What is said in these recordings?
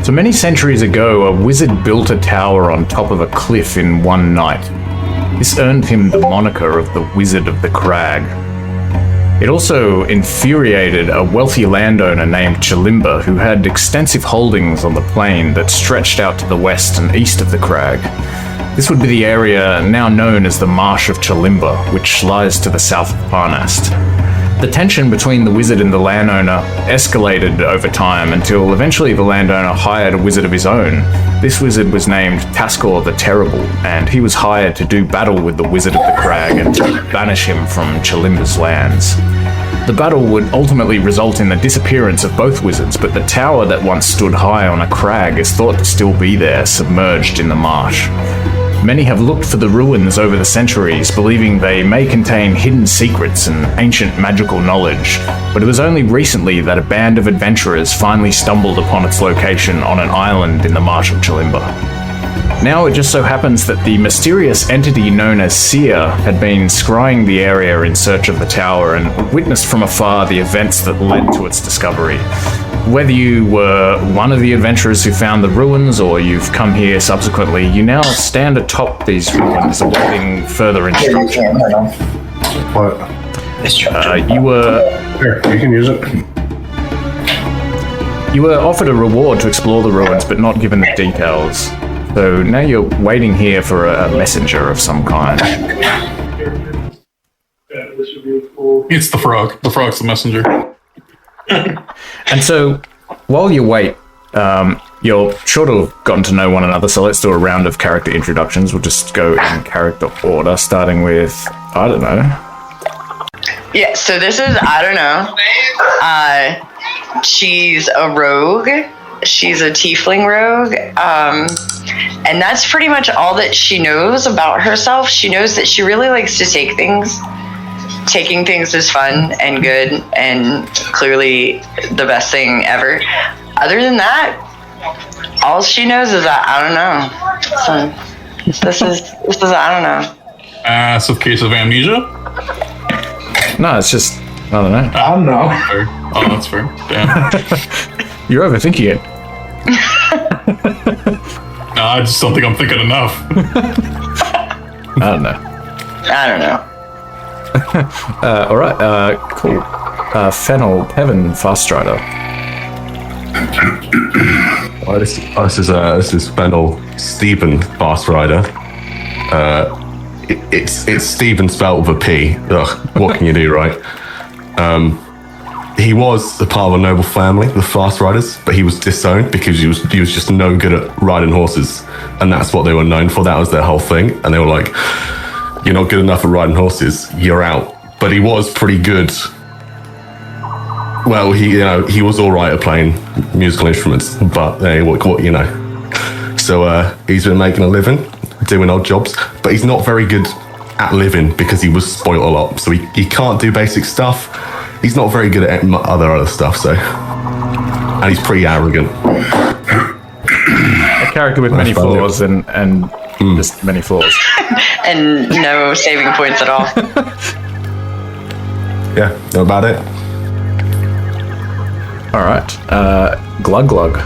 So many centuries ago, a wizard built a tower on top of a cliff in one night. This earned him the moniker of the Wizard of the Crag. It also infuriated a wealthy landowner named Chelimber, who had extensive holdings on the plain that stretched out to the west and east of the crag. This would be the area now known as the Marsh of Chelimber, which lies to the south of Parnast. The tension between the wizard and the landowner escalated over time until eventually the landowner hired a wizard of his own. This wizard was named Taskor the Terrible, and he was hired to do battle with the Wizard of the Crag and to banish him from Chelimber's lands. The battle would ultimately result in the disappearance of both wizards, but the tower that once stood high on a crag is thought to still be there, submerged in the marsh. Many have looked for the ruins over the centuries, believing they may contain hidden secrets and ancient magical knowledge, but it was only recently that a band of adventurers finally stumbled upon its location on an island in the Marsh of Chelimber. Now it just so happens that the mysterious entity known as Seer had been scrying the area in search of the tower and witnessed from afar the events that led to its discovery. Whether you were one of the adventurers who found the ruins or you've come here subsequently, you now stand atop these ruins awaiting further instruction. What? You were... Here, you can use it. You were offered a reward to explore the ruins, but not given the details. So now you're waiting here for a messenger of some kind. It's the frog. The frog's the messenger. And so, while you wait, you're sure to have gotten to know one another, so let's do a round of character introductions. We'll just go in character order, starting with, I don't know. Yeah, so this is, I don't know. She's a rogue. She's a tiefling rogue. And that's pretty much all that she knows about herself. She knows that she really likes to take things. Taking things is fun and good and clearly the best thing ever. Other than that, all she knows is that I don't know. So this is I don't know. Massive case of amnesia? No, it's just, I don't know. I don't know. Fair. Oh, that's fair. Damn. You're overthinking it. No, I just don't think I'm thinking enough. I don't know. I don't know. Alright, cool. Fennel, Pevin, Fast Strider. Well, this is Fennel, Stephen, Fast Rider. It's Stephen spelled with a P. Ugh, what can you do, right? He was a part of a noble family, the Fast Riders, but he was disowned because he was just no good at riding horses, and that's what they were known for. That was their whole thing, and they were like, "You're not good enough at riding horses. You're out." But he was pretty good. Well, he was all right at playing musical instruments, but hey, what you know. So he's been making a living, doing odd jobs, but he's not very good at living because he was spoiled a lot. So he can't do basic stuff. He's not very good at other stuff. So, and he's pretty arrogant. A character with many flaws and just many flaws. And no saving points at all. Yeah, know about it. All right, Glug Glug.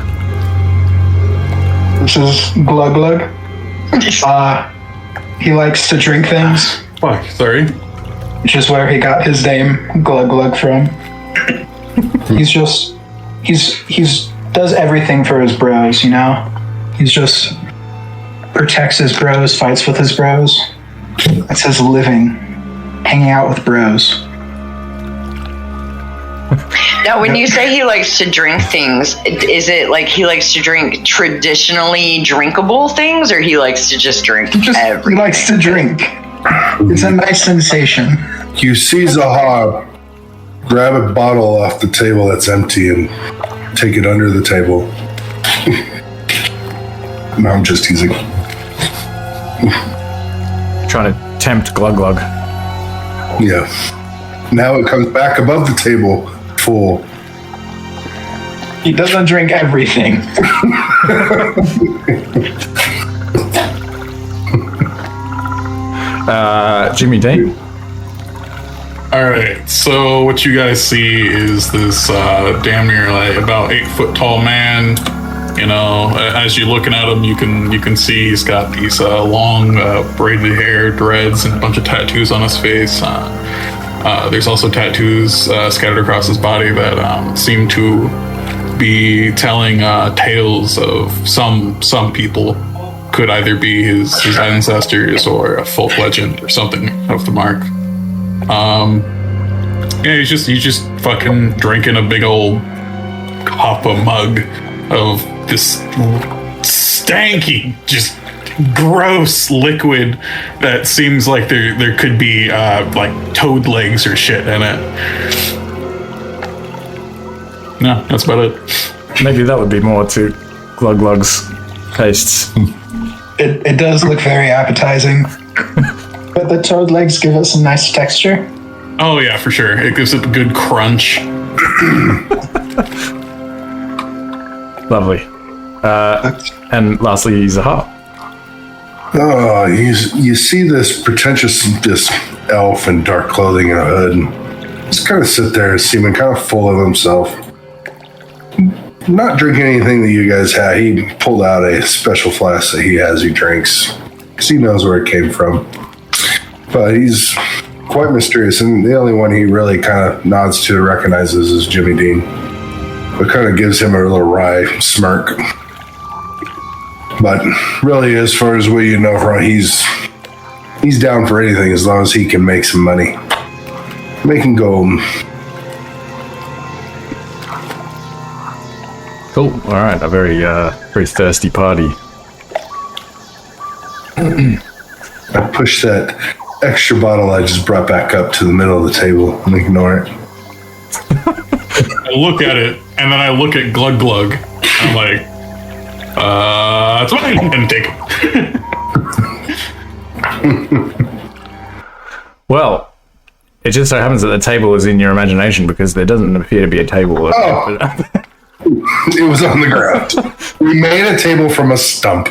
This is Glug Glug. He likes to drink things, Fuck, sorry. which is where he got his name Glug Glug from. He's does everything for his bros, you know? He's just protects his bros, fights with his bros. That's his living, hanging out with bros. Now, when you say he likes to drink things, is it like he likes to drink traditionally drinkable things, or he likes to just drink everything? He likes to drink. It's a nice sensation. You see Zahar grab a bottle off the table that's empty and take it under the table. No, I'm just teasing. Trying to tempt Glug Glug. Yeah. Now it comes back above the table, full. He doesn't drink everything. Jimmy D. All right. So what you guys see is this damn near like about 8 foot tall man. You know, as you're looking at him, you can see he's got these long braided hair, dreads, and a bunch of tattoos on his face. There's also tattoos scattered across his body that seem to be telling tales of some people. Could either be his ancestors or a folk legend or something of the mark. Yeah, he's just fucking drinking a big old copper mug of this stanky, just gross liquid that seems like there could be like toad legs or shit in it. No, that's about it. Maybe that would be more to Glug Glug's tastes. It does look very appetizing. But the toad legs give it some nice texture. Oh yeah, for sure. It gives it a good crunch. Lovely. And lastly, Zahar. Oh, you see this this elf in dark clothing and a hood, and just kind of sit there, seeming kind of full of himself. Not drinking anything that you guys had. He pulled out a special flask that he drinks, because he knows where it came from. But he's quite mysterious, and the only one he really kind of nods to, recognizes, is Jimmy Dean. It kind of gives him a little wry smirk. But really, as far as what you know from, he's down for anything as long as he can make some money. Making gold. Cool. All right. A very thirsty party. I push that extra bottle I just brought back up to the middle of the table and ignore it. I look at it, and then I look at Glug Glug. I'm like, it's mine, and take it. Well, it just so happens that the table is in your imagination because there doesn't appear to be a table. Oh. It was on the ground. We made a table from a stump.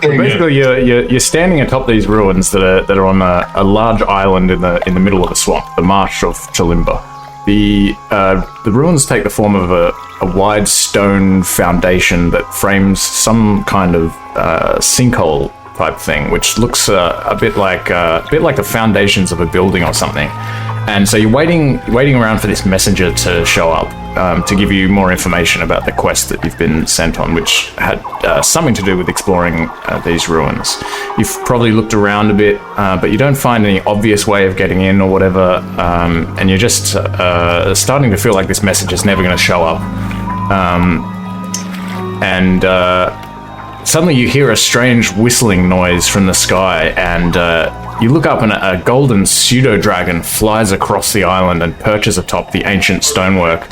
Basically, you're standing atop these ruins that are on a large island in the middle of a swamp, the Marsh of Chelimber. The ruins take the form of a wide stone foundation that frames some kind of sinkhole type thing, which looks a bit like the foundations of a building or something. And so you're waiting around for this messenger to show up to give you more information about the quest that you've been sent on, which had something to do with exploring these ruins. You've probably looked around a bit, but you don't find any obvious way of getting in or whatever, and you're just starting to feel like this messenger's never going to show up. Suddenly you hear a strange whistling noise from the sky, and you look up and a golden pseudo-dragon flies across the island and perches atop the ancient stonework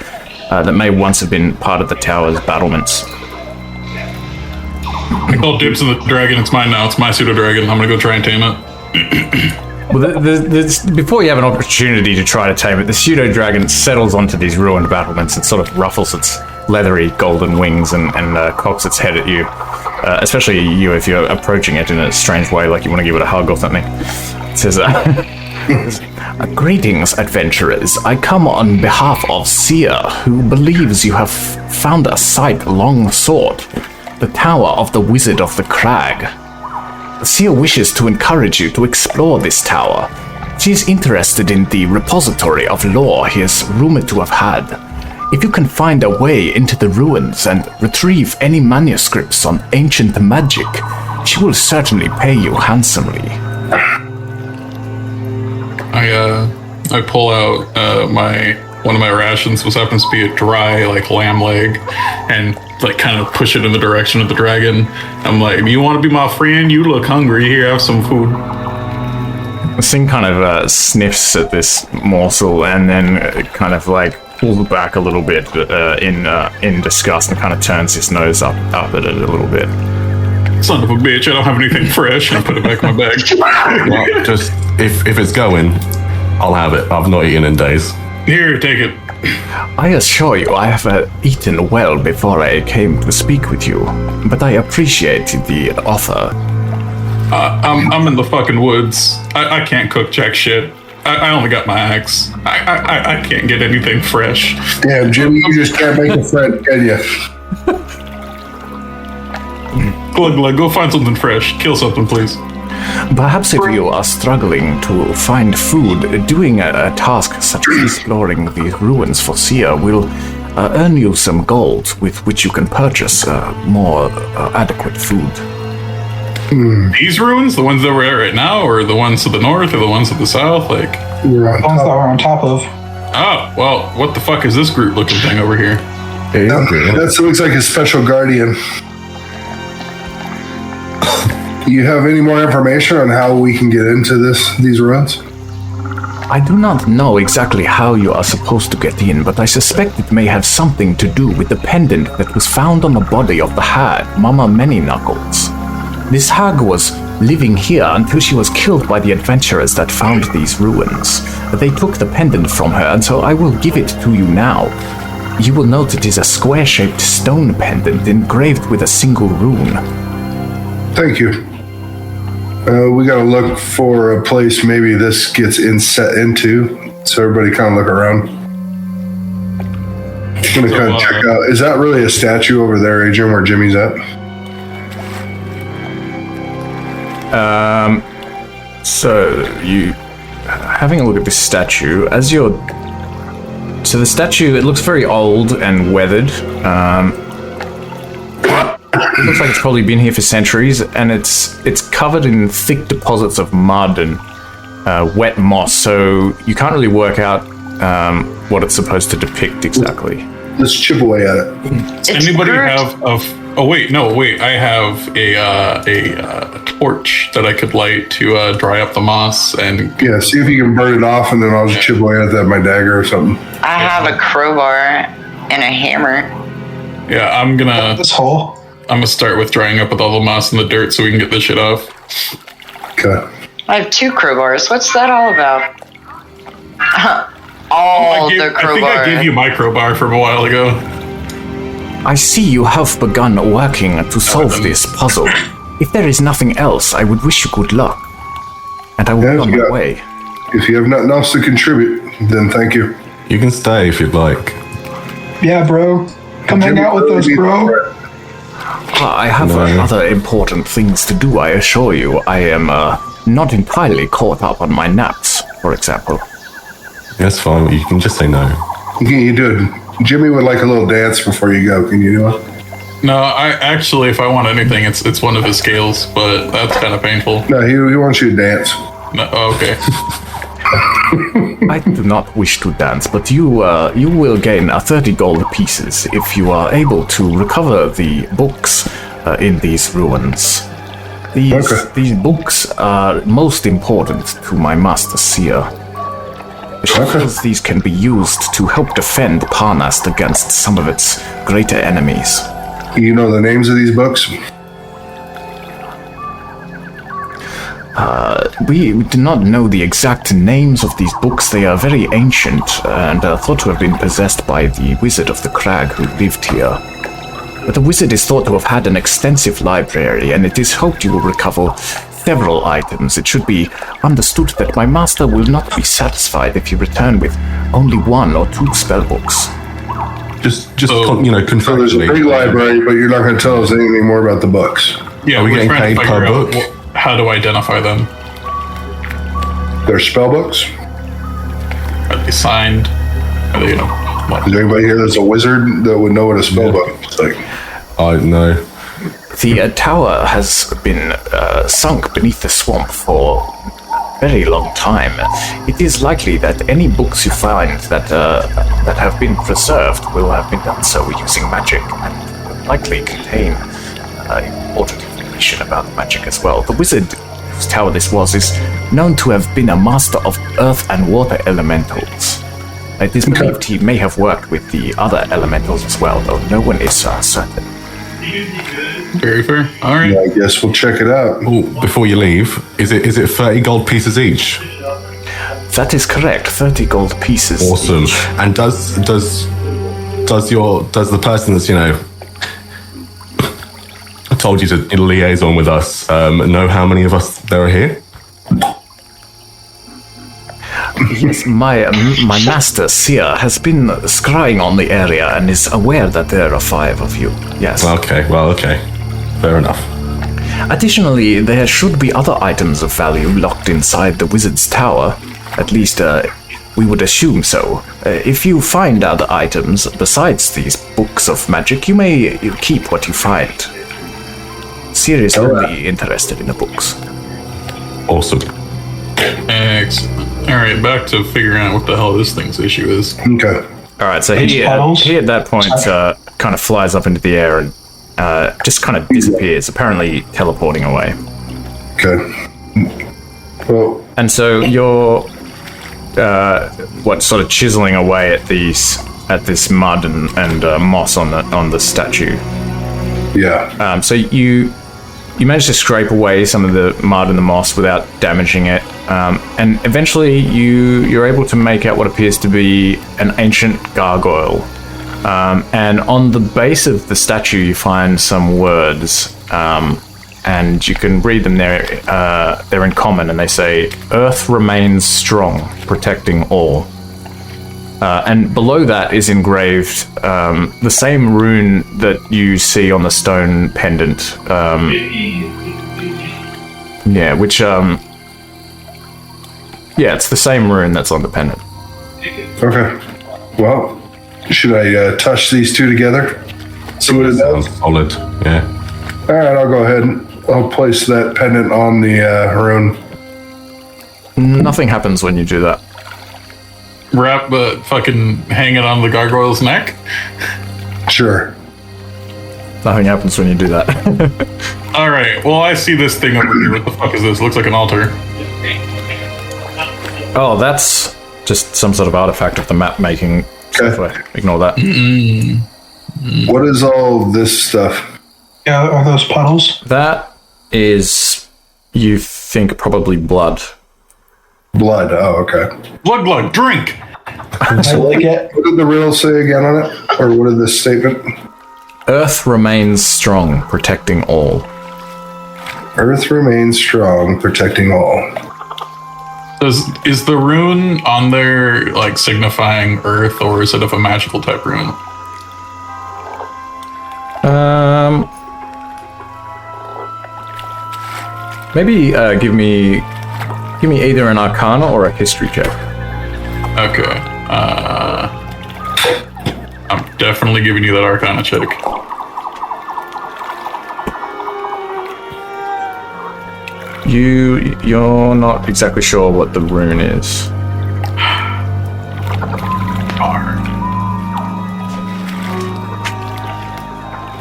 that may once have been part of the tower's battlements. I call dibs on the dragon. It's mine now. It's my pseudo-dragon. I'm going to go try and tame it. Well, before you have an opportunity to try to tame it, the pseudo-dragon settles onto these ruined battlements and sort of ruffles its leathery golden wings and cocks its head at you. Especially you if you're approaching it in a strange way, like you want to give it a hug or something. It says, "Greetings, adventurers. I come on behalf of Seer, who believes you have found a site long sought, the Tower of the Wizard of the Crag. Seer wishes to encourage you to explore this tower. She is interested in the repository of lore he is rumored to have had. If you can find a way into the ruins and retrieve any manuscripts on ancient magic, she will certainly pay you handsomely." I pull out one of my rations, which happens to be a dry lamb leg, and kind of push it in the direction of the dragon. I'm like, "You want to be my friend? You look hungry. Here, have some food." The thing kind of sniffs at this morsel and then kind of pulls back a little bit in disgust and kind of turns his nose up at it a little bit. "Son of a bitch, I don't have anything fresh." And I put it back in my bag. Well, just if it's going, I'll have it. I've not eaten in days. Here, take it. I assure you, I have eaten well before I came to speak with you, but I appreciate the offer. I'm in the fucking woods. I can't cook jack shit. I only got my axe. I can't get anything fresh. Damn, Jimmy, you just can't make a friend, can you? Glug, go find something fresh. Kill something, please. Perhaps if you are struggling to find food, doing a task such as exploring the ruins for Sia will earn you some gold with which you can purchase more adequate food. These ruins, the ones that we're at right now, or the ones to the north, or the ones to the south? Like, We're on The ones that top. we're on top of. oh, well, what the fuck is this group looking thing over here? That looks like a special guardian. You have any more information on how we can get into these ruins? I do not know exactly how you are supposed to get in, but I suspect it may have something to do with the pendant that was found on the body of the hag, Mama Many Knuckles. This hag was living here until she was killed by the adventurers that found these ruins. They took the pendant from her, and so I will give it to you now. You will note it is a square-shaped stone pendant engraved with a single rune. Thank you. We gotta look for a place maybe this gets set into, so everybody kind of look around. I'm gonna kind of check out. Is that really a statue over there, Adrian, where Jimmy's at? So, you having a look at this statue, so the statue, it looks very old and weathered. It looks like it's probably been here for centuries, and it's covered in thick deposits of mud and wet moss, so you can't really work out what it's supposed to depict exactly. Let's chip away at it. Does anybody have I have a torch that I could light to dry up the moss and. Yeah, see if you can burn it off, and then I'll just chip away at that with my dagger or something. I have a crowbar and a hammer. Yeah, I'm This hole. gonna start with drying up with all the moss and the dirt so we can get this shit off. Okay. I have 2 crowbars. What's that all about? All the crowbar. I think I gave you my crowbar from a while ago. I see you have begun working to solve this puzzle. If there is nothing else, I would wish you good luck. And I will be on my way. If you have nothing else to contribute, then thank you. You can stay if you'd like. Yeah, bro. Come hang out with us, bro. I have other important things to do, I assure you. I am not entirely caught up on my naps, for example. That's fine. You can just say no. Can you do it? Jimmy would like a little dance before you go. Can you do it? No, I actually, if I want anything, it's one of his scales, but that's kind of painful. No, he wants you to dance. No, okay. I do not wish to dance, but you will gain 30 gold pieces if you are able to recover the books in these ruins. These books are most important to my master seer. Because these can be used to help defend Parnast against some of its greater enemies. You know the names of these books? We do not know the exact names of these books. They are very ancient and are thought to have been possessed by the wizard of the Crag who lived here. But the wizard is thought to have had an extensive library, and it is hoped you will recover several items. It should be understood that my master will not be satisfied if you return with only 1 or 2 spellbooks. So there's a contractually. big library, but you're not going to tell us anything more about the books. Yeah, Are we we're getting trying to paid figure per out book? how to identify them. They're spell books? Are they signed? Are they, what? Is there anybody here that's a wizard that would know what a spell book is like? I know. The tower has been sunk beneath the swamp for a very long time. It is likely that any books you find that have been preserved will have been done so using magic, and will likely contain important information about magic as well. The wizard whose tower this was is known to have been a master of earth and water elementals. It is believed he may have worked with the other elementals as well, though no one is certain. Very fair. All right. Yeah, I guess we'll check it out. Oh, before you leave, is it 30 gold pieces each? That is correct. 30 gold pieces. Awesome. Each. And does the person that's told you to liaison with us know how many of us there are here? Yes, my master, Seer, has been scrying on the area and is aware that there are 5 of you. Yes. Okay, fair enough. Additionally, there should be other items of value locked inside the wizard's tower. At least, we would assume so. If you find other items besides these books of magic, you may keep what you find. Seer is only interested in the books. Awesome. Excellent. All right, back to figuring out what the hell this thing's issue is. Okay. All right, so he at that point kind of flies up into the air and just kind of disappears, apparently teleporting away. Okay. Well, And so you're sort of chiseling away at this mud and moss on the statue. yeah. So you manage to scrape away some of the mud and the moss without damaging it, and eventually you're able to make out what appears to be an ancient gargoyle. And on the base of the statue, you find some words, and you can read them there. They're in common, and they say, "Earth remains strong, protecting all." And below that is engraved the same rune that you see on the stone pendant. It's the same rune that's on the pendant. Okay. Well, should I touch these two together? See what it does? Solid, yeah. All right, I'll go ahead and I'll place that pendant on the rune. Nothing happens when you do that. Fucking hang it on the gargoyle's neck? Sure. Nothing happens when you do that. All right, well, I see this thing over here. What the fuck is this? Looks like an altar. Oh, that's just some sort of artifact of the map making software. Ignore that. What is all this stuff? Yeah, are those puddles? That is, you think, probably blood. Blood. Oh, okay. Blood, drink! I like it. What did the riddle say again on it? Or what did this statement? Earth remains strong, protecting all. Earth remains strong, protecting all. Is the rune on there, like, signifying Earth, or is it of a magical type rune? Maybe give me either an Arcana or a History check. Okay. I'm definitely giving you that Arcana check. You're not exactly sure what the rune is.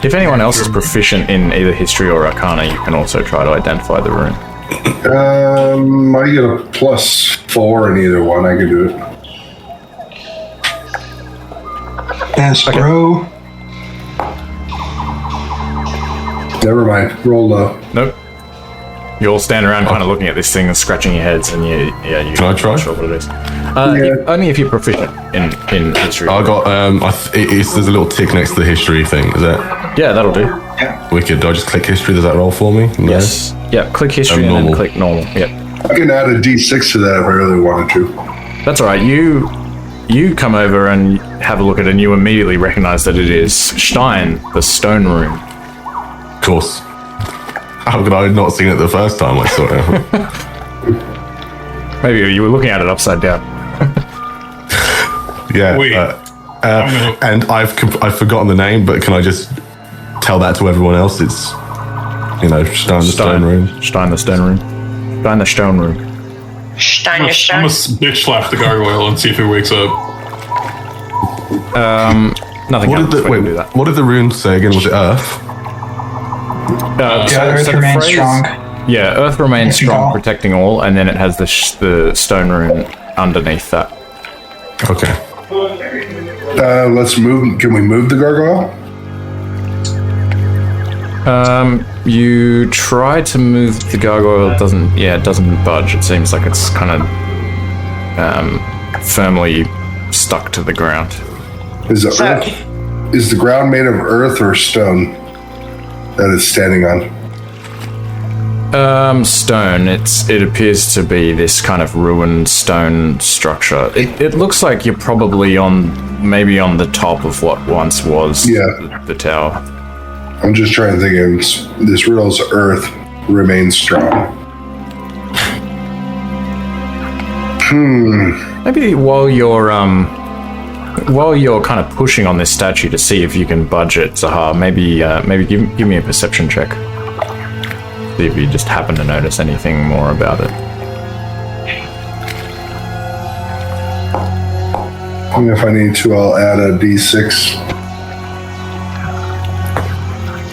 If anyone else is proficient in either History or Arcana, you can also try to identify the rune. I get a +4 in either one. I can do it. Yes, bro. Never mind. Roll low. Nope. You all stand around kind of looking at this thing and scratching your heads, and you Can I try? not sure what it is. Yeah. Only if you're proficient in History. I got, there's a little tick next to the history thing, is that Yeah, that'll do. wicked? Do I just click history? Does that roll for me? No? Yes. Yeah, click History and then normal. click Normal. Yep. I can add a D6 to that if I really wanted to. That's all right. You come over and have a look at it, and you immediately recognize that it is Stein, the stone rune. Of course. How could I have not seen it the first time I saw it? Maybe you were looking at it upside down. Yeah. Wait. And I've forgotten the name, but can I just tell that to everyone else? It's, Stein the Stone Rune. Stein the stone rune. Stein the stone rune. Stein, I'm gonna bitch slap the gargoyle and see if he wakes up. Nothing happens when you do that. What did the rune say again? Was it Earth? Earth the remains phrase- strong. Yeah, Earth remains Protecting strong, all. protecting all, and then it has the stone rune underneath that. Okay. Let's move. Can we move the gargoyle? You try to move the gargoyle. It doesn't budge. It seems like it's kind of firmly stuck to the ground. Is the So- earth? Is the ground made of earth or stone that it's standing on? Stone. It appears to be this kind of ruined stone structure. It looks like you're probably maybe on the top of what once was the tower. I'm just trying to think of this riddle's earth remains strong. Maybe while you're kind of pushing on this statue to see if you can budge it, Zahar, maybe give me a perception check. See if you just happen to notice anything more about it. And if I need to, I'll add a d6.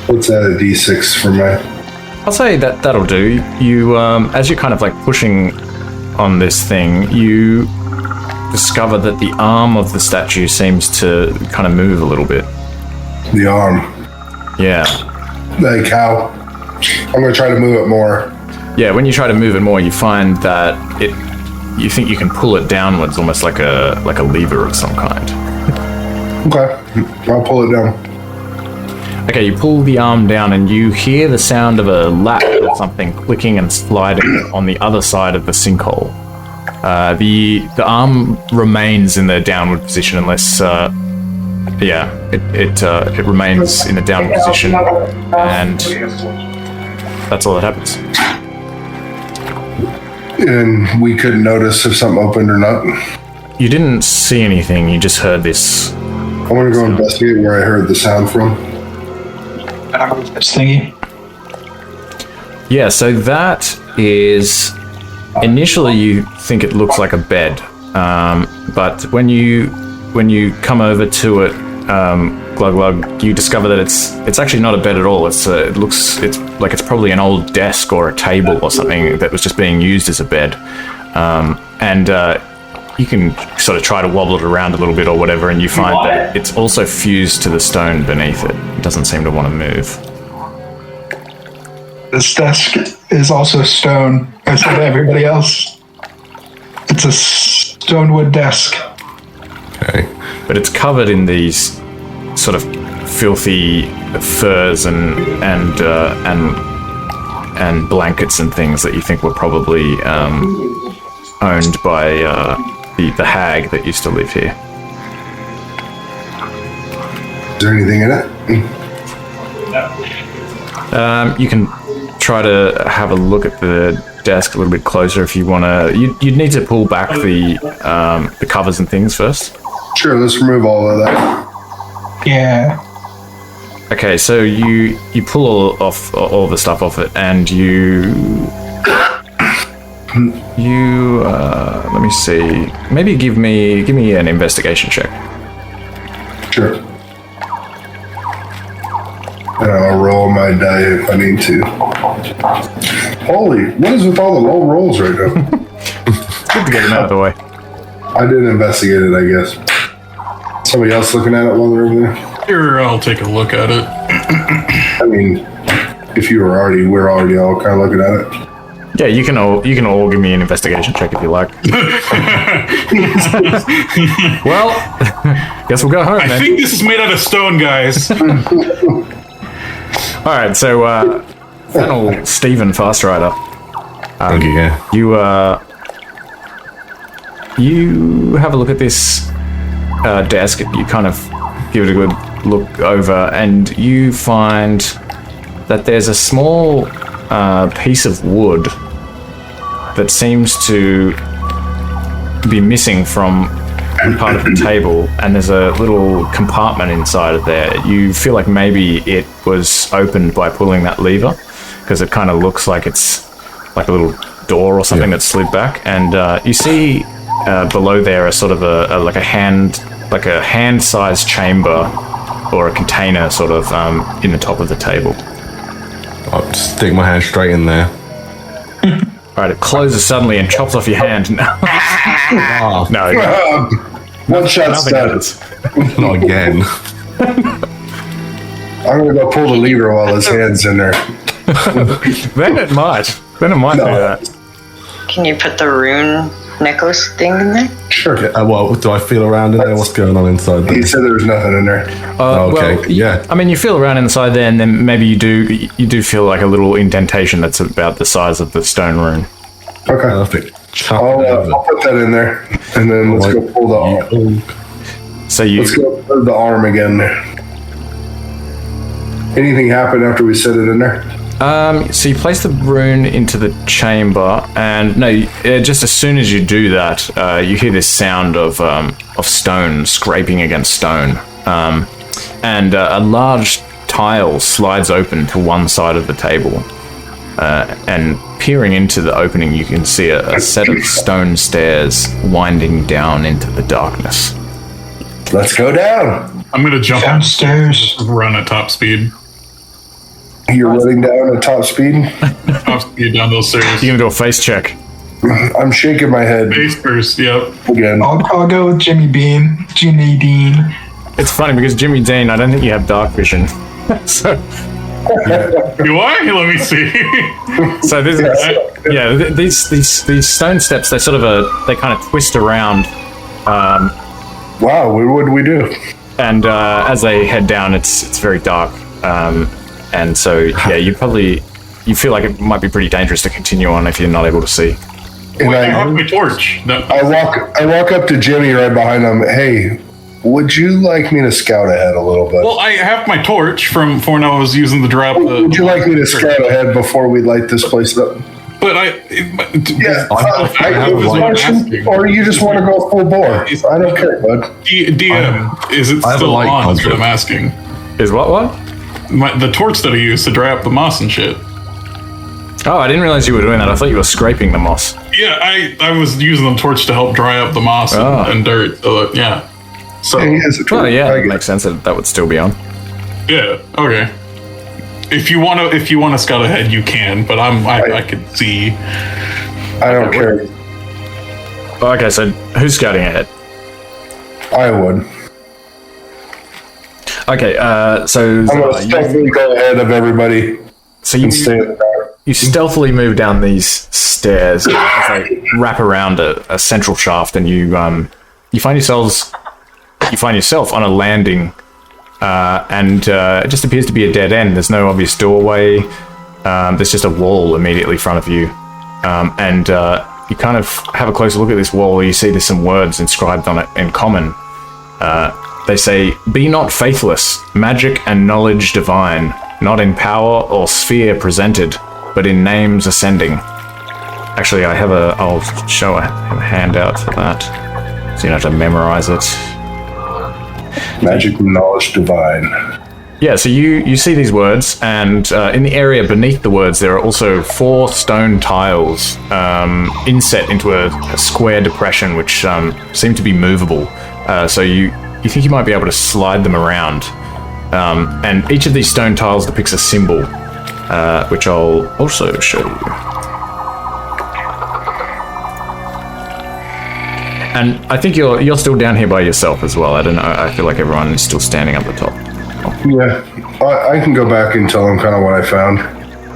Let's add a d6 for my... I'll say that'll do. You, as you're kind of like pushing on this thing, you discover that the arm of the statue seems to kind of move a little bit. The arm. Yeah. Like how? I'm going to try to move it more. Yeah, when you try to move it more, you find that you think you can pull it downwards, almost like a lever of some kind. Okay, I'll pull it down. Okay, you pull the arm down and you hear the sound of a latch or something clicking and sliding on the other side of the sinkhole. The arm remains in the downward position unless, it remains in the downward position, and that's all that happens. And we couldn't notice if something opened or not. You didn't see anything, you just heard this. I want to go investigate where I heard the sound from. This thingy. Yeah, so that is... Initially, you think it looks like a bed, but when you come over to it, Glug Glug, you discover that it's actually not a bed at all. It's like it's probably an old desk or a table or something that was just being used as a bed, and you can sort of try to wobble it around a little bit or whatever, and you find that it's also fused to the stone beneath it. It doesn't seem to want to move. This desk is also stone. I said to everybody else. It's a stonewood desk. Okay. But it's covered in these sort of filthy furs and blankets and things that you think were probably owned by the hag that used to live here. Is there anything in it? You can try to have a look at the desk a little bit closer if you want to. You'd need to pull back the covers and things first. Sure, let's remove all of that. Yeah. Okay, so you pull all the stuff off it, and you let me see. Maybe give me an investigation check. Sure. And I'll roll my die if I need to. Holy, what is with all the low rolls right now? Good to get them out of the way. I did investigate it, I guess. Somebody else looking at it while they're over there? Here, I'll take a look at it. I mean, if we're already all kind of looking at it. Yeah, you can all give me an investigation check if you like. Well, guess we'll go home then. I think this is made out of stone, guys. All right, so Fennel, Stephen, Fast Rider. Thank you, yeah. You have a look at this desk. You kind of give it a good look over, and you find that there's a small piece of wood that seems to be missing from part of the table, and there's a little compartment inside of there. You feel like maybe it was opened by pulling that lever, because it kind of looks like it's like a little door or something that slid back, and you see below there a sort of a hand-sized chamber or a container sort of in the top of the table. I'll stick my hand straight in there. Alright, it closes suddenly and chops off your hand. No. No. One shot Nothing stud. happens. Not again. I'm gonna go pull the lever while his hand's in there. Then it might do that. Can you put the rune necklace thing in there? Sure. Well, do I feel around in there? What's going on inside there? He said there was nothing in there. Okay, well, yeah. I mean, you feel around inside there, and then maybe you do feel like a little indentation that's about the size of the stone rune. Okay. Perfect. Chuck it over. I'll put that in there, and then let's go pull the arm. So you Let's go pull the arm again. Anything happen after we set it in there? So you place the rune into the chamber, and just as soon as you do that, you hear this sound of stone scraping against stone, and a large tile slides open to one side of the table, and peering into the opening, you can see a set of stone stairs winding down into the darkness. Let's go down. I'm gonna jump Downstairs. run at top speed. You're running down at top speed. Top speed down those stairs. You're gonna do a face check. I'm shaking my head Face first, yep. again. I'll go with Jimmy Dean. It's funny because Jimmy Dean, I don't think you have dark vision. so Do I? Let me see. So this is, these stone steps, they sort of they kind of twist around, Wow, what did we do? and as they head down, it's very dark, and so you feel like it might be pretty dangerous to continue on if you're not able to see. And I have my torch. I walk up to Jimmy right behind him. Hey, would you like me to scout ahead a little bit? Well, I have my torch from when I was using the drop. Would you like me to scout ahead before we light this place up? But Or you just want to go full bore? I don't care, bud. DM, is it I have a still light on? Is what concept. I'm asking. Is what? The torch that I used to dry up the moss and shit. Oh, I didn't realize you were doing that. I thought you were scraping the moss. Yeah, I was using the torch to help dry up the moss and dirt. So, yeah. So He has a Oh torch. yeah, I that get makes sense. That would still be on. yeah, okay. If you want to scout ahead, you can. But I could see. I don't care. Okay, so who's scouting ahead? I would. Okay, so I'm going to stealthily go ahead of everybody so and stay in the dark. you stealthily move down these stairs as they wrap around a central shaft, and you find yourself on a landing, and it just appears to be a dead end. There's no obvious doorway. There's just a wall immediately in front of you, and you kind of have a closer look at this wall. You see there's some words inscribed on it in common. They say, "Be not faithless, magic and knowledge divine, not in power or sphere presented, but in names ascending." Actually, I'll show a handout for that, so you don't have to memorize it. Magic and knowledge divine. Yeah, so you see these words, and in the area beneath the words, there are also 4 stone tiles inset into a square depression, which seem to be movable. So you think you might be able to slide them around. And each of these stone tiles depicts a symbol, which I'll also show you. And I think you're still down here by yourself as well. I don't know. I feel like everyone is still standing up the top. Yeah, I can go back and tell them kind of what I found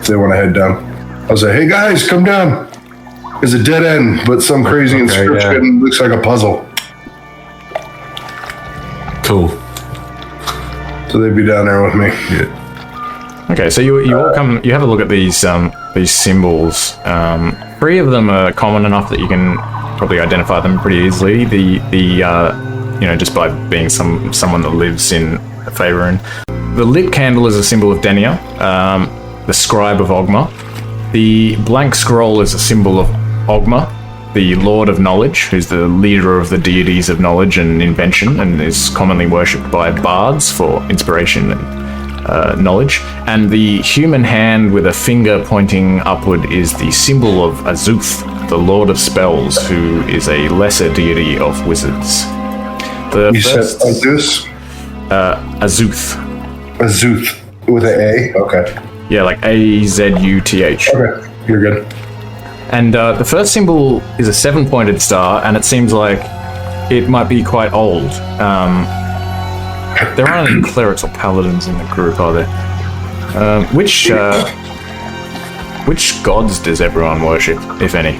if they want to head down. I'll say, hey guys, come down. It's a dead end, but some crazy inscription looks like a puzzle. Cool. So they'd be down there with me. Yeah. Okay, so you all come. You have a look at these symbols. 3 of them are common enough that you can probably identify them pretty easily. Just by being someone that lives in a Faerun. The lit candle is a symbol of Denia, the scribe of Ogma. The blank scroll is a symbol of Ogma, the Lord of Knowledge, who's the leader of the deities of knowledge and invention, and is commonly worshipped by bards for inspiration and knowledge. And the human hand with a finger pointing upward is the symbol of Azuth, the Lord of Spells, who is a lesser deity of wizards. You said Azuth? Azuth. Azuth with an A? Okay. Yeah, like A-Z-U-T-H. Okay, you're good. And the first symbol is a 7-pointed star, and it seems like it might be quite old. There aren't any clerics or paladins in the group, are there? Which gods does everyone worship, if any?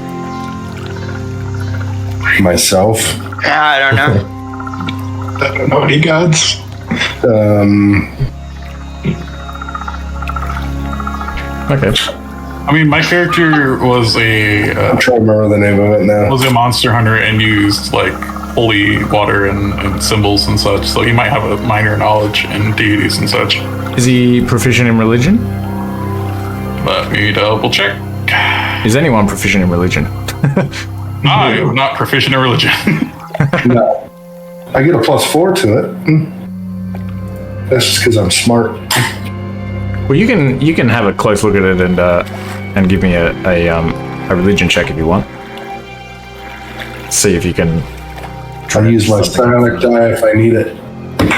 myself. I don't know. I don't know any gods. Okay. I mean, my character was I'm trying to remember the name of it now. a monster hunter and used like holy water and symbols and such. So he might have a minor knowledge in deities and such. Is he proficient in religion? Let me double check. Is anyone proficient in religion? I am not proficient in religion. No. I get a +4 to it. That's just because I'm smart. Well, you can have a close look at it and give me a religion check if you want. See if you can. I'll use my psionic die if I need it.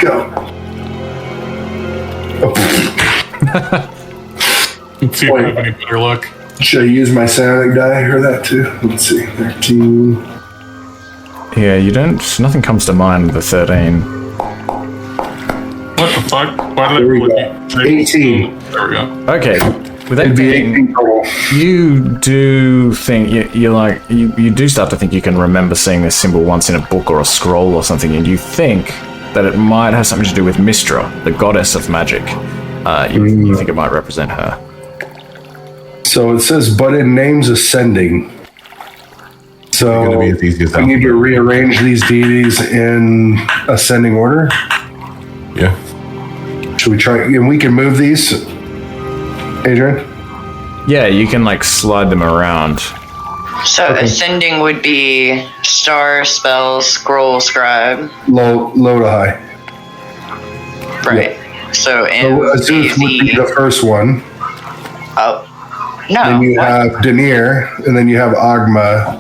Go. Oh. Let's see if I have any better luck. Should I use my psionic die or that too? Let's see. 13. Yeah, you don't. Nothing comes to mind with the 13. What the fuck? Why did There we I go. 18. There we go. Okay. With that It'd be being, 18 total. you do think you do start to think you can remember seeing this symbol once in a book or a scroll or something, and you think that it might have something to do with Mystra, the goddess of magic. You think it might represent her. So it says, but in names ascending. So It's gonna be as easy as that. we need to rearrange these deities in ascending order. Yeah. Should we try? And we can move these, Adrian. Yeah, you can like slide them around. So ascending would be star, spell, scroll, scribe. Low to high. Right. So in So Zeus would be the first one. Oh. No. Then you have Denier, and then you have Agma,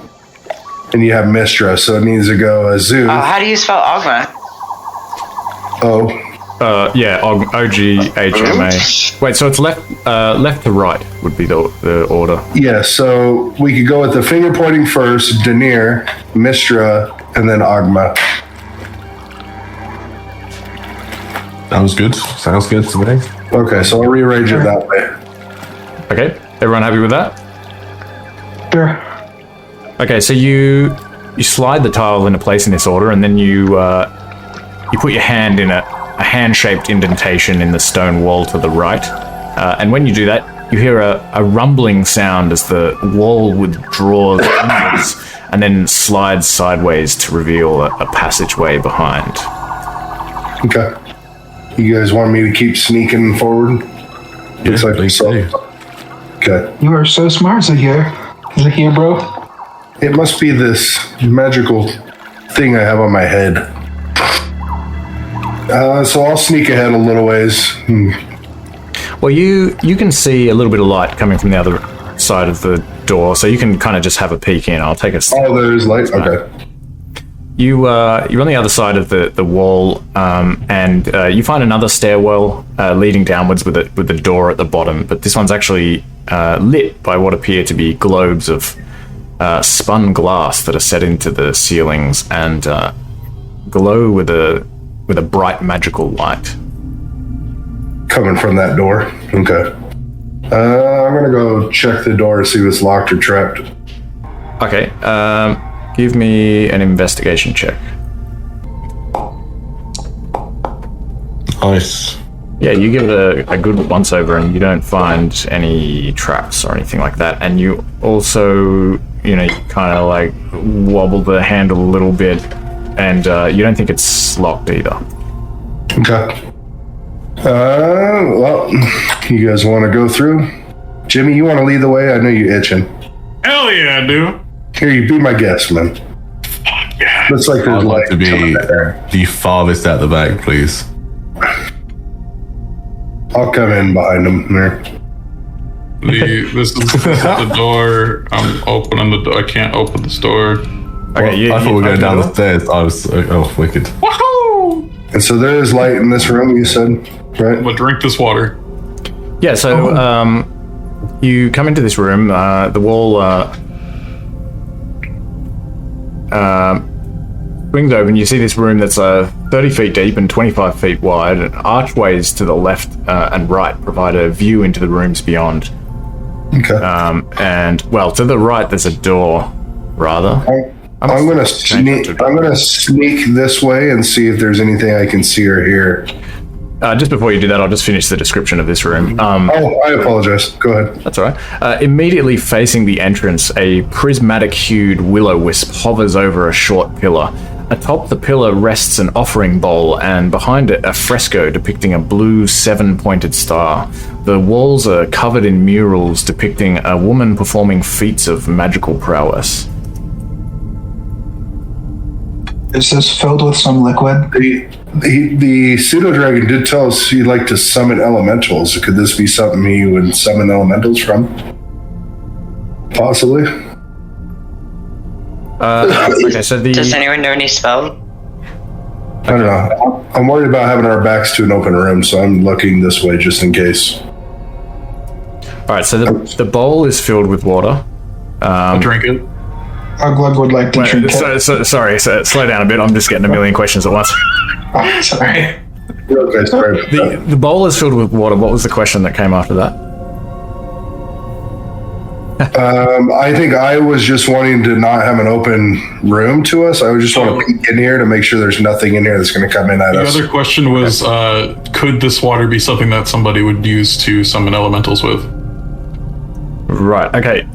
and you have Mystra. So it needs to go Zeus. How do you spell Ogma? Oh, Yeah, OGHMA. Wait, so it's left to right would be the order. yeah. So we could go with the finger pointing first, Denier, Mystra, and then Agma. Sounds good. Sounds good to me. Okay, so I'll rearrange it that way. Okay, everyone happy with that? Sure. Okay, so you slide the tile into place in this order, and then you put your hand in a hand-shaped indentation in the stone wall to the right. And when you do that, you hear a rumbling sound as the wall withdraws inwards and then slides sideways to reveal a passageway behind. Okay. You guys want me to keep sneaking forward? Looks like please so. do. Okay. You are so smart, Zahir. Zahir, bro. It must be this magical thing I have on my head. So I'll sneak ahead a little ways. Well, you can see a little bit of light coming from the other side of the door, so you can kind of just have a peek in. I'll take a step. Oh, there's light. Okay. You're on the other side of the wall, and you find another stairwell leading downwards with a door at the bottom. But this one's actually lit by what appear to be globes of spun glass that are set into the ceilings and glow with a bright magical light. Coming from that door. Okay. I'm gonna go check the door to see if it's locked or trapped. Okay. Give me an investigation check. Nice. Yeah, you give it a good once over, and you don't find any traps or anything like that. And you also, you kind of like wobble the handle a little bit, and you don't think it's locked either. Okay. Well, you guys want to go through? Jimmy, you want to lead the way? I know you're itching. Hell yeah, I do. Here, you be my guest, man. Yeah. Looks like I'd there's like light to be coming there. the farthest at the back, please. I'll come in behind him there. This is the door. I'm opening the door. I can't open this door. Okay, I thought we were going down open the stairs. I was wicked. Woohoo! And so there is light in this room, you said, right? I'm gonna drink this water. Yeah, so you come into this room. The wall swings open. You see this room that's 30 feet deep and 25 feet wide. And archways to the left and right provide a view into the rooms beyond. Okay. And, well, to the right, there's a door, rather. I'm gonna sneak this way and see if there's anything I can see or hear. Just before you do that, I'll just finish the description of this room. I apologize. Go ahead. That's all right. Immediately facing the entrance, a prismatic-hued Willow Wisp hovers over a short pillar. Atop the pillar rests an offering bowl, and behind it a fresco depicting a blue 7-pointed star. The walls are covered in murals depicting a woman performing feats of magical prowess. Is this filled with some liquid? The pseudo-dragon did tell us he'd like to summon elementals. Could this be something he would summon elementals from? Possibly. Okay, so Does anyone know any spell? I don't know. I'm worried about having our backs to an open room, so I'm looking this way just in case. Alright, so the bowl is filled with water. I'll drink it. Glug would like to drink it. Sorry, slow down a bit. I'm just getting a million questions at once. Oh, sorry. Okay, sorry. The bowl is filled with water. What was the question that came after that? I think I was just wanting to not have an open room to us. I would just want to peek in here to make sure there's nothing in here that's going to come in at us. The other question was, could this water be something that somebody would use to summon elementals with? Right, okay.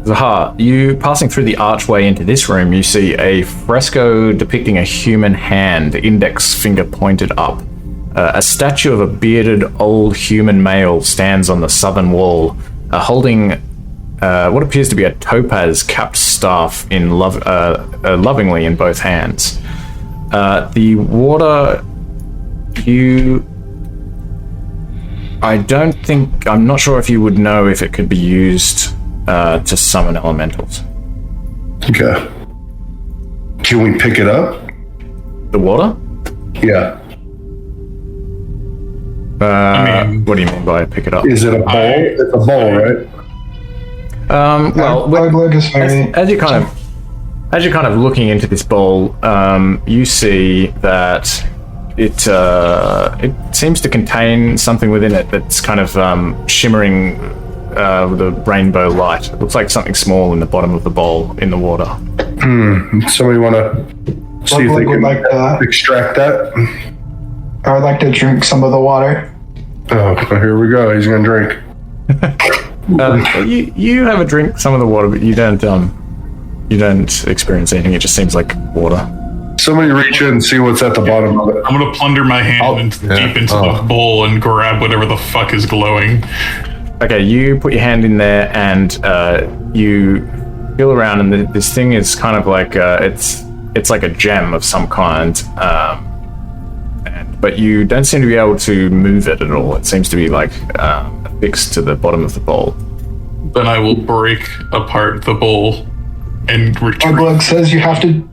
Zahar, you passing through the archway into this room, you see a fresco depicting a human hand, index finger pointed up. A statue of a bearded old human male stands on the southern wall, holding what appears to be a topaz capped staff lovingly in both hands. The water, I'm not sure if you would know if it could be used to summon elementals. Okay. Can we pick it up? The water? Yeah. What do you mean by pick it up? Is it a bowl? It's a bowl, right? As you're kind of looking into this bowl, you see that it seems to contain something within it that's kind of shimmering with a rainbow light. It looks like something small in the bottom of the bowl in the water. Somebody want to see if they can extract that? I would like to drink some of the water. Oh, here we go. He's gonna drink. You have a drink, some of the water, but you don't experience anything. It just seems like water. Somebody reach in and see what's at the bottom of it. I'm gonna plunder my hand deep into the bowl and grab whatever the fuck is glowing. Okay, you put your hand in there and you feel around, and this thing is kind of like it's like a gem of some kind, but you don't seem to be able to move it at all. It seems to be like affixed to the bottom of the bowl. Then I will break apart the bowl and retrieve. Glug says you have to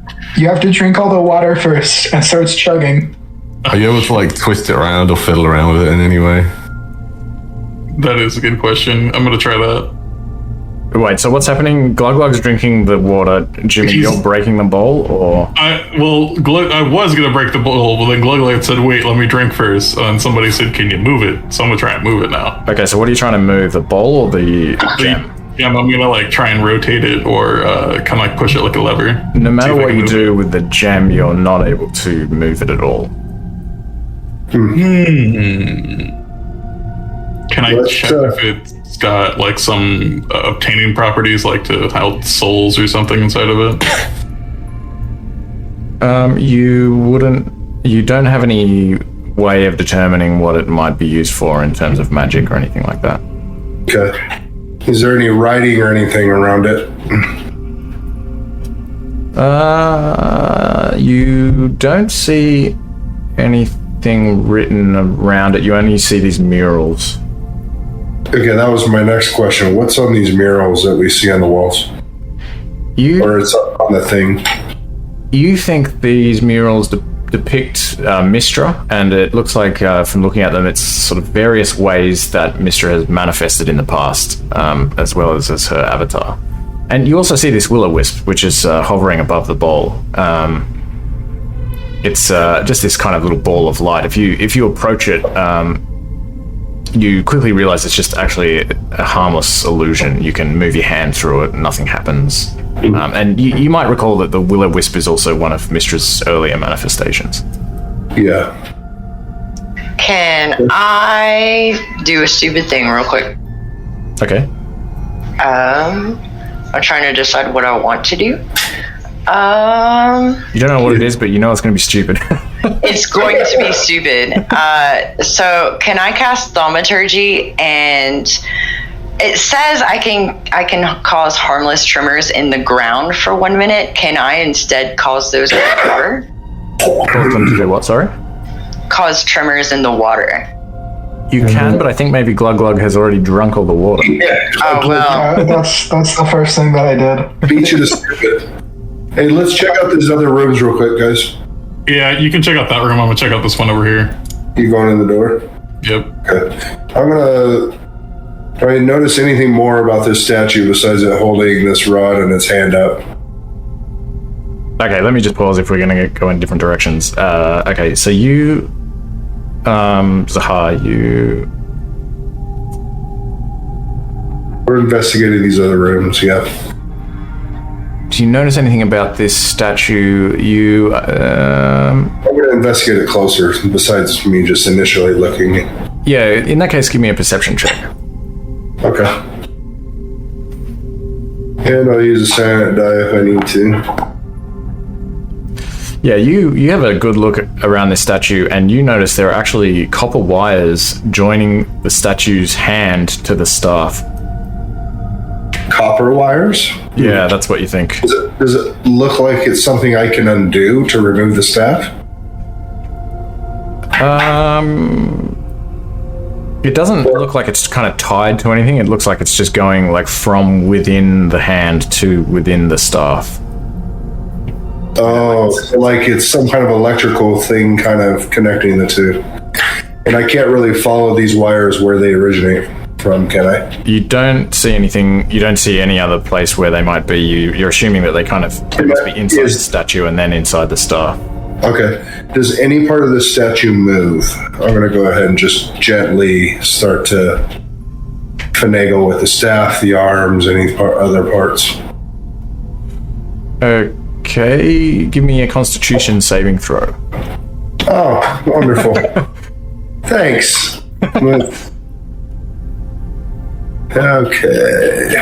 drink all the water first, and starts chugging. Are you able to like twist it around or fiddle around with it in any way? That is a good question. I'm gonna try that. Wait, so what's happening? Glug's drinking the water. Jimmy, you're breaking the bowl, or? I was gonna break the bowl, but then Glug said, "Wait, let me drink first." And somebody said, "Can you move it?" So I'm gonna try and move it now. Okay, so what are you trying to move? The bowl or the gem? Yeah, I'm gonna like try and rotate it or kind of like push it like a lever. No matter what you do with the gem, you're not able to move it at all. Can I check if it's got like some obtaining properties, like to house souls or something inside of it? You don't have any way of determining what it might be used for in terms of magic or anything like that. Okay. Is there any writing or anything around it? You don't see anything written around it. You only see these murals. Okay, that was my next question. What's on these murals that we see on the walls? Or it's on the thing? You think these murals depict Mystra, and it looks like, from looking at them, it's sort of various ways that Mystra has manifested in the past, as well as her avatar. And you also see this Willow Wisp, which is hovering above the bowl. It's just this kind of little ball of light. If you approach it, you quickly realize it's just actually a harmless illusion. You can move your hand through it and nothing happens. And you might recall that the Willow Wisp is also one of Mistra's earlier manifestations. Yeah. Can I do a stupid thing real quick? Okay. I'm trying to decide what I want to do. You don't know what it is, but you know it's going to be stupid. It's going to be stupid. So can I cast Thaumaturgy? And it says I can cause harmless tremors in the ground for 1 minute. Can I instead cause those in the water? Cause them to do what, sorry? Cause tremors in the water. You can, but I think maybe Glug Glug has already drunk all the water. Yeah. Oh, well. That's the first thing that I did. Beat you to stupid. Hey, let's check out these other rooms real quick, guys. Yeah, you can check out that room. I'm gonna check out this one over here. You going in the door? Yep. Okay. Do I notice anything more about this statue besides it holding this rod and its hand up? Okay, let me just pause if we're going to go in different directions. Okay, so you... Zahar, you... We're investigating these other rooms, yeah. Do you notice anything about this statue? I'm going to investigate it closer, besides me just initially looking. Yeah, in that case, give me a perception check. Okay. And I'll use a silent die if I need to. Yeah, you have a good look around this statue, and you notice there are actually copper wires joining the statue's hand to the staff. Copper wires? Yeah, that's what you think. Does it look like it's something I can undo to remove the staff? It doesn't look like it's kind of tied to anything. It looks like it's just going like from within the hand to within the staff. Oh, like it's some kind of electrical thing kind of connecting the two. And I can't really follow these wires where they originate from, can I? You don't see anything, you don't see any other place where they might be. You're assuming that they kind of must be inside the statue and then inside the staff. Okay. Does any part of the statue move? I'm going to go ahead and just gently start to finagle with the staff, the arms, any other parts. Okay, give me a Constitution saving throw. Oh, wonderful. Thanks. Okay.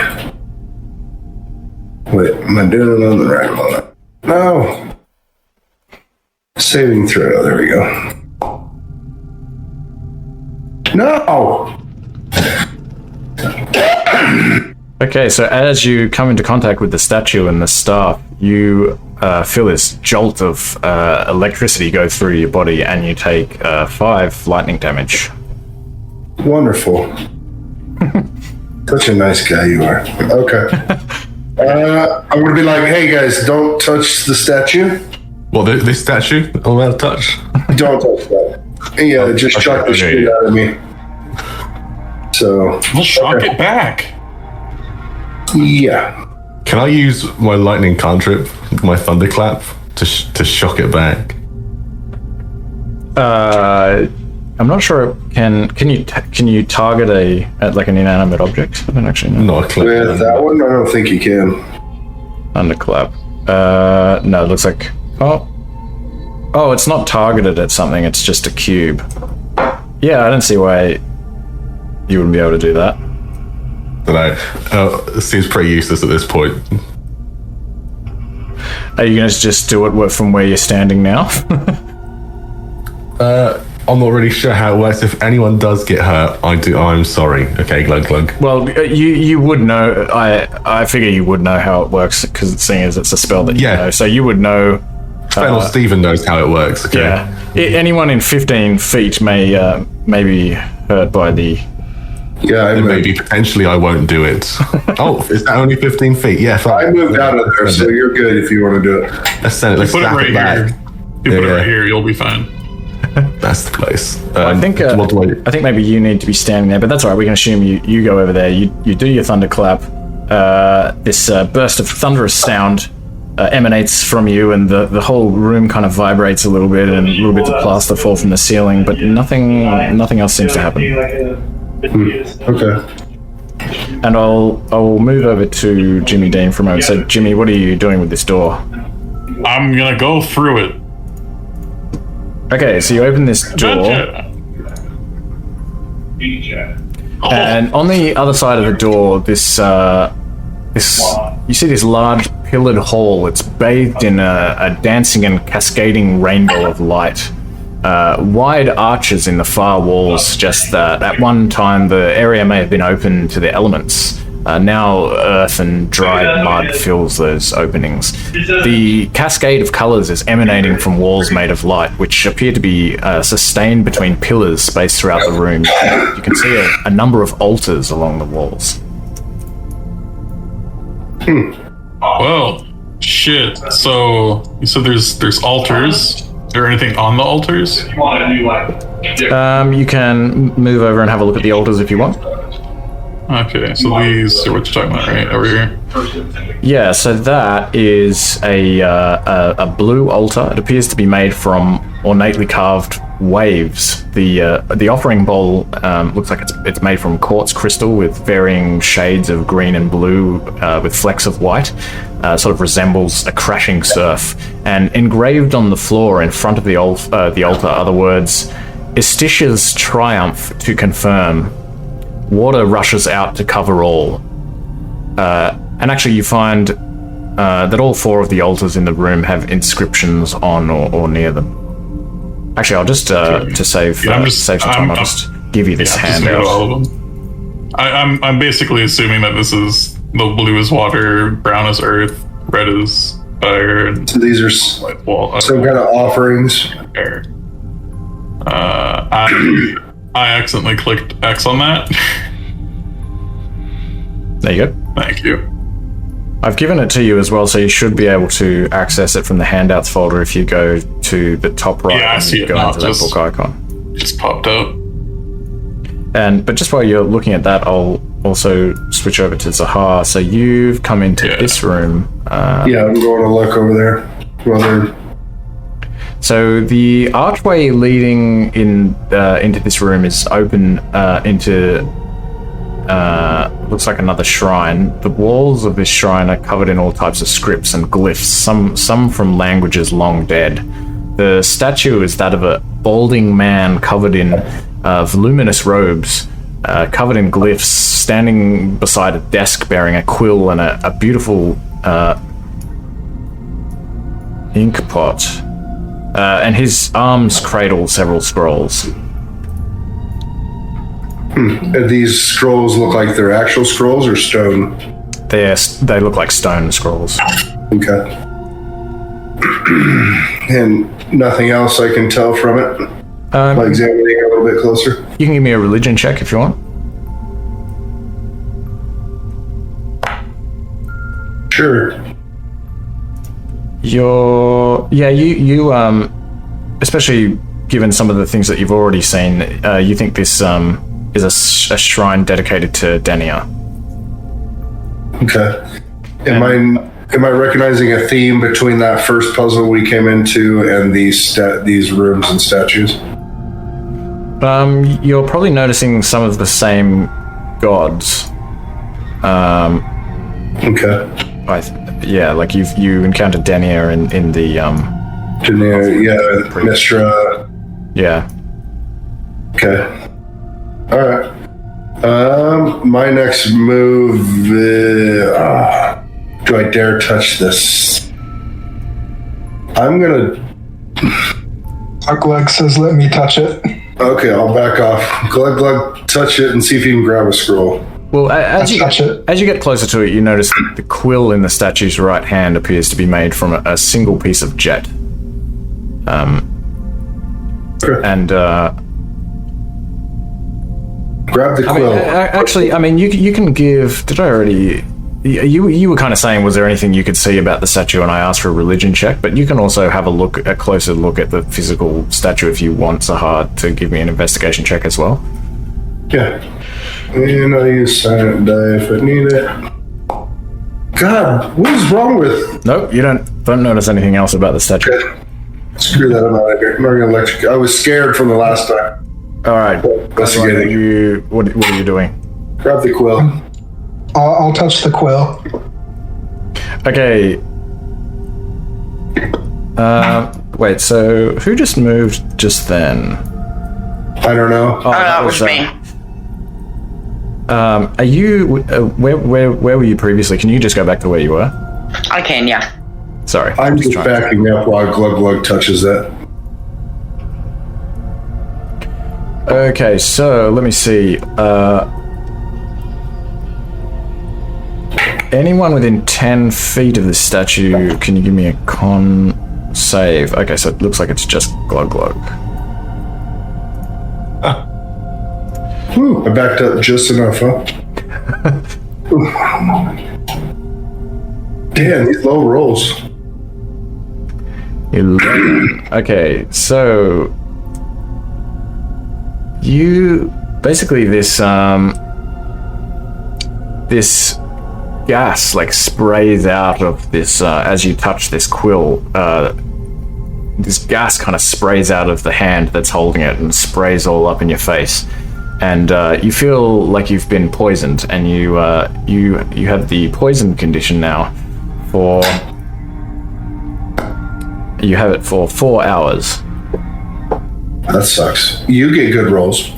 Wait, am I doing it on the right one? No. Saving throw, there we go. No! Okay, so as you come into contact with the statue and the staff, you feel this jolt of electricity go through your body, and you take 5 lightning damage. Wonderful. Such a nice guy you are. Okay. I'm going to be like, hey guys, don't touch the statue. What, this statue? I'm about to touch? Don't touch that. Yeah, just shock the shit out of me. So. We'll shock it back. Yeah. Can I use my lightning cantrip, my thunderclap, to shock it back? I'm not sure. Can you target an inanimate object? I don't actually know. Not a clip. With that one, I don't think you can. Underclap. No, it looks like. Oh, it's not targeted at something. It's just a cube. Yeah, I don't see why you wouldn't be able to do that. It seems pretty useless at this point. Are you going to just do it from where you're standing now? I'm not really sure how it works. If anyone does get hurt, I'm sorry. Okay, Glug Glug. Well, you would know. I figure you would know how it works, because seeing as it's a spell that you know, so you would know. Or Stephen knows how it works. Okay. Yeah. Anyone in 15 feet may be hurt by the. Yeah, and maybe potentially I won't do it. Oh, is that only 15 feet? Yeah, fine. I moved out of there, so you're good if you want to do it. Let's send it. Let's put it right back. here. You put it right here, you'll be fine. That's the place. I think maybe you need to be standing there, but that's all right. We can assume you go over there. You do your thunderclap. This burst of thunderous sound emanates from you, and the whole room kind of vibrates a little bit, and little bits of plaster fall from the ceiling, but nothing else seems to happen. Okay. And I'll move over to Jimmy Dean for a moment. So, Jimmy, what are you doing with this door? I'm gonna go through it. Okay, so you open this door, and on the other side of the door, this you see this large pillared hall. It's bathed in a dancing and cascading rainbow of light. Wide arches in the far walls suggest that at one time the area may have been open to the elements. Now earth and dried mud fills those openings. The cascade of colours is emanating from walls made of light, which appear to be sustained between pillars spaced throughout the room. You can see a number of altars along the walls. Well, shit. So you said there's altars. Is there anything on the altars? You can move over and have a look at the altars if you want. Okay, so these are what you're talking about, right? Over here. Yeah, so that is a blue altar. It appears to be made from ornately carved waves. The offering bowl looks like it's made from quartz crystal with varying shades of green and blue with flecks of white. Sort of resembles a crashing surf. And engraved on the floor in front of the altar are the words, "Istitia's triumph to confirm. Water rushes out to cover all." And actually you find that all four of the altars in the room have inscriptions on or near them. Actually, I'll just to save some time, I'll just give you this handout. All of them. I'm basically assuming that this is the blue is water, brown is earth, red is fire, and So these are some kind of offerings. air. I accidentally clicked X on that. There you go. Thank you. I've given it to you as well, so you should be able to access it from the handouts folder if you go to the top right Yeah, I and see you it go now. into that book icon. Just popped out. But just while you're looking at that, I'll also switch over to Zahar. So you've come into this room. Yeah, I'm going to look over there. Well, they're So the archway leading into this room is open into looks like another shrine. The walls of this shrine are covered in all types of scripts and glyphs, some from languages long dead. The statue is that of a balding man covered in voluminous robes, covered in glyphs, standing beside a desk bearing a quill and a beautiful ink pot. And his arms cradle several scrolls. These scrolls look like they're actual scrolls or stone? They look like stone scrolls. Okay. And nothing else I can tell from it? By examining it a little bit closer? You can give me a religion check if you want. Sure. You especially given some of the things that you've already seen, you think this is a shrine dedicated to Denia. Okay. Am I recognizing a theme between that first puzzle we came into and these rooms and statues? You're probably noticing some of the same gods. Okay. Yeah, like you encountered Denia in the Denia, yeah, Mistra. Yeah. Okay. All right. My next move. Do I dare touch this? I'm gonna. Glug says, "Let me touch it." Okay, I'll back off. Glug, touch it and see if you can grab a scroll. Well, as you touch it. get closer to it, you notice that the quill in the statue's right hand appears to be made from a single piece of jet. Okay. And Grab the quill. you can give. Did I already? You were kind of saying, was there anything you could see about the statue? And I asked for a religion check, but you can also have a closer look at the physical statue if you want Zahar to give me an investigation check as well. Yeah. And I use silent die if I need it. God, what is wrong with? Nope, you don't notice anything else about the statue. Screw that, I'm out of here. I'm not gonna electrocute. I was scared from the last time. All right. Investigating. What are you doing? Grab the quill. I'll touch the quill. Okay. Wait, so who just moved just then? I don't know. Oh, that was me. Are you... where were you previously? Can you just go back to where you were? I can, yeah. Sorry. I'm just backing up while Glug touches that. Okay, so let me see. Anyone within 10 feet of the statue, can you give me a con save? Okay, so it looks like it's just Glug. Whew, I backed up just enough, huh? Damn, these low rolls. 11. Okay, so you basically this gas like sprays out of this as you touch this quill. This gas kind of sprays out of the hand that's holding it and sprays all up in your face, and you feel like you've been poisoned, and you have the poison condition now for. You have it for 4 hours. That sucks. You get good rolls.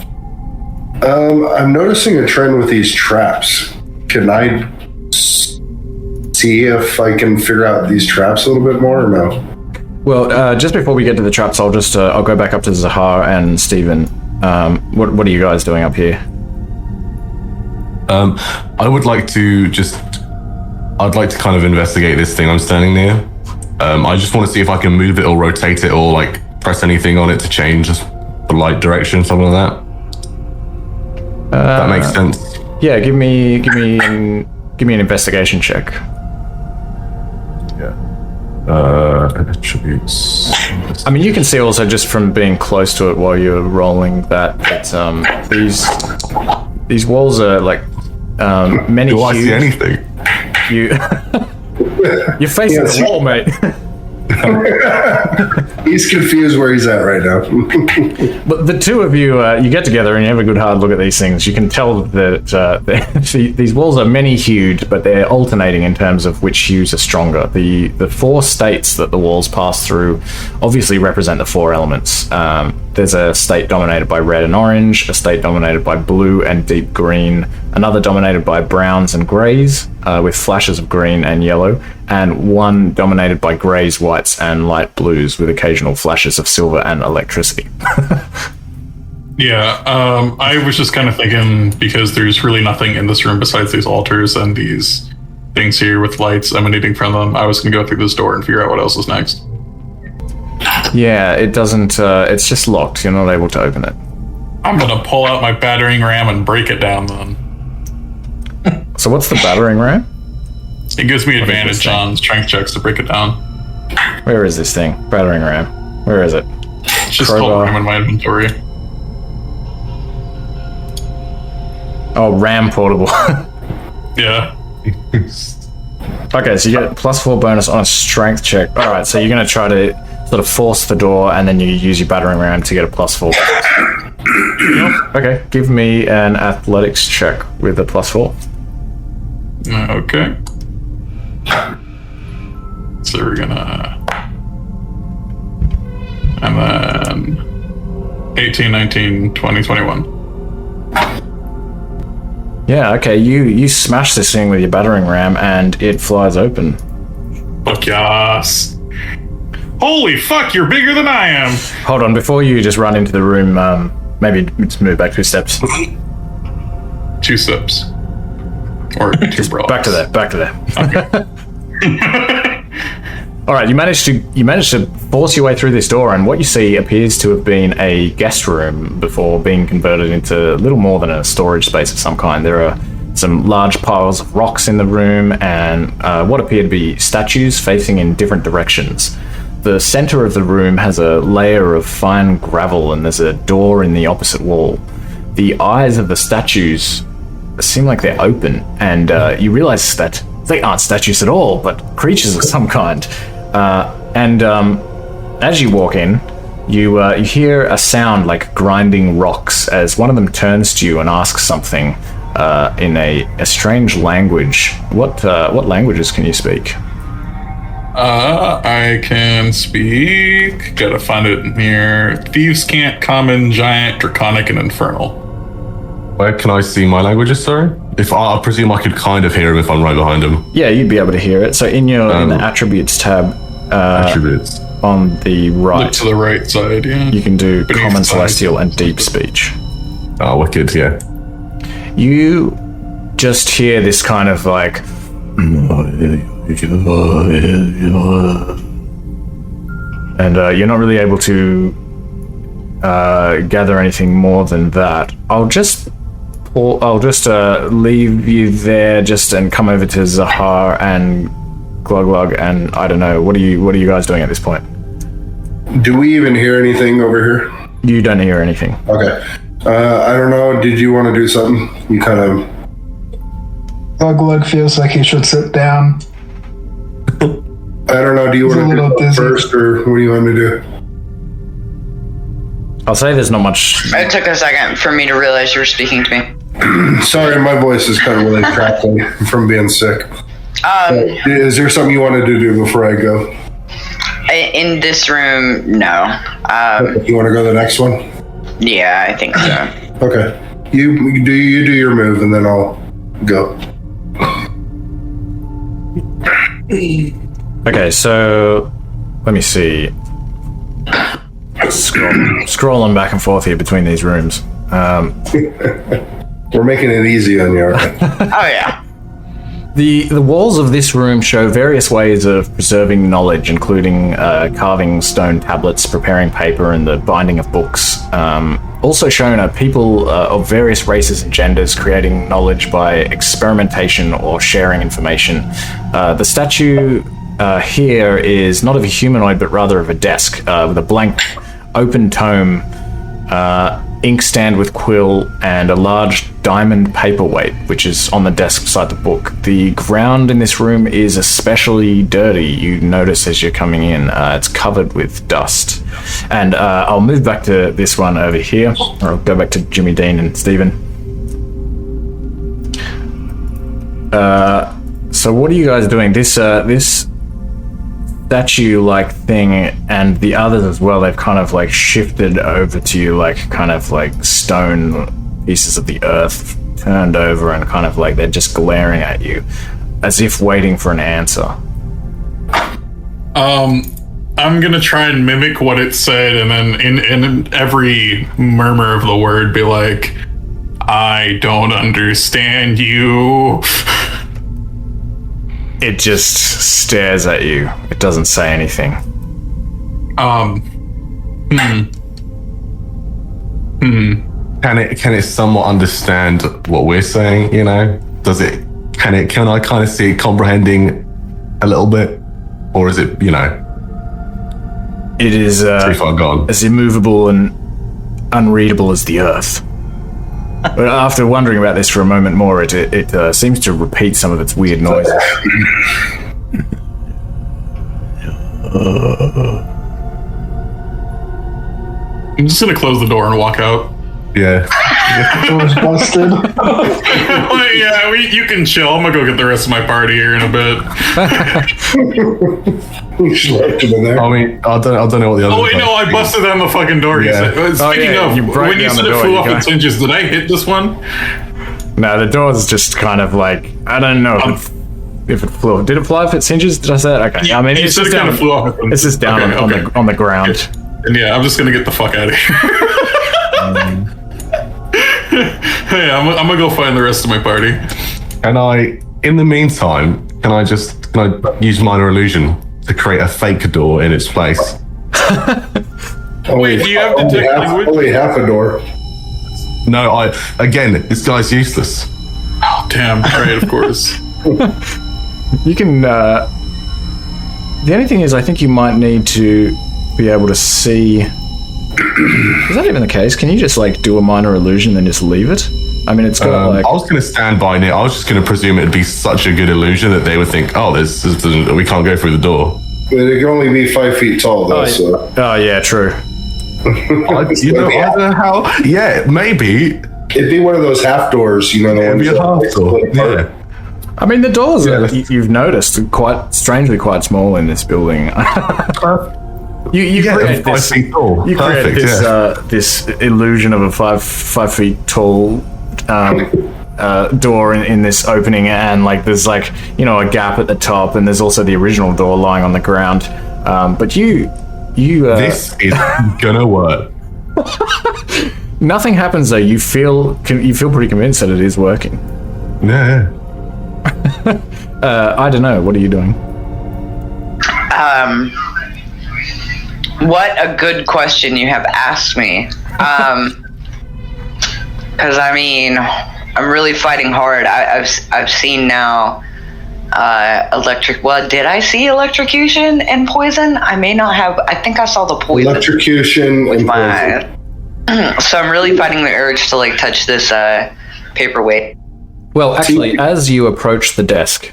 I'm noticing a trend with these traps. Can I see if I can figure out these traps a little bit more, or no? Well, just before we get to the traps, I'll just I'll go back up to Zahar and Steven. What are you guys doing up here? I would like to I'd like to kind of investigate this thing I'm standing near. I just want to see if I can move it or rotate it or like press anything on it to change the light direction, something like that. That makes sense. Yeah, give me an investigation check. Yeah. Attributes. I mean, you can see also just from being close to it while you're rolling that these walls are like many. Do I see anything? You're facing the wall, mate. He's confused where he's at right now. But the two of you, you get together and you have a good hard look at these things. You can tell that these walls are many-hued, but they're alternating in terms of which hues are stronger. The 4 states that the walls pass through obviously represent the 4 elements. There's a state dominated by red and orange, a state dominated by blue and deep green, another dominated by browns and greys, with flashes of green and yellow, and one dominated by greys, whites, and light blues, with occasional flashes of silver and electricity. Yeah, I was just kind of thinking, because there's really nothing in this room besides these altars and these things here with lights emanating from them, I was going to go through this door and figure out what else is next. Yeah, it doesn't, it's just locked. You're not able to open it. I'm going to pull out my battering ram and break it down then. So what's the battering ram? It gives me advantage on strength checks to break it down. Where is this thing? Battering ram. Where is it? It's just called ram in my inventory. Oh, RAM portable. Yeah. Okay, so you get +4 bonus on a strength check. All right, so you're going to try to sort of force the door, and then you use your battering ram to get a +4. Okay, give me an athletics check with a +4. Okay. So we're gonna... And then... 18, 19, 20, 21. Yeah, okay, you smash this thing with your battering ram, and it flies open. Fuck yes. Holy fuck, you're bigger than I am! Hold on, before you just run into the room, maybe just move back 2 steps. 2 steps. Or 2 Just blocks. back to there. Okay. All right, you managed to force your way through this door, and what you see appears to have been a guest room before being converted into little more than a storage space of some kind. There are some large piles of rocks in the room, and what appear to be statues facing in different directions. The center of the room has a layer of fine gravel, and there's a door in the opposite wall. The eyes of the statues seem like they're open, and you realize that they aren't statues at all, but creatures of some kind. And as you walk in, You hear a sound like grinding rocks as one of them turns to you and asks something in a strange language. What languages can you speak? I can speak. Gotta find it in here. Thieves' Cant, Common, Giant, Draconic, and Infernal. Where can I see my languages, sorry? If I presume I could kind of hear him if I'm right behind him. Yeah, you'd be able to hear it. So in the attributes tab, Attributes. on the right, Look to the right side, yeah. you can do Beneath Common, the side. Celestial, and Deep Speech. Oh, wicked, yeah. You just hear this kind of like, and you're not really able to gather anything more than that. I'll just leave you there and come over to Zahar and Glug, and I don't know. What are you guys doing at this point? Do we even hear anything over here? You don't hear anything. Okay. I don't know. Did you want to do something? You kind of... Glug feels like he should sit down. I don't know. Do you He's want a to do little something dizzy. first, or what do you want me to do? I'll say there's not much. It took a second for me to realize you were speaking to me. Sorry, my voice is kind of really crackly from being sick. Is there something you wanted to do before I go? In this room, no. You want to go to the next one? Yeah, I think so. Okay. You do your move, and then I'll go. Okay, so let me see. Scrolling back and forth here between these rooms. We're making it easy on you. Okay? Oh yeah. The walls of this room show various ways of preserving knowledge, including carving stone tablets, preparing paper, and the binding of books. Also shown are people of various races and genders creating knowledge by experimentation or sharing information. The statue here is not of a humanoid, but rather of a desk with a blank, open tome, inkstand with quill, and a large diamond paperweight, which is on the desk beside the book. The ground in this room is especially dirty. You notice as you're coming in, it's covered with dust. And I'll move back to this one over here, or I'll go back to Jimmy Dean and Stephen. So what are you guys doing? This statue-like thing and the others as well, they've kind of like shifted over to you, like kind of like stone pieces of the earth turned over, and kind of like they're just glaring at you as if waiting for an answer. I'm gonna try and mimic what it said, and then in every murmur of the word be like, I don't understand you. It just stares at you. It doesn't say anything. Can it somewhat understand what we're saying, you know? Can I kind of see it comprehending a little bit? Or is it, you know, It is too far gone? as immovable and unreadable as the earth. But after wondering about this for a moment more, it seems to repeat some of its weird noises. I'm just gonna close the door and walk out. Yeah. Door's busted. Well, yeah, you can chill. I'm gonna go get the rest of my party here in a bit. You just left him in there. I mean, I don't know what the other. Oh wait, no, I busted down the fucking door. Yeah. Speaking yeah, of, you broke when you down said the it door, flew you off go- its hinges, did I hit this one? No, the door's just kind of like, I don't know if it flew. Did it fly off its hinges? Did I say that? Okay. I mean, You it's said just it kind down. of flew off. It's just down Okay, on the ground. And yeah, I'm just gonna get the fuck out of here. Hey, I'm gonna go find the rest of my party. And in the meantime, can I use minor illusion to create a fake door in its place? Wait, do you have detect language? Only half a door. No, this guy's useless. Oh, damn. Right, of course. You can. The only thing is, I think you might need to be able to see. Is that even the case? Can you just like do a minor illusion then just leave it? I mean, it's got like. I was going to stand by near. I was just going to presume it'd be such a good illusion that they would think, oh, we can't go through the door. But it can only be 5 feet tall, though. So Oh yeah, true. I don't know how. Yeah, maybe. It'd be one of those half doors, the It'd ones be a that half like door. split apart. Yeah. I mean, the doors Yeah. you've noticed are quite strangely quite small in this building. You created 5 this. feet tall. You created Perfect, this illusion of a 5 feet tall door in this opening, and like there's like a gap at the top, and there's also the original door lying on the ground. But you This is gonna work. nothing happens though. You feel pretty convinced that it is working. Yeah. I don't know. What are you doing? What a good question you have asked me. Because I mean, I'm really fighting hard. I've seen now electric. Well, did I see electrocution and poison? I may not have. I think I saw the poison. Electrocution with and my poison. So I'm really fighting the urge to like touch this paperweight. Well, actually, as you approach the desk,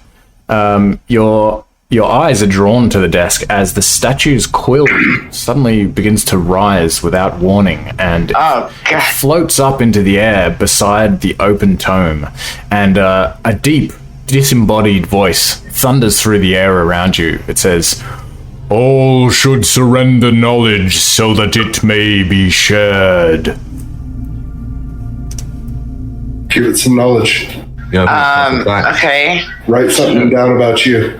your eyes are drawn to the desk as the statue's quill suddenly begins to rise without warning, and Oh God! floats up into the air beside the open tome, and a deep, disembodied voice thunders through the air around you. It says, "All should surrender knowledge so that it may be shared." Give it some knowledge. Yeah. Okay. Write something down about you.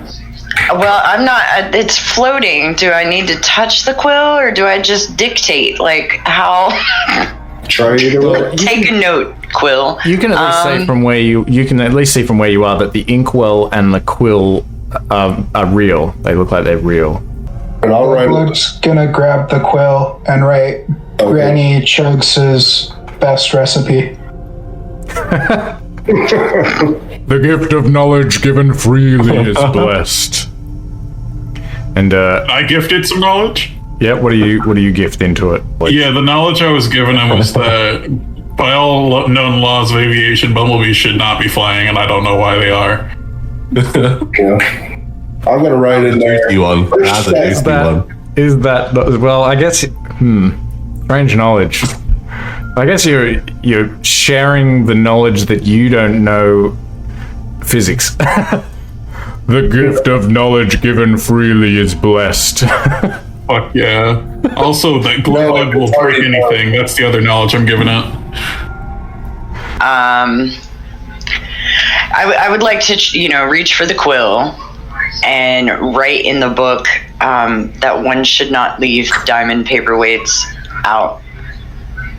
Well, I'm not. It's floating. Do I need to touch the quill, or do I just dictate? Like how? Try either way. Take a note, quill. You can at least say from where you can at least see from where you are that the inkwell and the quill are real. They look like they're real. And I'll write. Luke's gonna grab the quill and write Granny Chugs' best recipe. The gift of knowledge given freely is blessed. And I gifted some knowledge. yeah, what do you gift into it? Like, Yeah, the knowledge I was given him was that by all known laws of aviation, bumblebees should not be flying, and I don't know why they are. Yeah. I'm gonna write in there. Juicy one. That's a juicy one. Is that well? I guess. Strange knowledge. I guess you're sharing the knowledge that you don't know physics. The gift of knowledge given freely is blessed. Fuck yeah. Also, that glide will break anything. That's the other knowledge I'm giving it. I would like to, reach for the quill and write in the book that one should not leave diamond paperweights out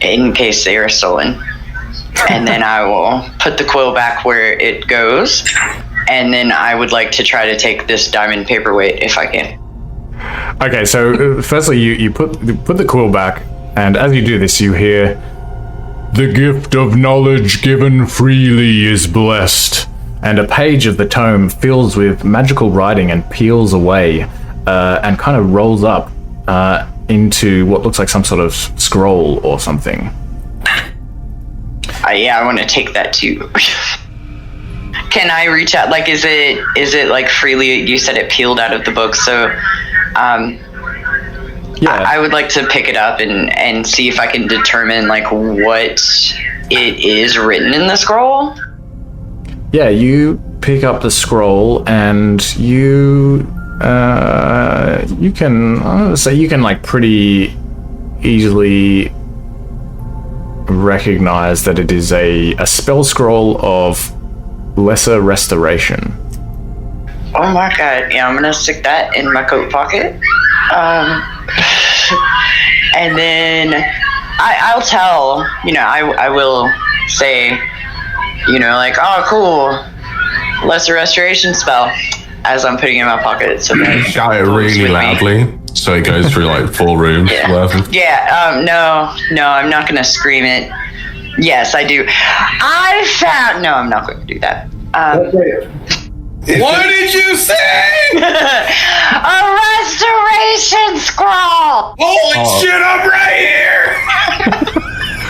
in case they are stolen. And then I will put the quill back where it goes. And then I would like to try to take this diamond paperweight if I can. Okay, so firstly, you put the quill back, and as you do this, you hear, "The gift of knowledge given freely is blessed," and a page of the tome fills with magical writing and peels away, and kind of rolls up into what looks like some sort of scroll or something. Yeah, I want to take that too. Can I reach out? Like, is it like freely? You said it peeled out of the book, so Yeah. I would like to pick it up and see if I can determine like what it is written in the scroll. Yeah, you pick up the scroll and you can like pretty easily recognize that it is a spell scroll of lesser restoration. Oh my god! Yeah, I'm gonna stick that in my coat pocket, and then I'll tell. I will say, like, oh, cool, lesser restoration spell, as I'm putting it in my pocket. So then Shout it really loudly so it goes through like 4 rooms. Yeah. No, I'm not gonna scream it. Yes, I do. I found. No, I'm not going to do that. What did you say? A restoration scroll. Holy shit, I'm right here!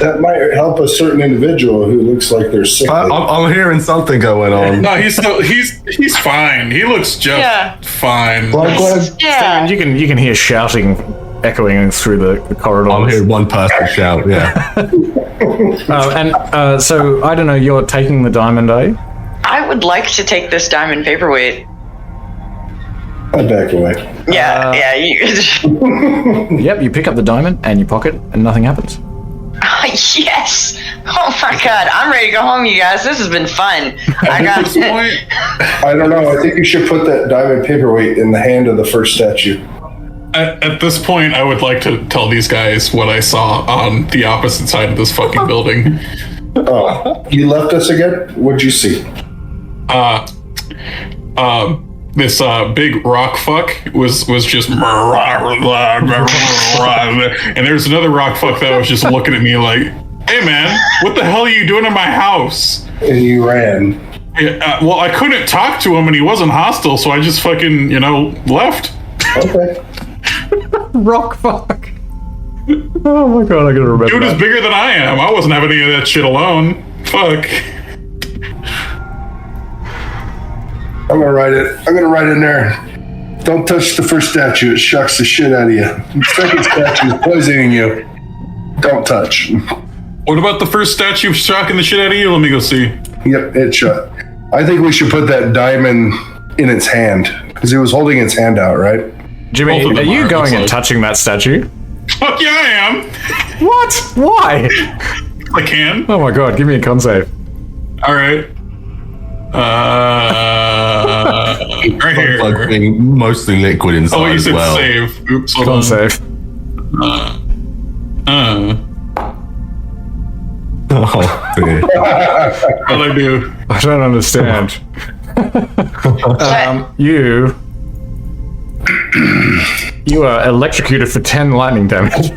That might help a certain individual who looks like they're sick. I'm hearing something going on. No, he's fine. He looks just fine. Glug, glug. Yeah. You can hear shouting echoing through the corridors. I'm hearing one person shout, yeah. So, I don't know, you're taking the diamond, eh? I would like to take this diamond paperweight. I back away. Yeah, Yep, you pick up the diamond and you pocket and nothing happens. Yes! Oh my god, I'm ready to go home, you guys. This has been fun. I got I don't know. I think you should put that diamond paperweight in the hand of the first statue. At this point, I would like to tell these guys what I saw on the opposite side of this fucking building. Oh, you left us again? What'd you see? This big rock fuck was just and there's another rock fuck that was just looking at me like, hey man, what the hell are you doing in my house? And you ran. Yeah, well, I couldn't talk to him and he wasn't hostile, so I just fucking, left. Okay. Rock fuck. Oh my god, I gotta remember. Dude is bigger than I am. I wasn't having any of that shit alone. Fuck. I'm gonna write it. I'm gonna write in there. Don't touch the first statue. It shocks the shit out of you. The second statue is poisoning you. Don't touch. What about the first statue shocking the shit out of you? Let me go see. Yep, it shut. I think we should put that diamond in its hand because he was holding its hand out, right? Jimmy, Both of are them you are, going it's and like- touching that statue? Fuck yeah, I am. What? Why? I can. Oh my god, give me a con save. All right. Right here. Like being mostly liquid inside Oh, you as said well. save. Oops, hold Con on. save. Oh, dear. How'd I do? I don't understand. You are electrocuted for 10 lightning damage.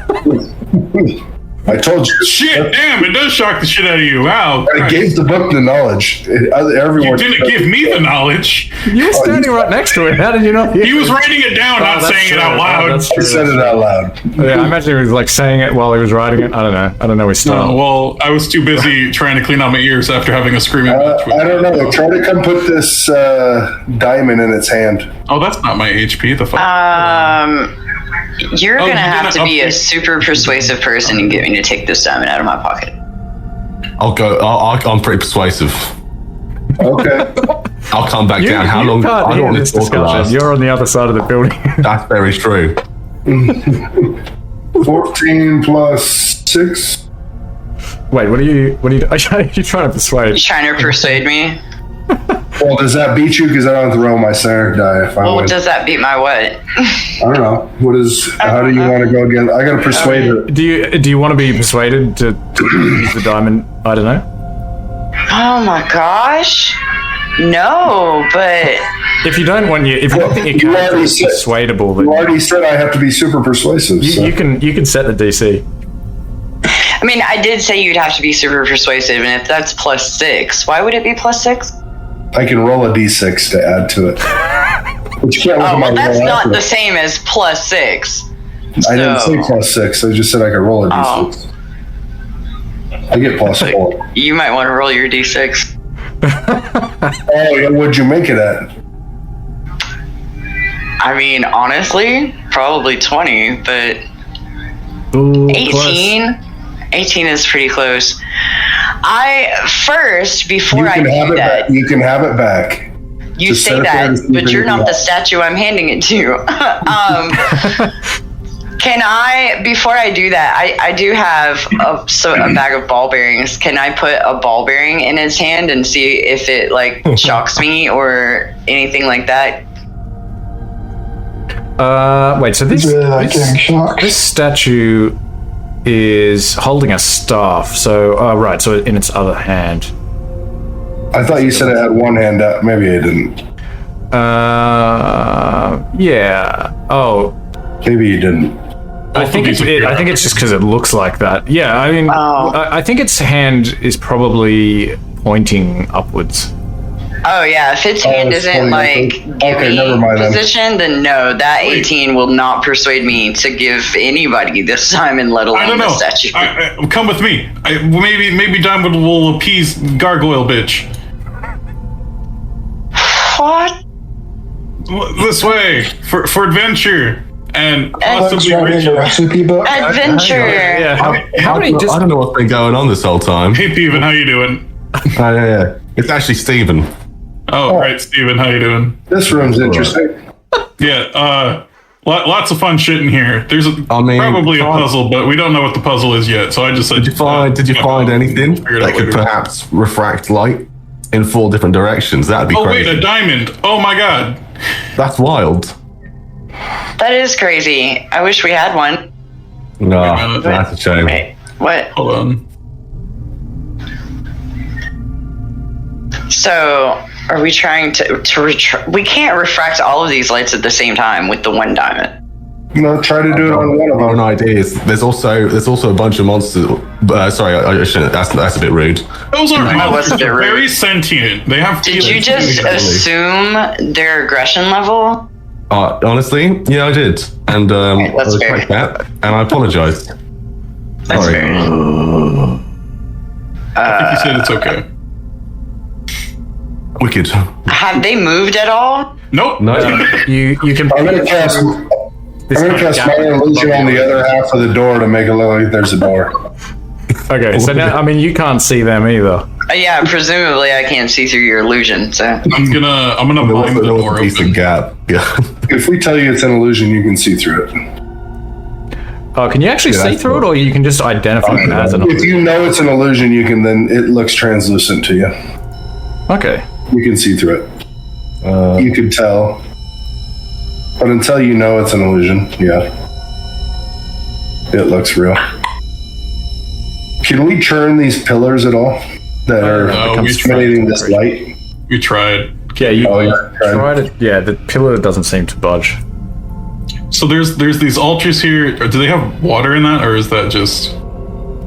I told you. Shit, damn, it does shock the shit out of you. Wow. I gave the book the knowledge. Everyone. You didn't give me the knowledge. You were standing right next to it. How did you not hear He was writing it down, not that's saying it true. out Oh, loud. that's I true. said it out loud. Yeah, I imagine he was like saying it while he was writing it. I don't know his style. Well, I was too busy trying to clean out my ears after having a screaming match with I don't know. Try to come put this diamond in its hand. Oh, that's not my HP. The fuck? You're Oh, gonna you have didn't to be a upgrade- super persuasive person and get me to take this diamond out of my pocket. I'll go. I'm pretty persuasive. Okay. I'll come back down. How long? Can't I don't hear want this this talk to discussion. last. You're on the other side of the building. That's very true. 14 plus 6. Wait, what are you? Are you trying to persuade? You trying to persuade me? Well, does that beat you? Because I don't have to roll my center die if I Well, win. does that beat my what? I don't know. What is? How do you want to go again? I gotta persuade her. Do you want to be persuaded to use the diamond? I don't know. Oh my gosh. No, but If you don't think your You character already is said- persuadable, You then already said I have to be super persuasive. So. you can set the DC. I mean, I did say you'd have to be super persuasive, and if that's +6, why would it be +6? I can roll a d6 to add to it. But you can't look Oh, at my well, that's roll not after. the same as +6. I didn't say So- +6. I just said I could roll a d6. I get +4. You might want to roll your d6. Oh, yeah, what'd you make it at? I mean, honestly, probably 20, but Ooh, 18? 18 is pretty close. Before I You can have do it that, back. You can have it back. you Just say set it there that, and see but if you're anything not the happens. statue I'm handing it to. Can I, before I do that, I do have a bag of ball bearings. Can I put a ball bearing in his hand and see if it like shocks me or anything like that? Wait. So this Really like getting shocked. this statue is holding a staff. So right. So in its other hand. I thought you said it had one hand up. Maybe I didn't. Yeah. Oh, Maybe you didn't. I think it's just because it looks like that. Yeah, I mean, Oh. I think its hand is probably pointing upwards. Oh yeah, if its hand it's isn't pointing like upward. give Okay, me never mind then. position, then no, that 18 will not persuade me to give anybody this diamond, let I alone don't the know. statue. Come with me. Maybe Diamond will appease Gargoyle bitch. What? This way for adventure. and Let's possibly write in the recipe book. Adventure. Yeah. How many? I don't know what's been going on this whole time. Hey, Steven, how you doing? Yeah. It's actually Steven. Oh, right, Steven, how you doing? This room's interesting. Yeah, lots of fun shit in here. There's probably a puzzle, but we don't know what the puzzle is yet. So I just said, Did you find anything that could perhaps refract light in 4 different directions? That'd be crazy. Wait, a diamond! Oh my god! That's wild. That is crazy. I wish we had one. No, that's a shame. Wait, what? Hold on. So, are we trying to we can't refract all of these lights at the same time with the one diamond. No, try to do it on one of An them. idea is there's also a bunch of monsters. Sorry, I shouldn't. That's a bit rude. Those are was a bit rude. very sentient. They have. Did you just assume their aggression level? Honestly, yeah, I did, and I that's fair. respect that, and I apologize. That's Sorry. fair. I think you said it's okay. Wicked. Have they moved at all? Nope. No. You can. I'm gonna cast my illusion on the other half of the door to make it look like there's a door. Okay, so now I mean you can't see them either. Yeah, presumably I can't see through your illusion. So I'm gonna There was bind the door a decent open. gap. Yeah. If we tell you it's an illusion, you can see through it. Oh, can you actually see that's through it, or you can just identify it as an If illusion? you know it's an illusion, you can then it looks translucent to you. Okay. You can see through it. You can tell. But until you know it's an illusion, yeah. It looks real. Can we churn these pillars at all that are we emanating this light? We tried. Yeah, you yeah, tried it. Yeah, the pillar doesn't seem to budge. So there's these altars here. Do they have water in that, or is that just?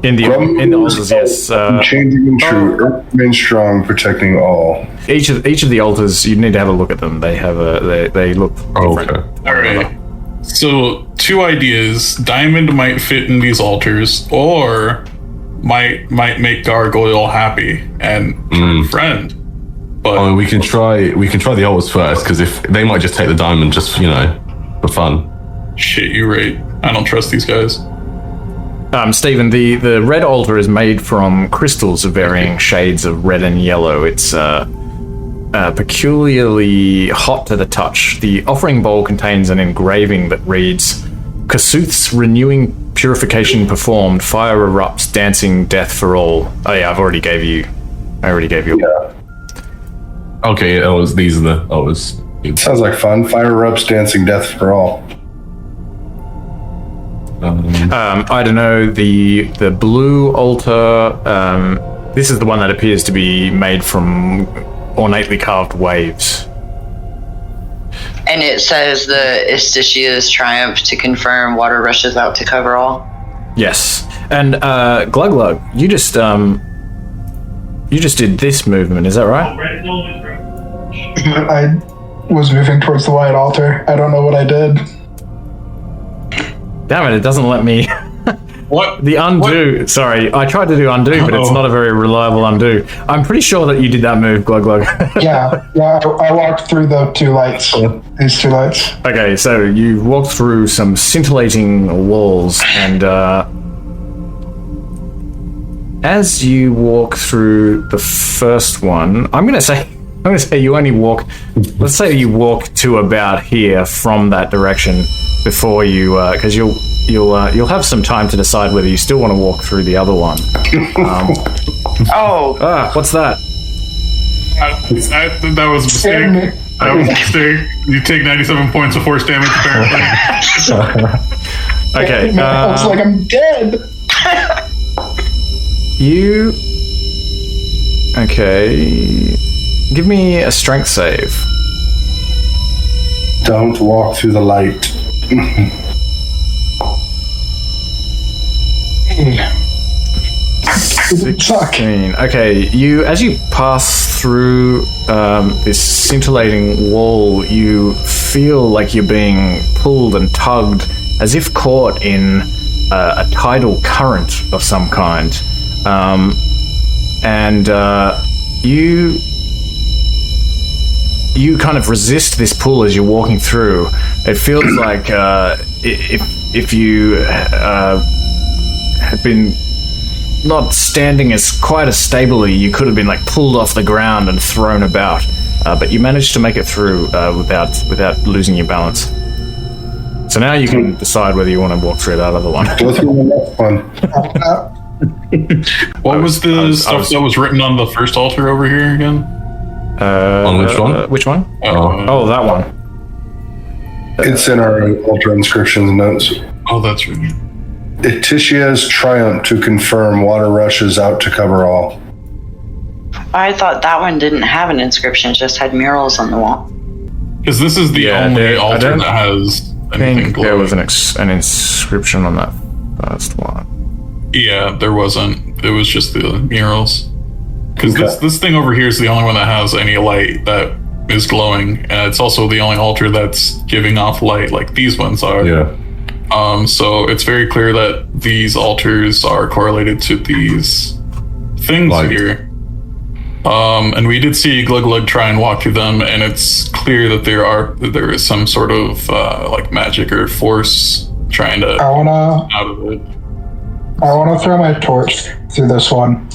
In the altars, yes. Changing and true, earth remains strong, protecting all. Each of the altars, you need to have a look at them. They have they look different. Okay. All right. So 2 ideas: diamond might fit in these altars, or might make Gargoyle happy and turn friend. But I mean, we can try the altars first, because if they might just take the diamond, just for fun. shit, you're right. I don't trust these guys. Stephen, the red altar is made from crystals of varying shades of red and yellow. It's peculiarly hot to the touch. The offering bowl contains an engraving that reads, "Kasuth's renewing purification performed. Fire erupts, dancing death for all." Oh yeah, I already gave you. Yeah. Okay, these are the altars. Sounds like fun. Fire erupts, dancing death for all. I don't know, the blue altar, this is the one that appears to be made from ornately carved waves. and it says the Istitia's triumph to confirm water rushes out to cover all. Yes. And Glug Glug, you just did this movement, is that right? I was moving towards the white altar. I don't know what I did. Damn it doesn't let me. What? The undo. What? Sorry, I tried to do undo, but it's not a very reliable undo. I'm pretty sure that you did that move, Glug Glug. Yeah, I walked through the 2 lights. These 2 lights. Okay, so you walked through some scintillating walls, and as you walk through the first one, I'm gonna say you only walk. Let's say you walk to about here from that direction before you, because you'll have some time to decide whether you still want to walk through the other one. What's that? That was a mistake. That was a mistake. You take 97 points of force damage, apparently. Okay. I was like, I'm dead. Okay. Give me a strength save. Don't walk through the light. 16. Okay, as you pass through this scintillating wall, you feel like you're being pulled and tugged as if caught in a tidal current of some kind. You kind of resist this pull as you're walking through. It feels like if you had been not standing as quite as stably, you could have been like pulled off the ground and thrown about. But you managed to make it through without losing your balance. So now you can decide whether you want to walk through that other one. Go through the next one. What was the stuff that was written on the first altar over here again? On which one? Which one? Oh, that one. It's in our altar inscriptions notes. Oh, that's right. Etitia's triumph to confirm water rushes out to cover all. I thought that one didn't have an inscription; it just had murals on the wall. Because this is the only altar that has I anything think there was glowing. an inscription on that first one. Yeah, there wasn't. It was just the murals. Because this thing over here is the only one that has any light that is glowing, and it's also the only altar that's giving off light like these ones are. Yeah. So it's very clear that these altars are correlated to these things here. And we did see Glug Glug try and walk through them, and it's clear that there is some sort of like magic or force trying to out of it. I wanna throw my torch through this one.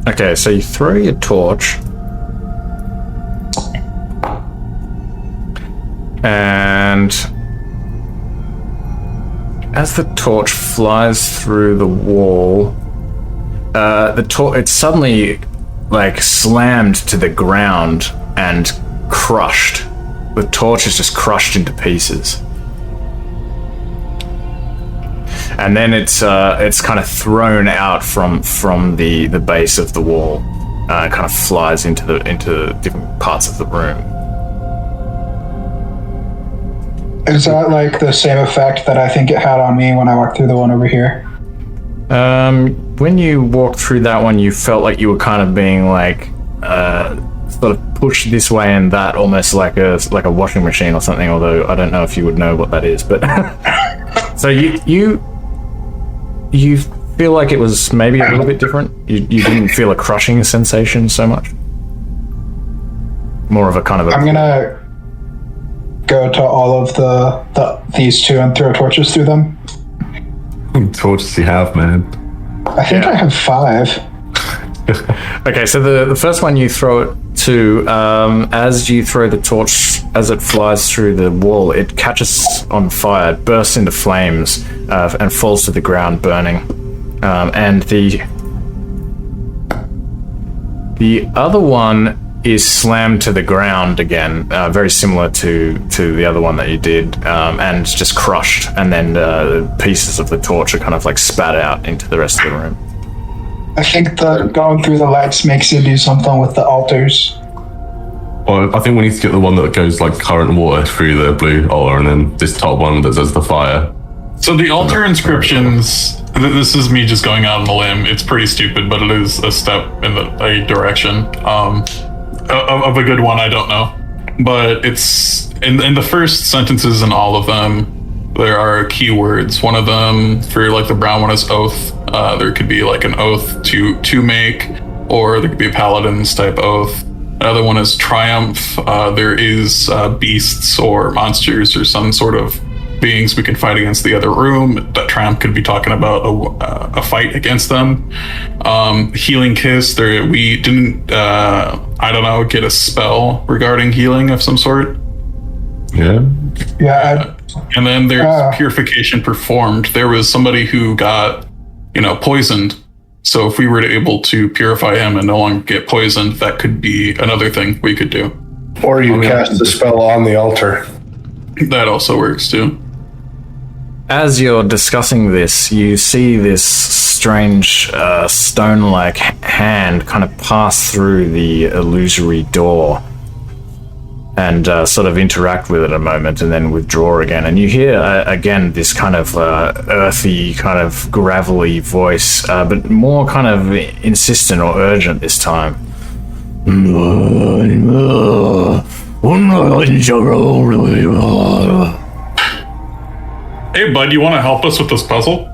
Okay, so you throw your torch. And as the torch flies through the wall, it's suddenly like slammed to the ground and crushed. The torch is just crushed into pieces. And then it's kind of thrown out from the base of the wall. It kind of flies into different parts of the room. Is that like the same effect that I think it had on me when I walked through the one over here? When you walked through that one, you felt like you were kind of being like sort of pushed this way and that, almost like a washing machine or something. Although I don't know if you would know what that is, but so you feel like it was maybe a little bit different. You didn't feel a crushing sensation so much. More of a kind of a. I'm gonna go to all of these two and throw torches through them. How many torches do you have, man? I think I have 5. Okay, so the first one you throw it to, as you throw the torch, as it flies through the wall, it catches on fire, bursts into flames, and falls to the ground, burning. And the other one is slammed to the ground again, very similar to the other one that you did, and just crushed, and then pieces of the torch are kind of like spat out into the rest of the room. I think that going through the lights makes you do something with the altars. Well, I think we need to get the one that goes like current water through the blue altar, and then this top one that does the fire. So the altar inscriptions, this is me just going out on a limb. It's pretty stupid, but it is a step in a direction. Of a good one, I don't know. But it's in the first sentences in all of them, there are keywords. One of them, for like the brown one, is oath. There could be like an oath to make, or there could be a paladin's type oath. Another one is triumph. There is beasts or monsters or some sort of beings we can fight against the other room. That triumph could be talking about a fight against them. Healing kiss. We didn't, get a spell regarding healing of some sort. Yeah. Yeah. And then there's purification performed. There was somebody who got, poisoned. So if we were able to purify him and no longer get poisoned, that could be another thing we could do. Or you cast the spell on the altar. That also works too. As you're discussing this, you see this strange stone-like hand kind of pass through the illusory door and sort of interact with it a moment and then withdraw again. And you hear, again, this kind of earthy, kind of gravelly voice, but more kind of insistent or urgent this time. Hey, bud, you want to help us with this puzzle?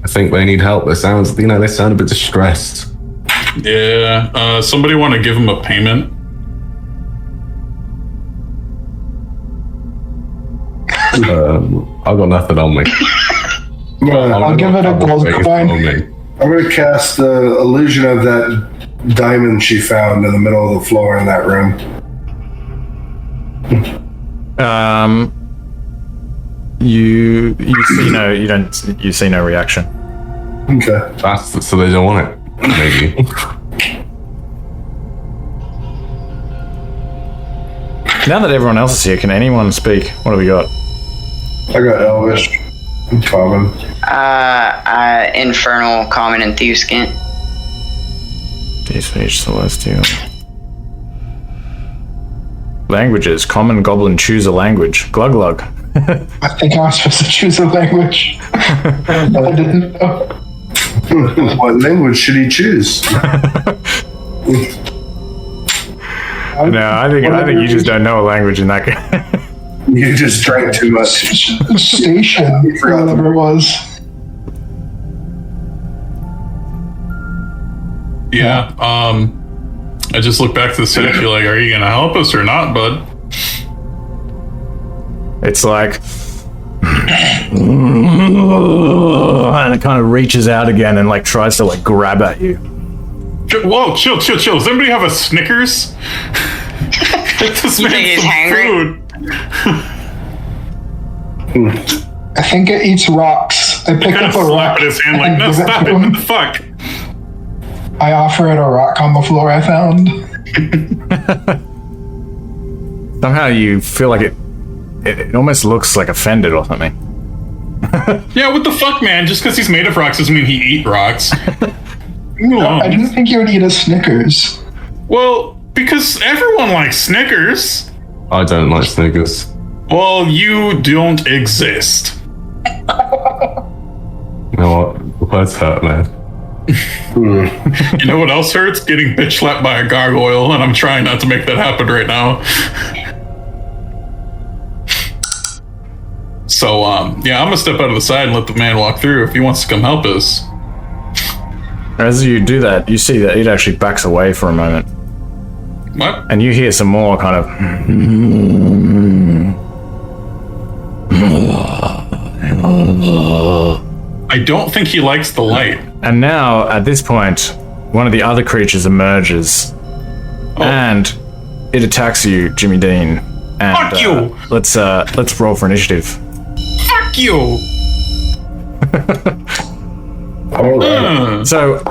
I think they need help. They sound a bit distressed. Yeah. Somebody want to give him a payment? I've got nothing on me. I'll give it a gold coin. I'm going to cast the illusion of that diamond she found in the middle of the floor in that room. You see no reaction. Okay. So they don't want it. Maybe. Now that everyone else is here, can anyone speak? What do we got? I got Elvish, Common. Infernal, Common, and Thewskint. Speech, Celestial. Languages. Common, Goblin, choose a language. Glug glug. I think I was supposed to choose a language. I didn't know. What language should he choose? No, I think you just don't know a language in that game. You just drank too much. Station, whatever it was. Yeah. I just look back to the statue like, are you gonna help us or not, bud? It's like, and it kind of reaches out again and like tries to like grab at you. Whoa, chill. Does anybody have a Snickers? This You think he's hangry? I think it eats rocks. I pick Kind up of a slap rock. at his hand like, and no, give it stop to it. him. What the fuck? I offer it a rock on the floor I found. Somehow you feel like it almost looks like offended or something. Yeah, what the fuck, man? Just because he's made of rocks doesn't mean he eat rocks. Leave me alone. I didn't think you would eat a Snickers. Well, because everyone likes Snickers. I don't like Snickers. Well, you don't exist. You know what? The words hurt, man. You know what else hurts? Getting bitch slapped by a gargoyle, and I'm trying not to make that happen right now. So, yeah, I'm gonna step out of the side and let the man walk through if he wants to come help us. As you do that, you see that it actually backs away for a moment. What? And you hear some more kind of... I don't think he likes the light. And now, at this point, one of the other creatures emerges. And it attacks you, Jimmy Dean. And, Fuck you! Let's roll for initiative. Fuck you! All right. So,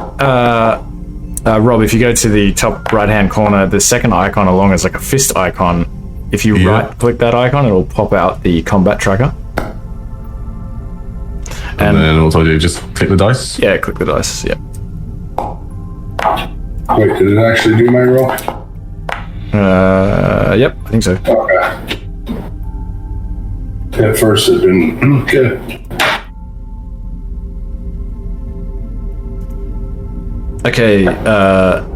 Rob, if you go to the top right-hand corner, the second icon along is like a fist icon. If you right-click that icon, it'll pop out the combat tracker. And then what do I do? Just click the dice? Yeah, click the dice. Yeah. Wait, did it actually do my roll? Yep, I think so. Okay. At first it didn't. Okay. Okay,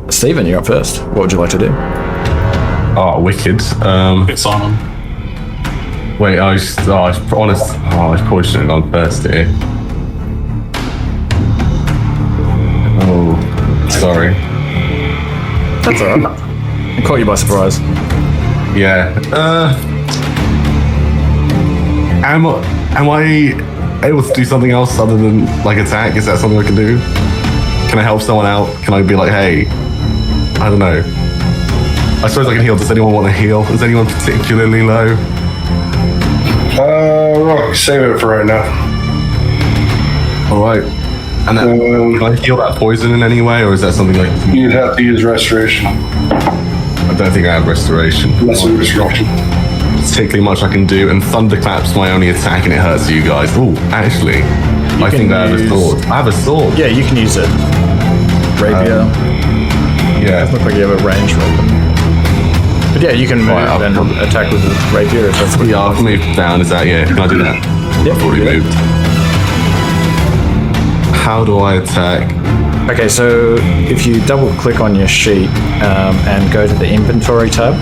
Steven, you're up first. What would you like to do? Oh, wicked. It's on him. Wait, I probably shouldn't have gone first here. Oh, sorry. That's alright. I caught you by surprise. Yeah. Am I able to do something else other than like attack? Is that something I can do? Can I help someone out? Can I be like, hey, I don't know. I suppose I can heal. Does anyone want to heal? Is anyone particularly low? Rock, save it for right now. All right. And then, can I heal that poison in any way, or is that something like? You'd have to use restoration. I don't think I have restoration. That's a restoration. Particularly much I can do, and thunderclap's my only attack, and it hurts you guys. Oh, actually, I think I have a sword. I have a sword. Yeah, you can use it. Rapier. Yeah. Look like you have a ranged weapon. But yeah, you can move and attack with the rapier if that's what you Yeah, I'll move down. Is that Can I do that? Yep, I've already yeah. moved. How do I attack? Okay, so if you double click on your sheet and go to the inventory tab,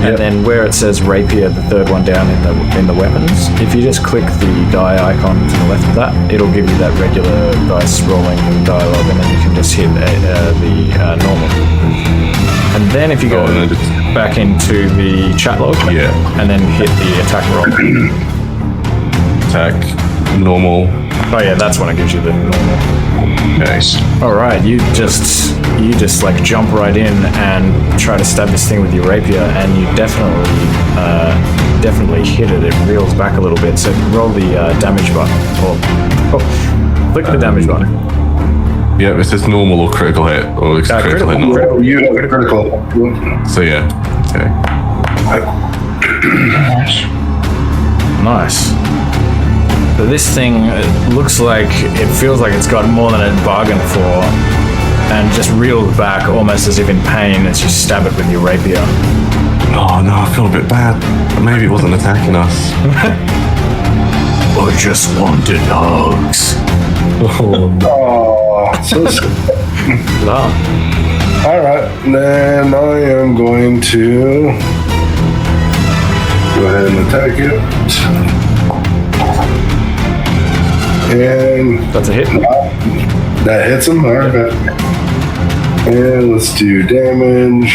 and then where it says rapier, the third one down in the weapons, if you just click the die icon to the left of that, it'll give you that regular dice rolling dialogue, and then you can just hit the normal. And then if you go, back into the chat log. Yeah. And then hit the attack roll. Attack. Normal. Oh yeah, that's when it gives you the normal. Okay. All right, you just like jump right in and try to stab this thing with your rapier, and you definitely hit it. It reels back a little bit. So roll the damage button, or click the damage button. Yeah, it says normal or critical hit, or critical hit. Critical. You have a critical. So yeah. Okay. Nice. So this thing looks like it feels like it's got more than it bargained for, and just reels back almost as if in pain as you stab it with your rapier. Oh no, I feel a bit bad. Maybe it wasn't attacking us. I just wanted hugs. Oh, so sweet. Wow. All right, then I am going to go ahead and attack it. And That's a hit. that hits him. All right. And let's do damage.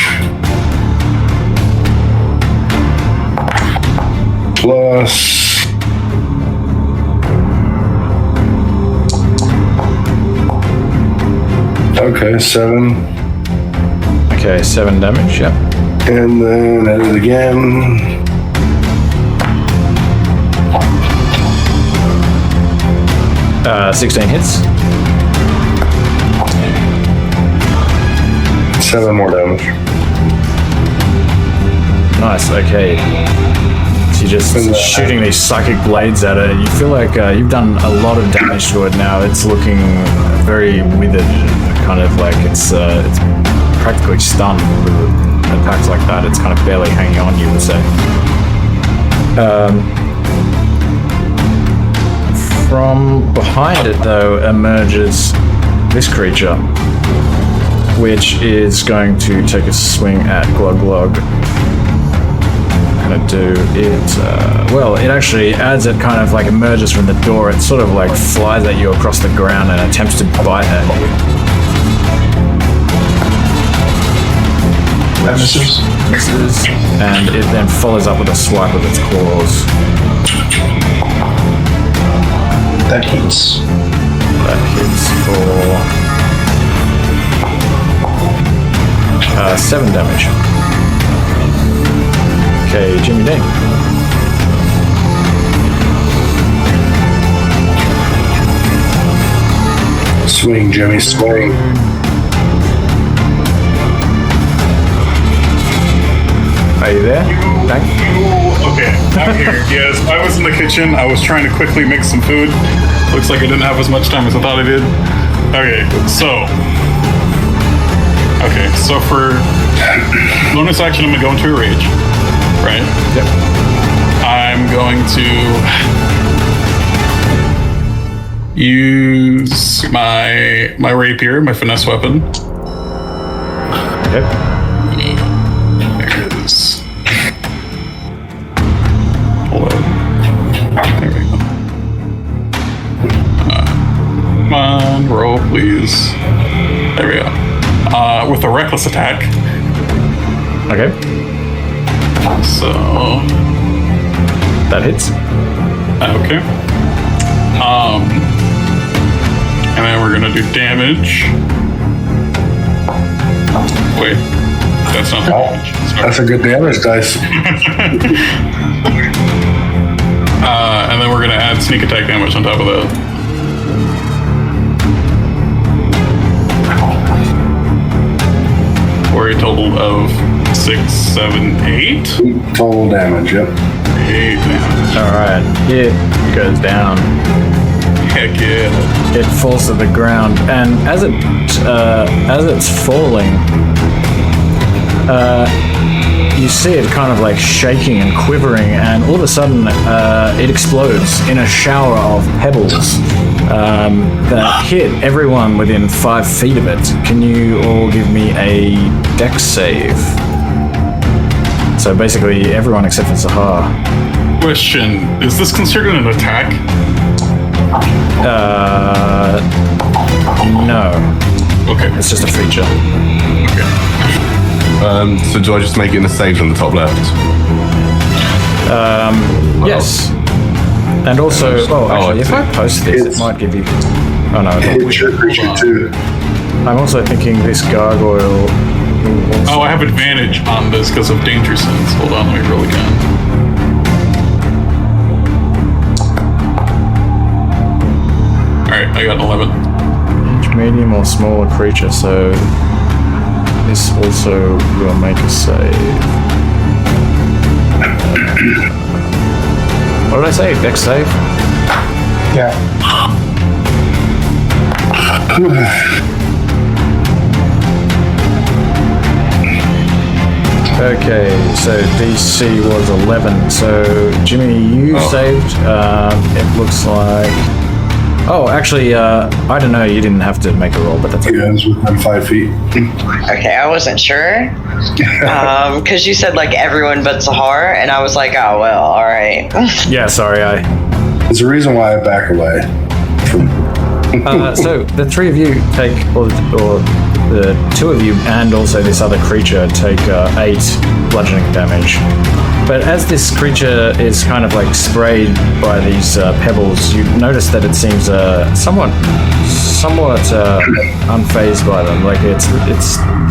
Plus. Okay, 7. Okay, 7 damage, yep. And then hit it again. Uh, 16 hits. 7 more damage. Nice, okay. So you're just shooting these psychic blades at it. You feel like you've done a lot of damage to it now. It's looking very withered, kind of like it's practically stunned with attacks like that. It's kind of barely hanging on, you would say. From behind it, though, emerges this creature, which is going to take a swing at Glug Glug. Gonna do it. Well, it actually, as it kind of like emerges from the door, it sort of like flies at you across the ground and attempts to bite at you. That misses. Misses, and it then follows up with a swipe of its claws. That hits. That hits for 7 damage. Okay, Jimmy Dean. Swing, Jimmy, swing. Are you there? Thank Okay, I'm here. Yes, I was in the kitchen. I was trying to quickly make some food. Looks like I didn't have as much time as I thought I did. Okay, so for bonus action, I'm gonna go into a rage, right? Yep. I'm going to use my rapier, my finesse weapon. Okay. There it is. Hold on. There we go. Come on, roll, please. There we go. With a reckless attack. Okay. So That hits. okay. And then we're gonna do damage. Wait, that's not the damage. Sorry. That's a good damage dice. And then we're gonna add sneak attack damage on top of that. For a total of 6, 7, 8. Total damage, yep. 8 damage. Alright, it goes down. Heck yeah. It falls to the ground, and as it's falling, you see it kind of like shaking and quivering, and all of a sudden it explodes in a shower of pebbles that hit everyone within 5 feet of it. Can you all give me a dex save? So basically everyone except for Zahar. Question: is this considered an attack? No. Okay. It's just a feature. Okay. So do I just make it in the saved on the top left? Yes. And also, actually, if I post this, it might give you. Oh no, It's your creature too. I'm also thinking this gargoyle. Oh, I have advantage on this because of danger sense. Hold on, let me roll again. Alright, I got an 11. Medium or smaller creature, so this also will make a save. What did I say? Dex save? Yeah. Okay, so DC was 11. So Jimmy, you saved. It looks like. Oh, actually, I don't know. You didn't have to make a roll, but that's okay. Yeah, it's within 5 feet. Okay, I wasn't sure. Because you said like everyone but Sahar, and I was like, oh well, all right. Yeah, sorry, There's a reason why I back away. So the three of you take, or the two of you and also this other creature take 8 bludgeoning damage. But as this creature is kind of like sprayed by these pebbles, you notice that it seems somewhat unfazed by them. Like it's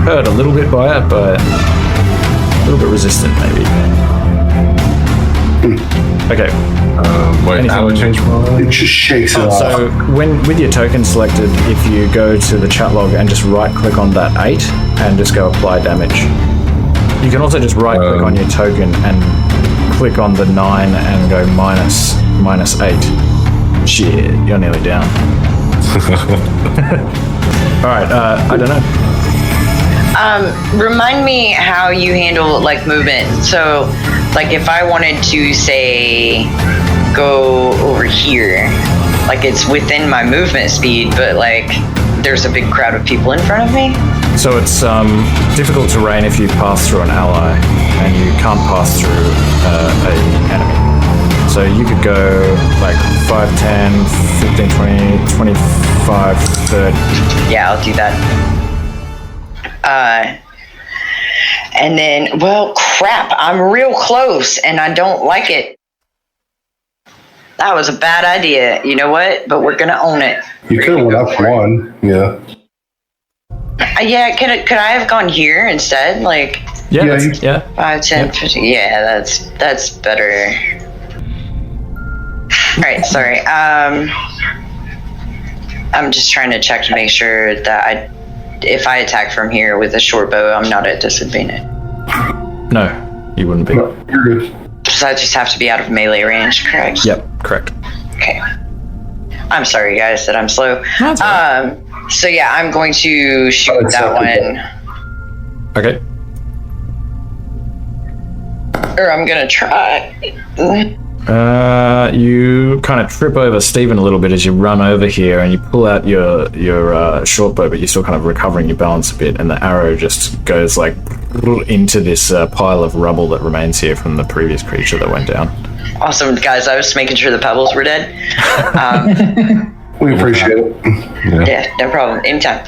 hurt a little bit by it, but a little bit resistant maybe. Okay. Wait, how would I change my... It just shakes it off. So when with your token selected, if you go to the chat log and just right click on that 8 and just go apply damage. You can also just right click on your token and click on the 9 and go minus 8. Shit, you're nearly down. Alright, I don't know. Remind me how you handle like movement. So, like if I wanted to say go over here, like it's within my movement speed, but like there's a big crowd of people in front of me. So it's difficult terrain if you pass through an ally, and you can't pass through an enemy. So you could go like 5, 10, 15, 20, 25, 30. Yeah, I'll do that. And then, well, crap, I'm real close and I don't like it. That was a bad idea. You know what? But we're gonna own it. You could have went up 1, yeah. Yeah, could I have gone here instead? Like, Yeah, Yeah, 5, 10, 15. Yeah, that's better. Right, sorry. I'm just trying to check to make sure that if I attack from here with a short bow, I'm not at disadvantage. No, you wouldn't be. No, you're good. So I just have to be out of melee range, correct? Yep, correct. Okay. I'm sorry, guys, that I'm slow. That's all right. So yeah, I'm going to shoot that one. Okay. Or I'm gonna try. You kind of trip over Stephen a little bit as you run over here, and you pull out your short bow, but you're still kind of recovering your balance a bit, and the arrow just goes like into this pile of rubble that remains here from the previous creature that went down. Awesome, guys. I was just making sure the pebbles were dead. We appreciate it. Yeah, no problem. Anytime.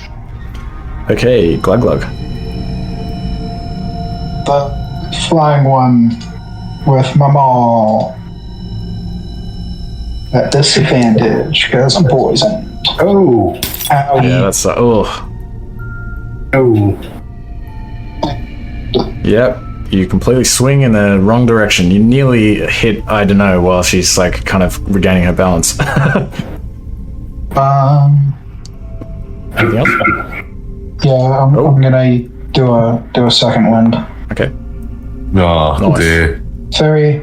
Okay, Glug Glug. The flying one with my maul at disadvantage because I'm poisoned. Oh, Ow. Yeah, that's oh. Yep. You completely swing in the wrong direction. You nearly hit I don't know while she's like kind of regaining her balance. Anything else? Yeah, I'm gonna do a second wind. Okay. Oh, Nice. dear. Very,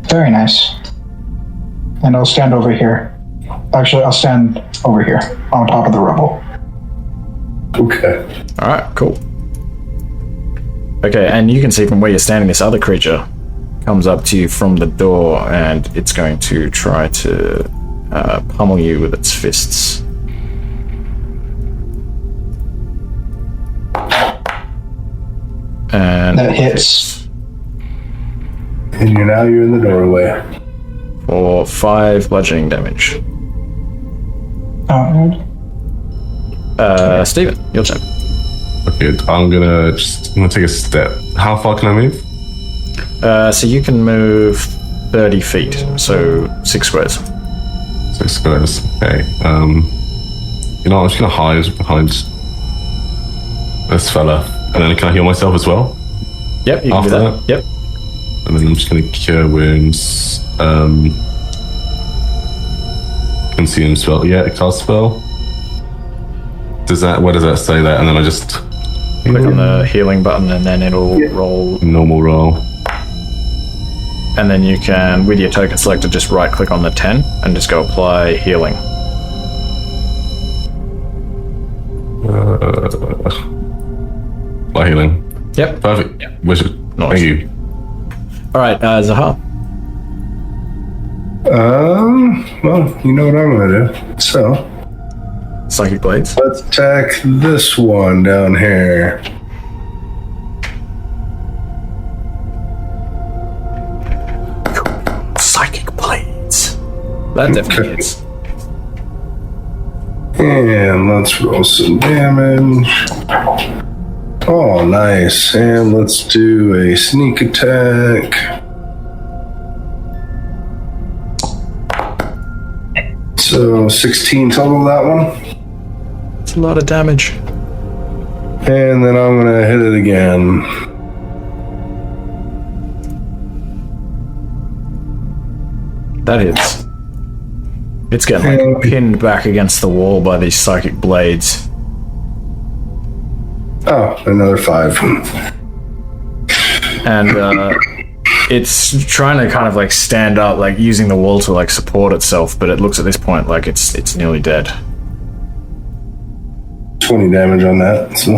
very nice. And I'll stand over here. Actually, I'll stand over here on top of the rubble. okay. All right. Cool. Okay, and you can see from where you're standing, this other creature comes up to you from the door, and it's going to try to pummel you with its fists. And That hits. And you're in the doorway. for 5 bludgeoning damage. Alright. Steven, your turn. Good. I'm gonna take a step. How far can I move? So you can move 30 feet, so 6 squares. 6 squares. Okay. You know, I'm just gonna hide behind this fella, and then can I heal myself as well? Yep, you can After do that. Yep. And then I'm just gonna cure wounds. Consume spell. Yeah, cast spell. Where does that say that? And then I just Click on the healing button and then it'll roll. normal roll. And then you can, with your token selector, just right click on the 10 and just go apply healing. By healing. Yep. Perfect. Wizard. Nice. Thank you. Alright, Zahar. Well, you know what I'm gonna do. So, Psychic Blades. let's attack this one down here. Psychic Blades. That definitely hits. And let's roll some damage. Oh, nice. And let's do a sneak attack. So 16 total that one. It's a lot of damage. And then I'm gonna hit it again. That hits. It's getting like pinned back against the wall by these psychic blades. Oh, another 5. And it's trying to kind of like stand up, like using the wall to like support itself, but it looks at this point like it's nearly dead. 20 damage on that, so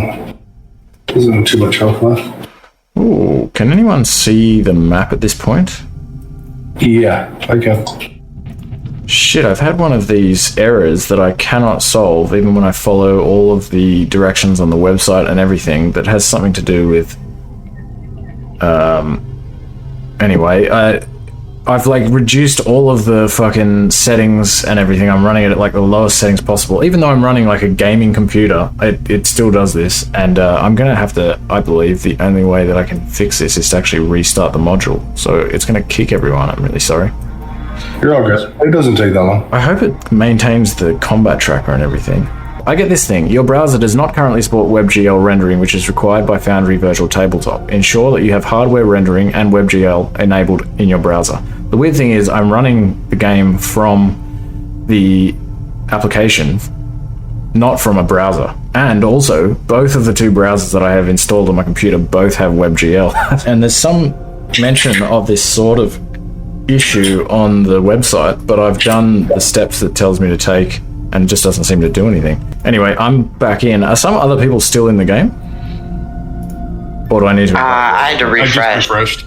isn't too much health left. Ooh, can anyone see the map at this point? Yeah, I can. Shit, I've had one of these errors that I cannot solve, even when I follow all of the directions on the website and everything that has something to do with... Anyway, I've like reduced all of the fucking settings and everything. I'm running it at like the lowest settings possible. Even though I'm running like a gaming computer, it still does this. And I'm gonna have to, I believe, the only way that I can fix this is to actually restart the module. So it's gonna kick everyone, I'm really sorry. You're all good. It doesn't take that long. I hope it maintains the combat tracker and everything. I get this thing. Your browser does not currently support WebGL rendering, which is required by Foundry Virtual Tabletop. Ensure that you have hardware rendering and WebGL enabled in your browser. The weird thing is I'm running the game from the application, not from a browser. And also, both of the 2 browsers that I have installed on my computer both have WebGL. And there's some mention of this sort of issue on the website, but I've done the steps that tells me to take and it just doesn't seem to do anything. Anyway, I'm back in. Are some other people still in the game? Or do I need to... I had to I just refresh. refreshed.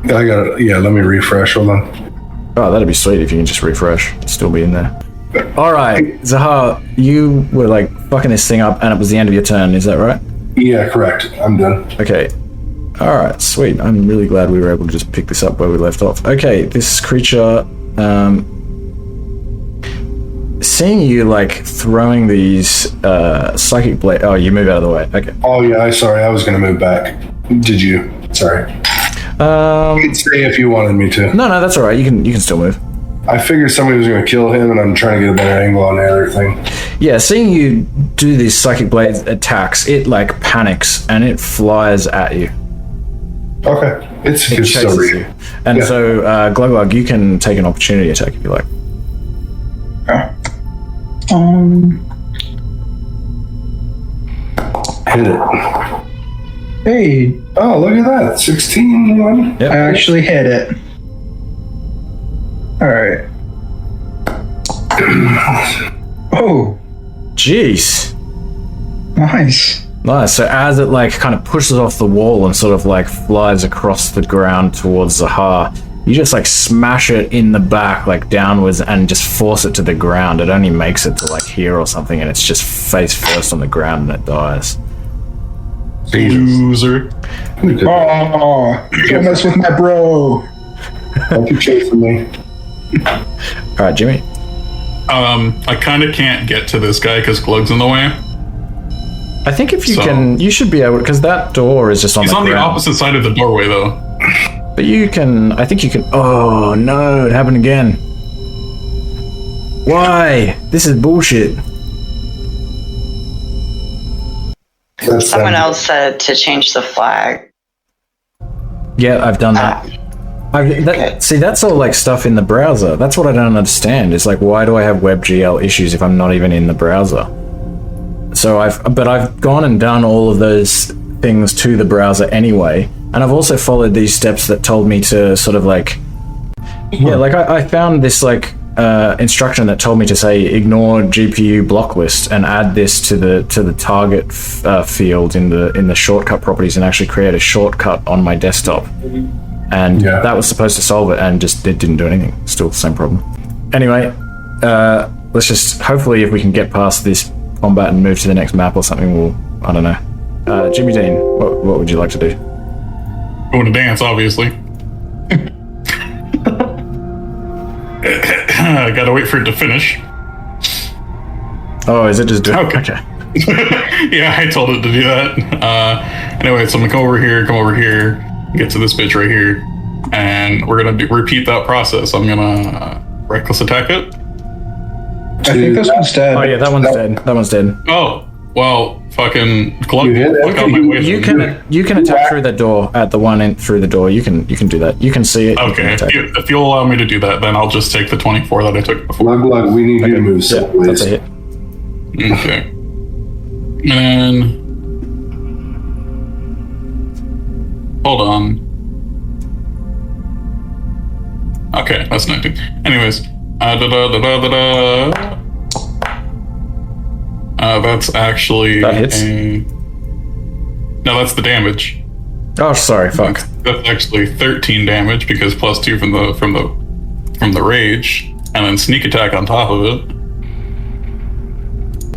I got it. Yeah, let me refresh. Hold on. Oh, that'd be sweet if you can just refresh. It'd still be in there. Alright, Zahar, you were like fucking this thing up and it was the end of your turn, is that right? Yeah, correct. I'm done. Okay. Alright, sweet. I'm really glad we were able to just pick this up where we left off. Okay, this creature, seeing you like throwing these psychic blade. Oh, you move out of the way. Okay. Oh, yeah, sorry. I was going to move back. Did you? Sorry. You could stay if you wanted me to. No, that's alright. You can still move. I figured somebody was going to kill him, and I'm trying to get a better angle on the other thing. Yeah, seeing you do these psychic blade attacks, it like panics and it flies at you. Okay. It's It chases still you. And Yeah. so, Glug, you can take an opportunity attack if you like. Hit it. Hey, Oh, look at that. 16. One. Yep. I actually hit it. Alright. Oh, Jeez. nice. Nice. So as it like kind of pushes off the wall and sort of like flies across the ground towards Zahar, you just like smash it in the back, like downwards, and just force it to the ground. It only makes it to like here or something, and it's just face first on the ground and it dies. Loser. Oh, don't mess with my bro. Don't keep chasing me. All right, Jimmy. I kind of can't get to this guy because Glug's in the way. I think if you can, you should be able, because that door is just on He's the on ground. the opposite side of the doorway, though. But you can, I think you can, oh no, it happened again. Why? This is bullshit. Someone else said to change the flag. Yeah, I've done that. See, that's all like stuff in the browser. That's what I don't understand. Is like, why do I have WebGL issues if I'm not even in the browser? So I've gone and done all of those things to the browser anyway, and I've also followed these steps that told me to sort of like, yeah, like I found this like instruction that told me to say ignore GPU block list and add this to the target field in the shortcut properties and actually create a shortcut on my desktop. And that was supposed to solve it, and it didn't do anything. Still the same problem. Anyway, let's just, hopefully if we can get past this combat and move to the next map or something, I don't know. Jimmy Dean, what would you like to do? Going to dance, obviously. I gotta wait for it to finish. Oh, is it just Okay. Yeah, I told it to do that. Anyway, so I'm gonna come over here, get to this bitch right here, and we're gonna repeat that process. I'm gonna reckless attack it. I think this one's dead. Oh yeah, that one's dead. That one's dead. Oh, well, fucking Glug. You hit it? Fuck out my way. You can attack through the door at the one in through the door. You can do that. You can see it. Okay, if you'll allow me to do that, then I'll just take the 24 that I took before. Glug, we need you to move Yeah, sideways. that's a hit. Okay. And then... Hold on. Okay, that's 19. Anyways. That's actually That hits? No, that's the damage. Oh, sorry, fuck. That's actually 13 damage because plus 2 from the rage, and then sneak attack on top of it.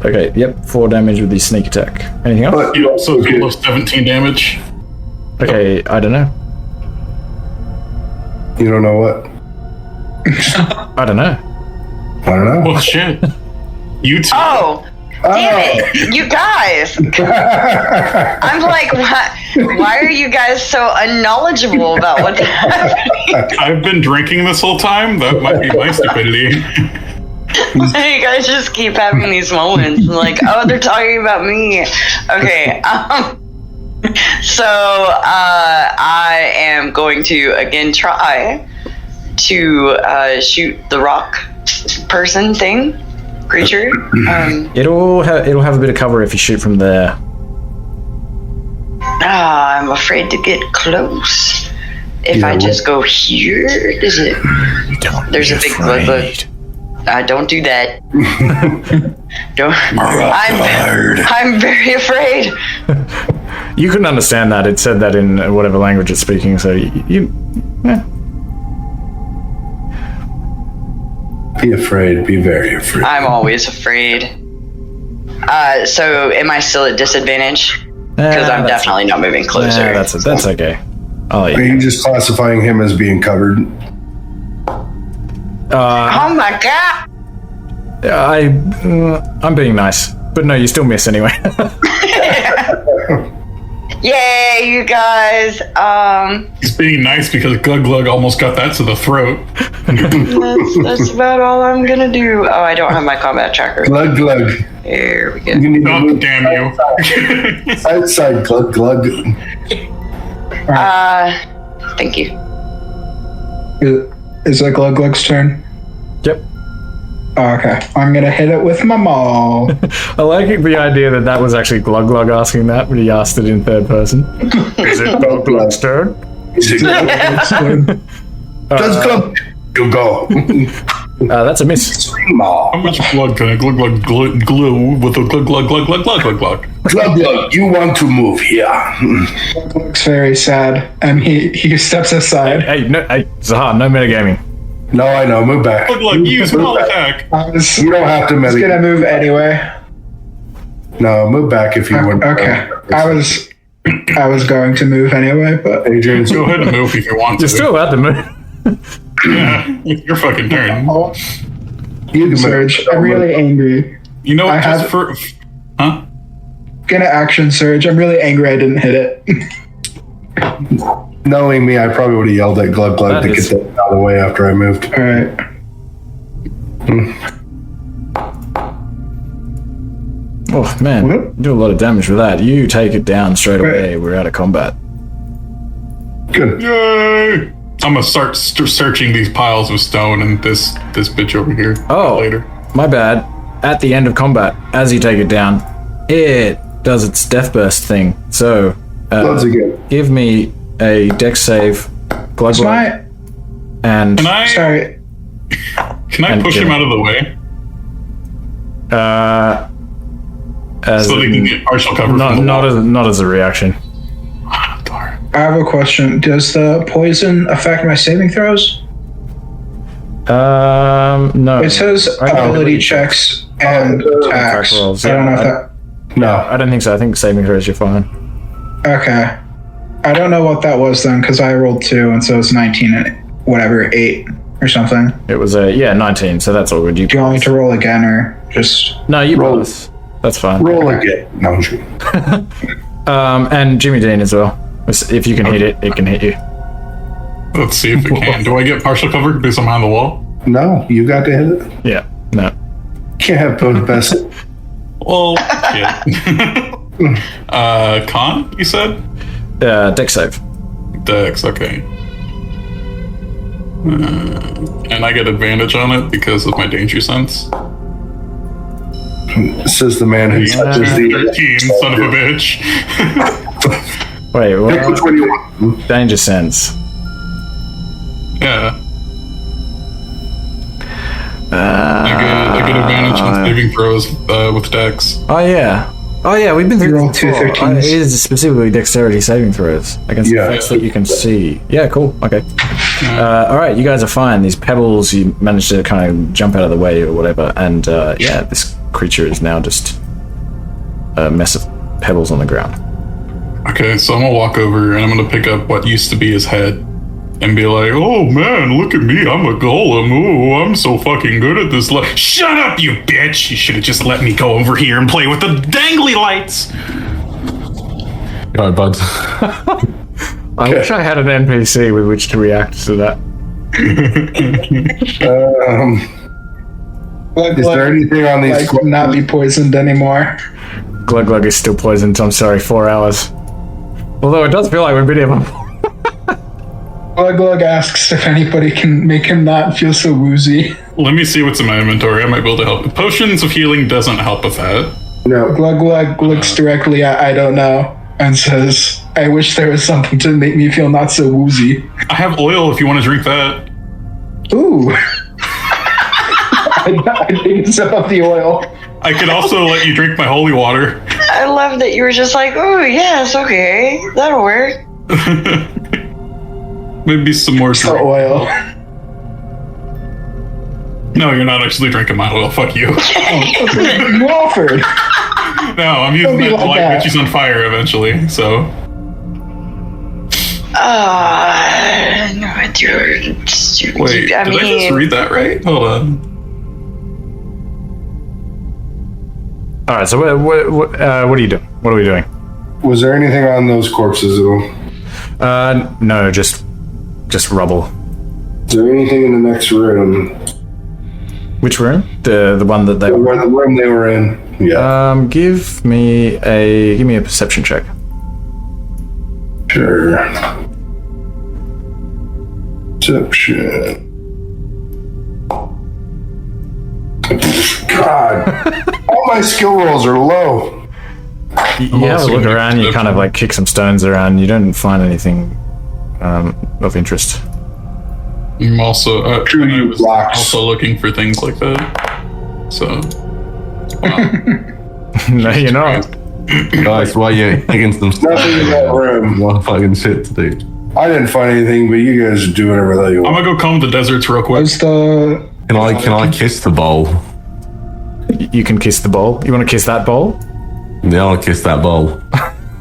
Okay, yep, 4 damage with the sneak attack. Anything else? But You also deal 17 damage. Okay, I don't know. you don't know what? I don't know. I don't know. Well, shit. You two. Oh, damn it, you guys! I'm like, why are you guys so unknowledgeable about what's happening? I've been drinking this whole time. That might be my stupidity. You guys just keep having these moments, like, oh, they're talking about me. Okay, so I am going to again try to shoot the rock person thing, creature. It'll have a bit of cover if you shoot from there. I'm afraid to get close. If I just go here, is it? There's a big bug. Don't do that. Don't. I'm very afraid. You couldn't understand that. It said that in whatever language it's speaking. So you Be afraid. Be very afraid. I'm always afraid. So am I still at disadvantage? Because I'm definitely not moving closer. Yeah, that's okay. I'll let Are you. you just classifying him as being covered? Oh my god! I'm being nice, but no, you still miss anyway. Yay, you guys! He's being nice because Glug almost got that to the throat. That's about all I'm gonna do. Oh, I don't have my combat tracker. Glug. There we go. You need to Oh, move damn you. outside. Glug. Thank you. Is it Glug's turn? Yep. Oh, okay. I'm gonna hit it with my maul. I like the idea that was actually Glug asking that, but he asked it in third person. Is it Glug's turn? Does Glug? You go. That's a miss. How much blood can I glue with a glug? Glug, you want to move here? Looks very sad, and he steps aside. Hey, Zaha, no metagaming. No, I know. Move back. Glug, use small attack. I was You don't have to gonna meditate. move anyway. No, move back if you want. Okay. I was going to move anyway, but Adrian, Go ahead and move if you want to. You're still allowed to move. Yeah, your fucking turn. you can Surge. I'm really angry. You know, I just have- for... Huh? gonna action surge. I'm really angry I didn't hit it. Knowing me, I probably would have yelled at Glug Glug to get that out of the way after I moved. All right. Oh man, you do a lot of damage with that. You take it down straight away. We're out of combat. Good. Yay! I'm gonna start searching these piles of stone and this bitch over here. Oh, later. My bad. At the end of combat, as you take it down, it does its death burst thing. So, Loads again. give me a dex save, Glug Glug, and Can I push him out of the way? As So they can get partial cover from the wall. not as a reaction. Darn. I have a question. Does the poison affect my saving throws? No. It says ability checks and attacks. attack rolls, I don't know yeah. if that. No. I don't think so. I think saving throws you're fine. Okay. I don't know what that was then, because I rolled 2, and so it's 19 and whatever, 8 or something. It was 19, so that's all good. You Do you want me to roll again, or just... No, you Roll. pass. That's fine. Roll again. No, I'm sure. And Jimmy Dean as well. If you can hit it, it can hit you. Let's see if it can. Do I get partial cover because I'm behind the wall? No, you got to hit it. Yeah. No. Can't have both best. Well, yeah. Con, you said? Dex save. Dex, okay. And I get advantage on it because of my danger sense. Says the man who touches the 13, son of a bitch. Wait, Pick which what? one you want. Danger sense. Yeah. I get advantage on saving throws with Dex. Oh yeah. We've been through roll this two before. 13s. It is specifically dexterity saving throws against effects that you can see. Yeah, cool. Okay. All right, you guys are fine. These pebbles, you managed to kind of jump out of the way or whatever, and this creature is now just a mess of pebbles on the ground. Okay, so I'm gonna walk over and I'm gonna pick up what used to be his head and be like, "Oh man, look at me! I'm a golem. Oh, I'm so fucking good at this." Shut up, you bitch! You should have just let me go over here and play with the dangly lights. All right, bud. I wish I had an NPC with which to react to that. Is there anything on these? Like, not be poisoned anymore? Glug Glug is still poisoned. I'm sorry, 4 hours. Although it does feel like we've been here before. Glug Glug asks if anybody can make him not feel so woozy. Let me see what's in my inventory. I might be able to help. Potions of healing doesn't help with that. No. Glug Glug looks directly at I don't know and says, I wish there was something to make me feel not so woozy. I have oil if you want to drink that. Ooh. I think it's about the oil. I could also let you drink my holy water. I love that you were just like, oh, yes, okay, that'll work. Maybe some more The drink. oil. No, you're not actually drinking my oil. Fuck you. You offered. No, I'm using Don't be that to like light that. witches on fire eventually, so. No, dude. Wait, I did I just read that right? Hold on. All right, so what are you doing? What are we doing? Was there anything on those corpses at all? No, just rubble. Is there anything in the next room? Which room? The one that they The were. room they were in. Yeah. Give me a perception check. Sure. Perception. God. All my skill rolls are low. You have a also look gonna around. You kind of like kick some stones around. You don't find anything of interest. I'm also True, I you was blocks. also looking for things like that. So No, you're not. Guys, why are you against them? Nothing in that room. What fucking shit to do? I didn't find anything, but you guys do whatever the hell you I'm want. gonna go comb the deserts real quick. Was the... Can I kiss the bowl? You can kiss the bowl. You want to kiss that bowl? Yeah, I want to kiss that bowl.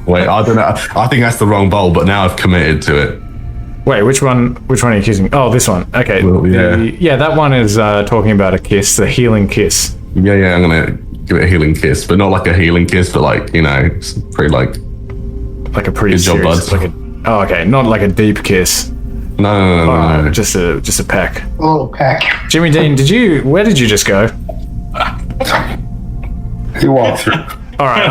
Wait, I don't know. I think that's the wrong bowl, but now I've committed to it. Wait, which one are you kissing? Oh, this one. Okay. Well, yeah. Yeah, that one is talking about a kiss, the healing kiss. Yeah, I'm gonna give it a healing kiss, but not like a healing kiss, but like, you know, it's pretty like a pretty good job, serious, bud. okay, not like a deep kiss. No. Just a peck. A little peck. Jimmy Dean, where did you just go? He walked through. All right,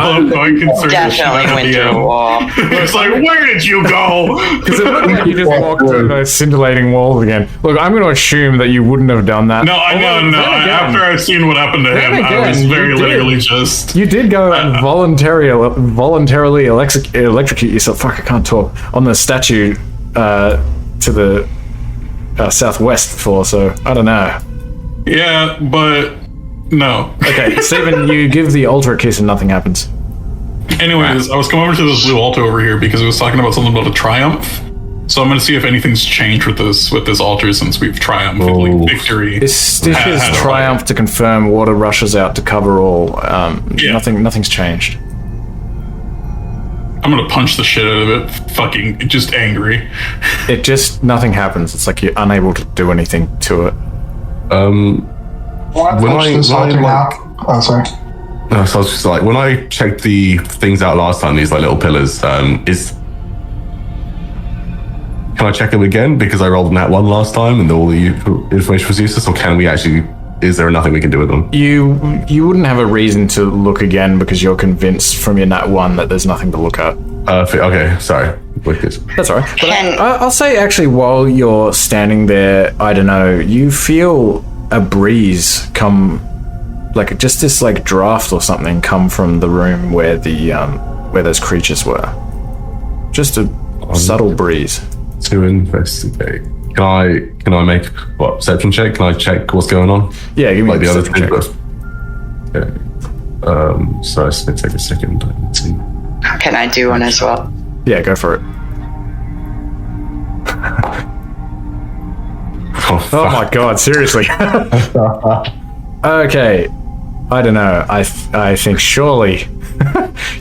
Definitely went through a wall. It's like, where did you go? because it looked like you just walked through those scintillating walls again. Look, I'm going to assume that you wouldn't have done that. No, after I've seen what happened to him, I was very literally just... You did go and voluntarily electrocute yourself. Fuck, I can't talk. On the statue to the southwest before, so I don't know. Yeah, but no. Okay, Stephen, you give the altar a kiss and nothing happens. Anyways, I was coming over to this blue altar over here because it was talking about something about a triumph. So I'm going to see if anything's changed with this altar since we've triumphed. Victory. Is Stitch's triumph to confirm water rushes out to cover all. Yeah. Nothing's changed. I'm going to punch the shit out of it. Fucking just angry. It just, nothing happens. It's like you're unable to do anything to it. Oh, sorry. No, so I was just like, when I checked the things out last time, these like little pillars, can I check them again because I rolled in that one last time and all the information was useless, or can we actually? Is there nothing we can do with them? You wouldn't have a reason to look again because you're convinced from your nat 1 that there's nothing to look at. Okay, sorry. Wicked. That's all right. But I'll say actually, while you're standing there, I don't know, you feel a breeze come, like just this like draft or something come from the room where the where those creatures were. Just a subtle breeze. To investigate. Can I make what perception check? Can I check what's going on? Yeah, give me Like a the other perception check. Okay. So it's gonna take a second. Let's see. Can I do one as well? Yeah, go for it. Oh my god, seriously. Okay, I don't know. I think surely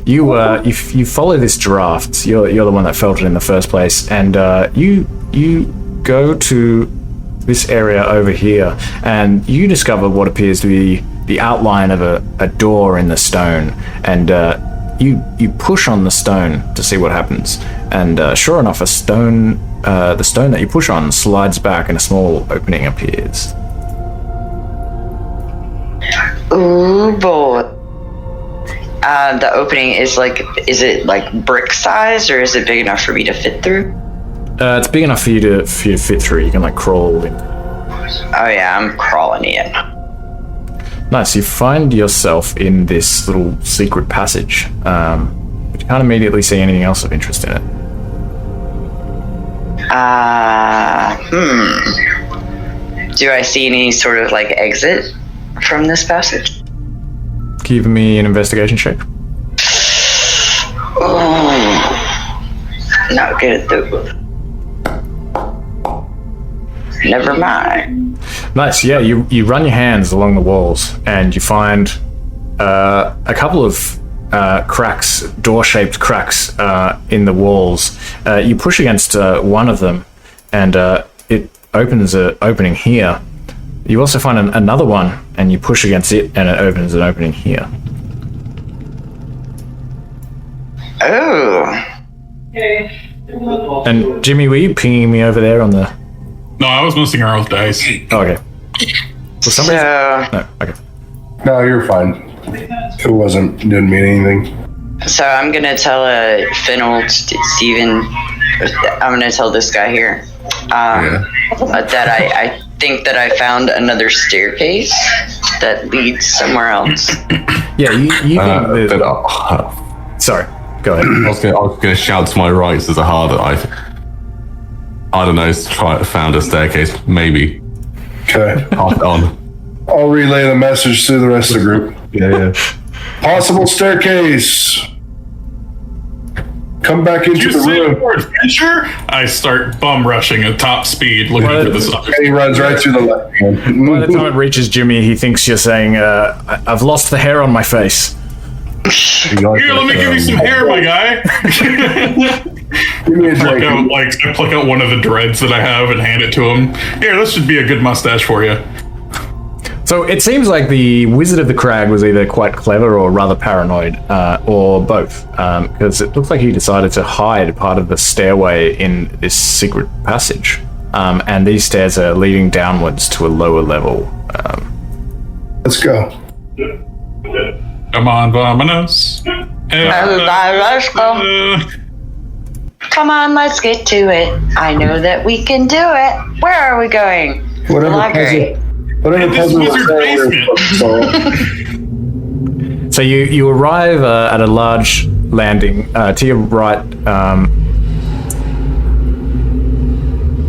you follow this draft. You're the one that felt it in the first place, and you go to this area over here, and you discover what appears to be the outline of a door in the stone, and you push on the stone to see what happens, and sure enough, the stone that you push on slides back and a small opening appears. Ooh, boy. The opening is it like brick size, or is it big enough for me to fit through? It's big enough for you to fit through. You can like crawl in. Oh yeah, I'm crawling in. Nice. You find yourself in this little secret passage, but you can't immediately see anything else of interest in it. Do I see any sort of like exit from this passage? Give me an investigation check. Oh, not good though. Never mind. Nice. Yeah, you run your hands along the walls and you find a couple of cracks, door-shaped cracks in the walls. You push against one of them and it opens an opening here. You also find another one and you push against it and it opens an opening here. Oh. And Jimmy, were you pinging me over there on the... No, I was messing around with dice. Oh, okay. Was somebody... No, okay. No, you're fine. It didn't mean anything. So I'm gonna tell Steven, I'm gonna tell this guy here that I think that I found another staircase that leads somewhere else. Yeah, you think that... Sorry, go ahead. I was gonna shout to my right as a hard that I don't know, found a staircase, maybe. Okay. Pass it on. I'll relay the message to the rest of the group. Yeah. Possible staircase. Come back into the room. Adventure? I start bum rushing at top speed, looking for this other. And he runs right through the left hand. By the time it reaches Jimmy, he thinks you're saying, I've lost the hair on my face. Here, let me give you some hair, my guy. Give me a drink. I pluck out one of the dreads that I have and hand it to him. Here, this should be a good mustache for you. So it seems like the Wizard of the Crag was either quite clever or rather paranoid, or both, because it looks like he decided to hide part of the stairway in this secret passage. And these stairs are leading downwards to a lower level. Let's go. Come on, Vominos. Everybody, let's go. Come on, let's get to it. I know that we can do it. Where are we going? Whatever Library. This wizard basement. So you arrive at a large landing. To your right,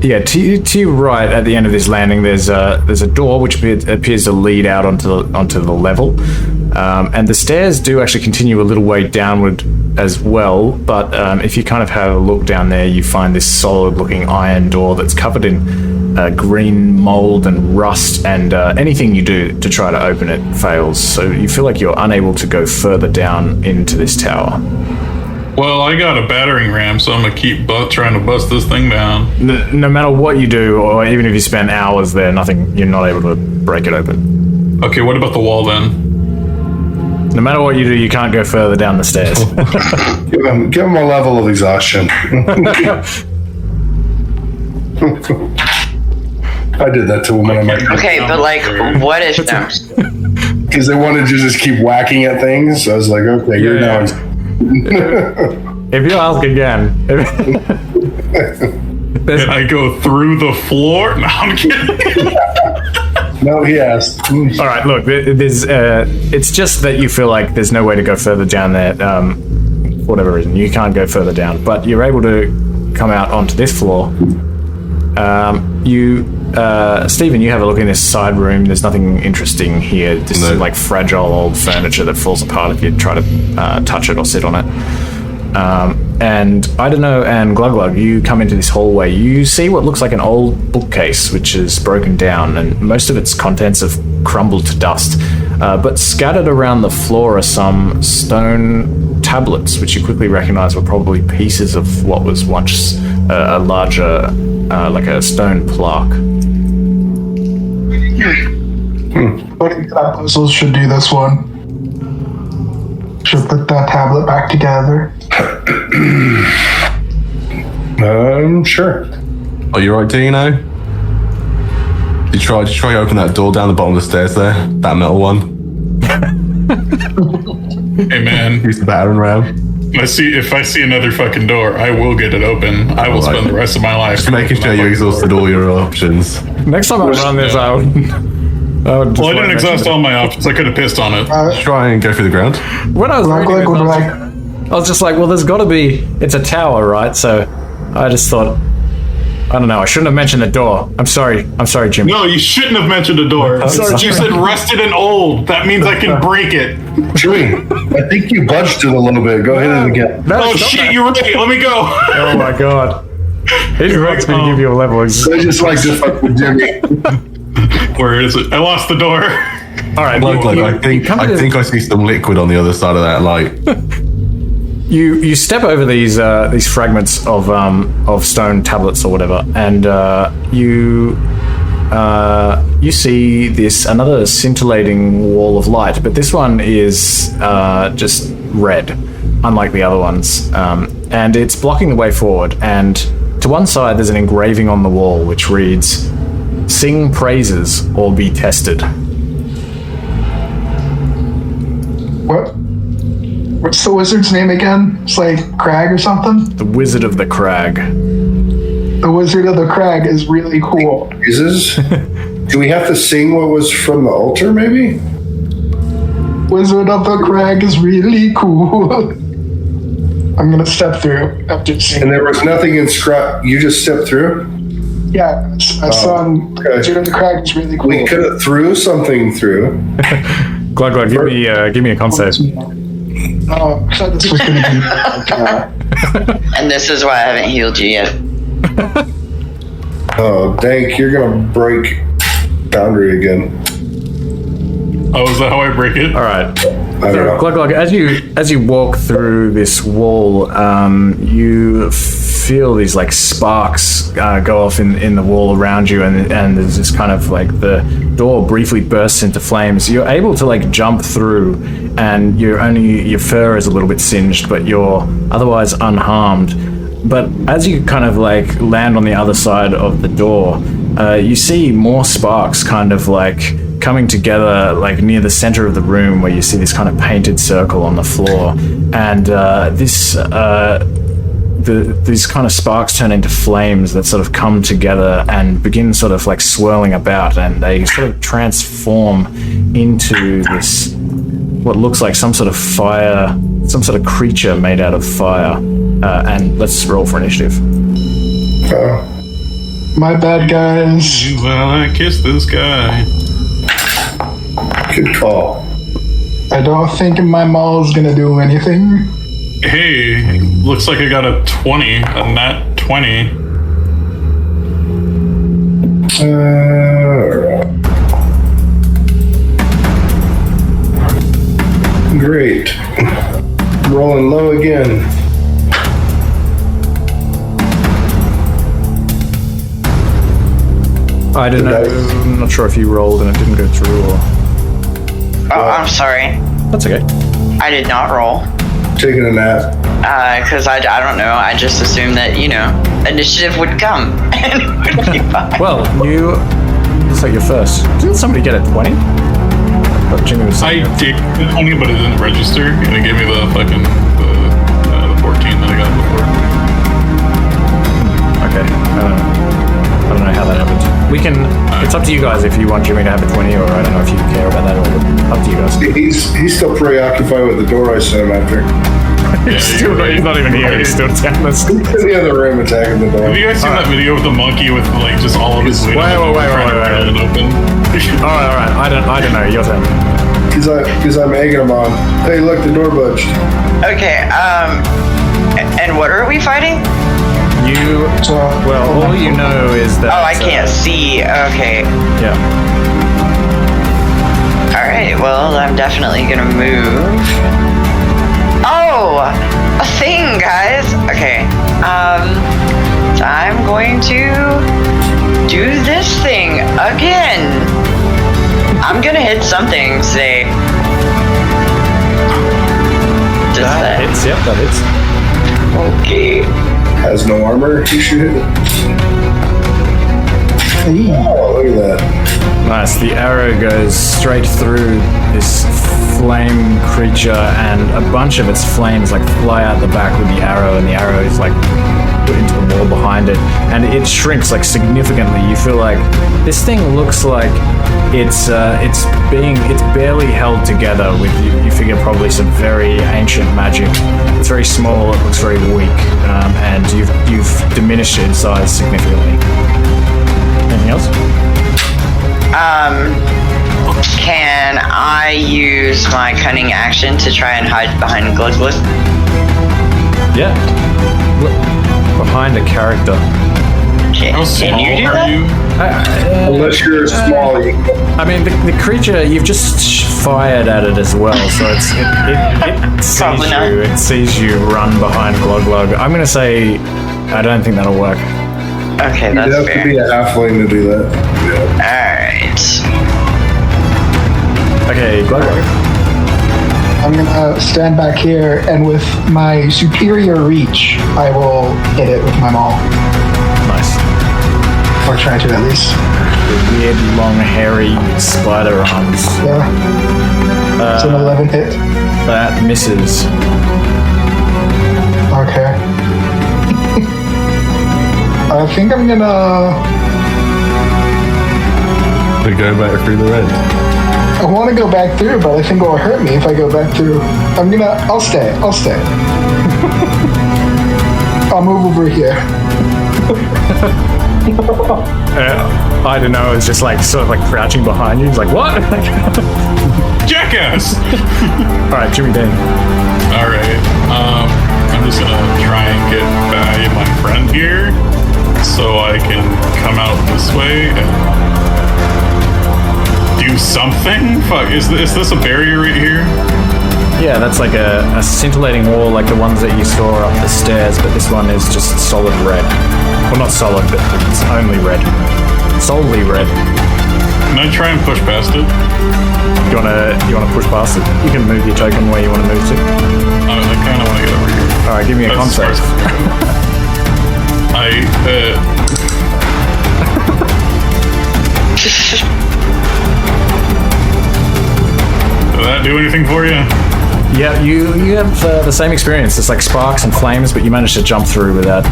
to your right at the end of this landing, there's a door which appears to lead out onto the level, and the stairs do actually continue a little way downward as well. But if you kind of have a look down there, you find this solid-looking iron door that's covered in green mold and rust, and anything you do to try to open it fails. So you feel like you're unable to go further down into this tower. Well, I got a battering ram, so I'm gonna keep trying to bust this thing down. No matter what you do, or even if you spend hours there, you're not able to break it open. Okay, what about the wall then? No matter what you do, you can't go further down the stairs. Give him a level of exhaustion. I did that to one of my. Okay, but like, what if them? Because they wanted to just keep whacking at things. So I was like, okay, you're now. If you ask again. Can I go through the floor? No, I'm kidding. No, he asked. All right, look, there's. It's just that you feel like there's no way to go further down there. For whatever reason, you can't go further down, but you're able to come out onto this floor. Stephen, you have a look in this side room. There's nothing interesting here. Just some like fragile old furniture that falls apart if you try to touch it or sit on it. And I don't know, and Glug, you come into this hallway. You see what looks like an old bookcase, which is broken down, and most of its contents have crumbled to dust. But scattered around the floor are some stone tablets, which you quickly recognize were probably pieces of what was once a larger, like a stone plaque. Puzzles should do this one. Should put that tablet back together. Sure. Are you right, Dino? Did you try open that door down the bottom of the stairs there? That metal one? Hey man, Use the battering ram. if I see another fucking door, I will get it open. I will spend the rest of my life Just making sure you exhausted all your options. Next time I run this out. Well, I didn't exhaust all my options. I could have pissed on it. Try and go through the ground. When I was reading this, I was just like, well, there's got to be. It's a tower, right? So I just thought, I don't know. I shouldn't have mentioned the door. I'm sorry, Jim. No, you shouldn't have mentioned a door. You said rusted and old. That means I can break it. Jimmy, I think you budged it a little bit. Go ahead and again. Oh shit, you're right. Let me go. Oh my god. He just wants me to give you a level. I just like to fuck with Jimmy. Where is it? I lost the door. All right, I think I see some liquid on the other side of that light. You step over these fragments of stone tablets or whatever, and you see another scintillating wall of light, but this one is just red, unlike the other ones, and it's blocking the way forward. And to one side, there's an engraving on the wall which reads, "Sing praises or be tested." What? What's the wizard's name again? It's like Crag or something? The Wizard of the Crag. The Wizard of the Crag is really cool. Jesus? Do we have to sing what was from the altar, maybe? Wizard of the Crag is really cool. I'm gonna step through after singing. And there was nothing inscribed. You just stepped through? Yeah, I saw okay. Wizard of the Crag is really cool. We could have threw something through. Glug, give me a con save. Oh, I thought this was gonna be And this is why I haven't healed you yet. Oh, Dank, you're gonna break boundary again. Oh, is that how I break it? All right. I don't know. Glug, as you walk through this wall, you feel these like sparks go off in the wall around you, and there's this kind of like the door briefly bursts into flames. You're able to like jump through, and your fur is a little bit singed, but you're otherwise unharmed. But as you kind of like land on the other side of the door, you see more sparks kind of like coming together like near the center of the room, where you see this kind of painted circle on the floor, and these kind of sparks turn into flames that sort of come together and begin sort of like swirling about, and they sort of transform into this what looks like some sort of fire, some sort of creature made out of fire. And let's roll for initiative. My bad, guys. Well, I kissed this guy. Good call. I don't think my maul is gonna do anything. Hey, looks like I got a 20, a nat 20. Great. Rolling low again. I don't know. I'm not sure if you rolled and it didn't go through or... Oh, I'm sorry. That's okay. I did not roll. Taking a nap. Because I don't know. I just assumed that, initiative would come. And it would be fine. Well, it's like your first. Didn't somebody get a 20? But Jimmy was I saying did get 20, but it didn't register, and it gave me the fucking the 14 that I got before. Okay. I don't know how that happened. We can... It's up to you guys if you want Jimmy to have a 20, or I don't know if you care about that, or up to you guys. He's still preoccupied with the door I sent him after. He's not even here. He's still down the He's in the other room attacking the door. Have you guys seen that video with the monkey with like just all of his weight? Wait. Open? All right. I don't know. Your turn. Because I'm egging him on. Hey, look, the door budged. Okay, and what are we fighting? All you know is that... Oh, I can't see. Okay. Yeah. Alright, well, I'm definitely gonna move. Oh! A thing, guys! Okay. So I'm going to do this thing again. I'm gonna hit something today. That hits. Yep, that hits. Okay. Has no armor. You shoot it. Oh, look at that. Nice. The arrow goes straight through this flame creature, and a bunch of its flames like fly out the back with the arrow, and the arrow is like put into the wall behind it, and it shrinks like significantly. You feel like this thing looks like it's barely held together with you figure probably some very ancient magic. It's very small. It looks very weak, and you've diminished it in size significantly. Anything else? Can I use my cunning action to try and hide behind Glug Glug? Yeah. Look, behind a character. Can you do that? Unless you're small. I mean, the creature, you've just fired at it as well, so it sees you. It sees you run behind Glug Glug. I'm gonna say, I don't think that'll work. Okay, that's You'd have fair. to be a halfling to do that. Yeah. Alright. Okay, Glug Glug. I'm gonna stand back here, and with my superior reach, I will hit it with my maul. Nice. Or try to, at least. The weird, long, hairy spider arms. Yeah. It's an 11 hit. That misses. Okay. I think I'm gonna... We go back through the red. I want to go back through, but I think it will hurt me if I go back through. I'll stay. I'll move over here. I don't know, it's just like sort of like crouching behind you. He's like, what? Jackass! Alright, Jimmy Dane. Alright, I'm just gonna try and get by my friend here so I can come out this way and do something? Fuck, is this a barrier right here? Yeah, that's like a scintillating wall like the ones that you saw up the stairs, but this one is just solid red. Well, not solid, but it's only red. Solely red. Can I try and push past it? You wanna push past it? You can move your token where you want to move to. I kind of want to get over here. All right, give me a con save. Did that do anything for you? Yeah, you have the same experience. It's like sparks and flames, but you managed to jump through without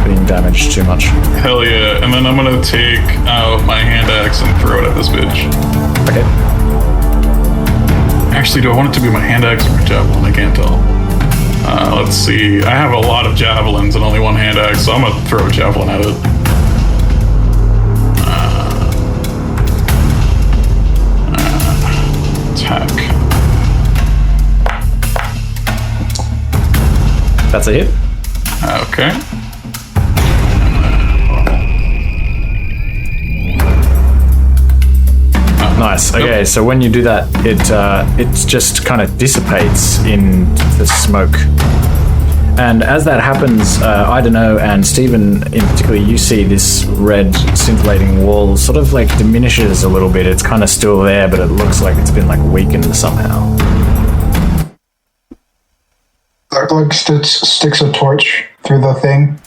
being damaged too much. Hell yeah. And then I'm going to take out my hand axe and throw it at this bitch. Okay. Actually, do I want it to be my hand axe or my javelin? I can't tell. Let's see. I have a lot of javelins and only one hand axe, so I'm going to throw a javelin at it. Attack. That's a hit. Okay. Nice. Okay, so when you do that, it just kind of dissipates in the smoke. And as that happens, I don't know, and Stephen in particular, you see this red scintillating wall sort of like diminishes a little bit. It's kind of still there, but it looks like it's been like weakened somehow. Darkblood sticks a torch through the thing.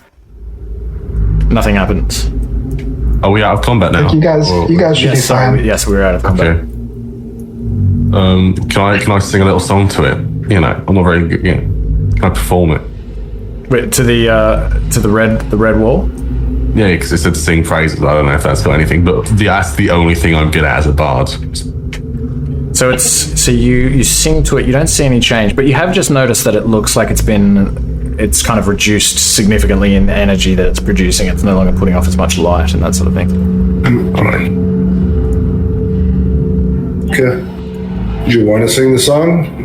Nothing happens. Are we out of combat now? Like you guys should be fine. Yes, we're out of combat. Okay. Can I sing a little song to it? You know, I'm not very good. You know, can I perform it? Wait, to the red wall? Yeah, because it said sing phrases. I don't know if that's got anything, but that's the only thing I'm good at as a bard. So you sing to it. You don't see any change, but you have just noticed that it looks like it's kind of reduced significantly in the energy that it's producing. It's no longer putting off as much light and that sort of thing. All right. Okay. Do you want to sing the song?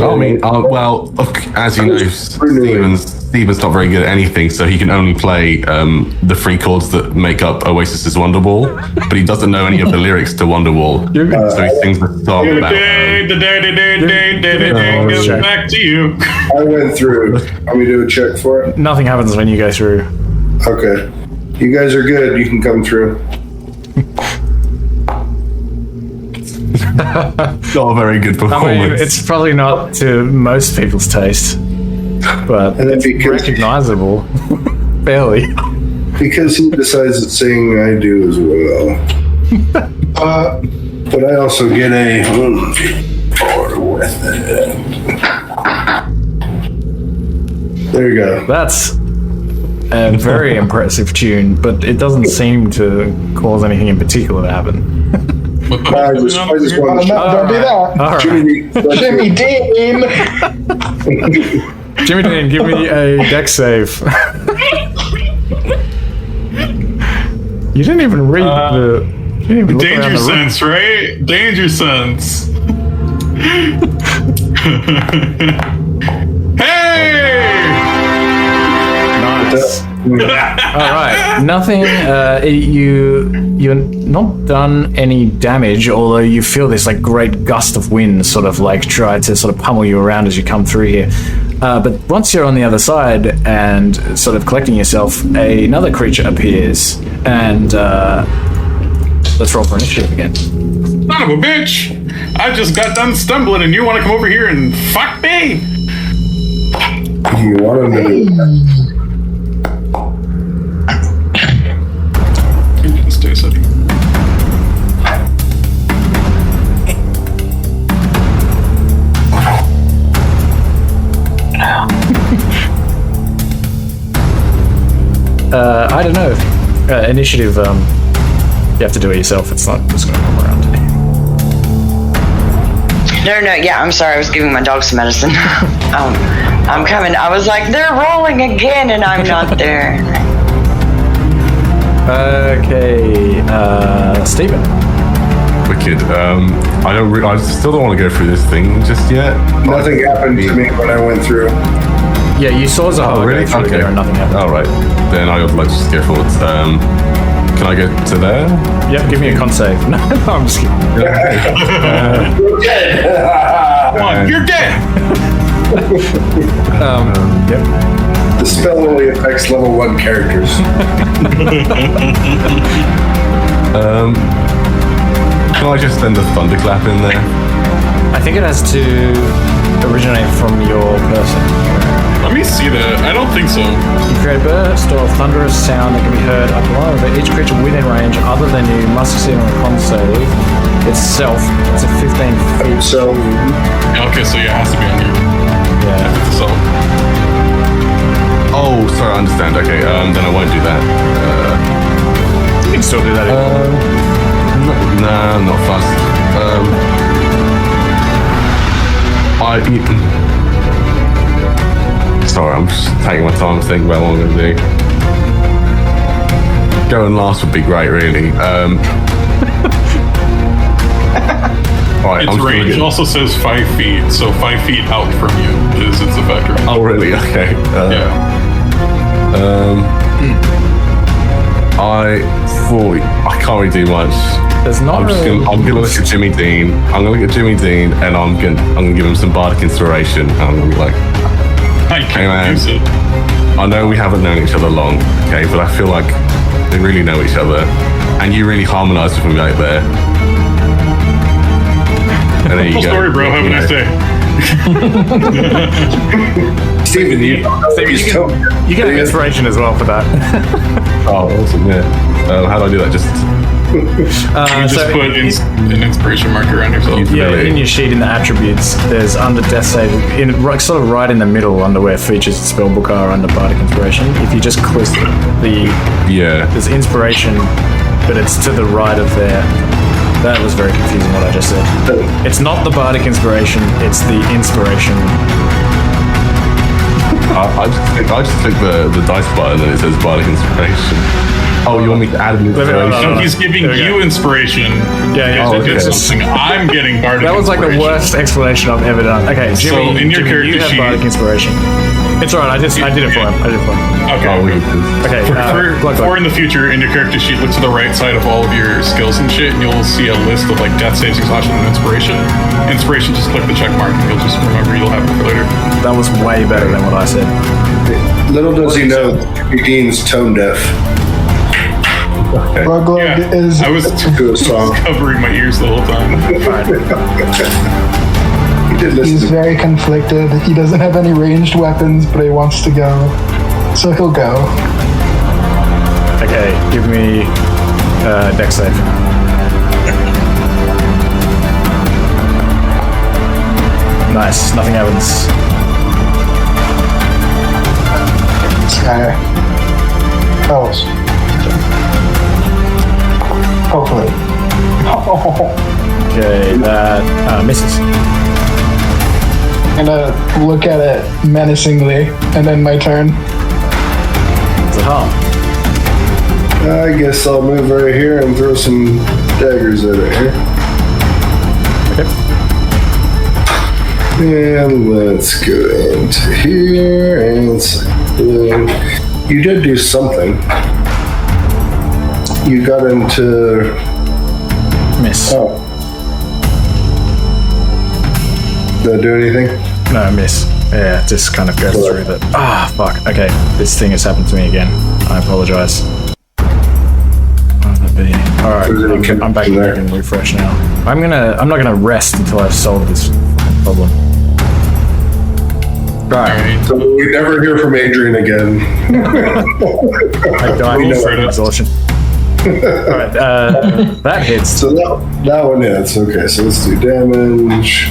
I mean, well, as you know, Stephen's not very good at anything, so he can only play the 3 chords that make up Oasis's Wonderwall, but he doesn't know any of the lyrics to Wonderwall, so he sings the song about... Back to you. I went through. Want me to do a check for it? Nothing happens when you go through. Okay. You guys are good. You can come through. Not a very good performance. I mean, it's probably not to most people's taste, but it's recognizable. Barely. Because he decides that singing I do as well. But I also get a forward with it. There you go. That's a very impressive tune, but it doesn't seem to cause anything in particular to happen. I just want to Don't do that. All right. Jimmy Dean. Jimmy Dean, give me a dex save. You didn't even read the... You didn't even look around Danger the room. sense, right? Danger sense. Hey! Nice. All right. Nothing. You're not done any damage, although you feel this like great gust of wind sort of like try to sort of pummel you around as you come through here. But once you're on the other side and sort of collecting yourself, another creature appears, and let's roll for initiative again. Son of a bitch! I just got done stumbling, and you want to come over here and fuck me? You want to know? Stay steady. I don't know. Initiative. You have to do it yourself. It's not just going to come around. No. Yeah, I'm sorry. I was giving my dog some medicine. I'm coming. I was like, they're rolling again, and I'm not there. Okay, Stephen. Wicked. I still don't want to go through this thing just yet. Nothing happened to me when I went through. Yeah, you saw Zahara really? go through Okay. there and nothing happened. All right. Then I would like to just go forwards. Can I get to there? Yep, give me a con save. No, I'm just kidding. Come on, Yep. The spell only affects level 1 characters. Can I just send a thunderclap in there? I think it has to originate from your person. Let me see that. I don't think so. You create a burst of thunderous sound that can be heard up along with each creature within range other than you must succeed on a con save itself. It's a 15 feet. So, Okay, so yeah, it has to be on you. Yeah. So, Oh, sorry, I understand. Okay, then I won't do that. You can still do that. Nah, not fast. Sorry, I'm just taking my time to think about what I'm going to do. Going last would be great, really. Right, its range get... also says 5 feet, so 5 feet out from you is its effect range. Oh, really? Okay. Yeah. I can't really do much. There's not I'm gonna look at Jimmy Dean. I'm gonna look at Jimmy Dean, and I'm gonna give him some bardic inspiration. And I'm gonna be like, I "Hey can't man, use it. I know we haven't known each other long, okay, but I feel like we really know each other, and you really harmonise with me right there." And there you Cool go. story, bro. Have a nice day. Steven, you get inspiration as well for that. Oh, awesome! Yeah. How do I do that? Just You just put an inspiration marker on yourself. Yeah, in your sheet in the attributes, there's under death save, sort of right in the middle under where features and spellbook are under bardic inspiration. If you just click there's inspiration, but it's to the right of there. That was very confusing what I just said. It's not the bardic inspiration, it's the inspiration. I just click the dice button and it says bardic inspiration. Oh, you want me to add an inspiration? No, he's giving you inspiration. Yeah. To do something. I'm getting bardic That was like the worst explanation I've ever done. Okay, Jimmy, So in your Jimmy, you character have sheet- bardic inspiration. It's alright, I did it for him. Okay. Oh, Okay, For in the future, in your character sheet, look to the right side of all of your skills and shit, and you'll see a list of like death saves, exhaustion, and inspiration. Inspiration, just click the check mark, and you'll just remember you'll have it for later. That was way better than what I said. little does he know, Dean's tone deaf. Okay. Ruglug is I was To a song. covering my ears the whole time. He did listen he's to very conflicted. He doesn't have any ranged weapons, but he wants to go. So he'll go. Okay, give me dex save. Nice, nothing happens. Close. Hopefully. Okay, that misses. I'm gonna look at it menacingly, and then my turn. It's a harm. I guess I'll move right here and throw some daggers at it here. Okay. And let's go into here and you did do something. You got into Miss. oh. Did that do anything? No, miss. Yeah, it just kind of goes through that. Ah, fuck. Okay, this thing has happened to me again. I apologize. Alright, I'm back there. and refresh now. I'm not gonna rest until I've solved this problem. Right. So we never hear from Adrian again. I died from exhaustion. Alright, that hits. So that one hits. Okay, so let's do damage.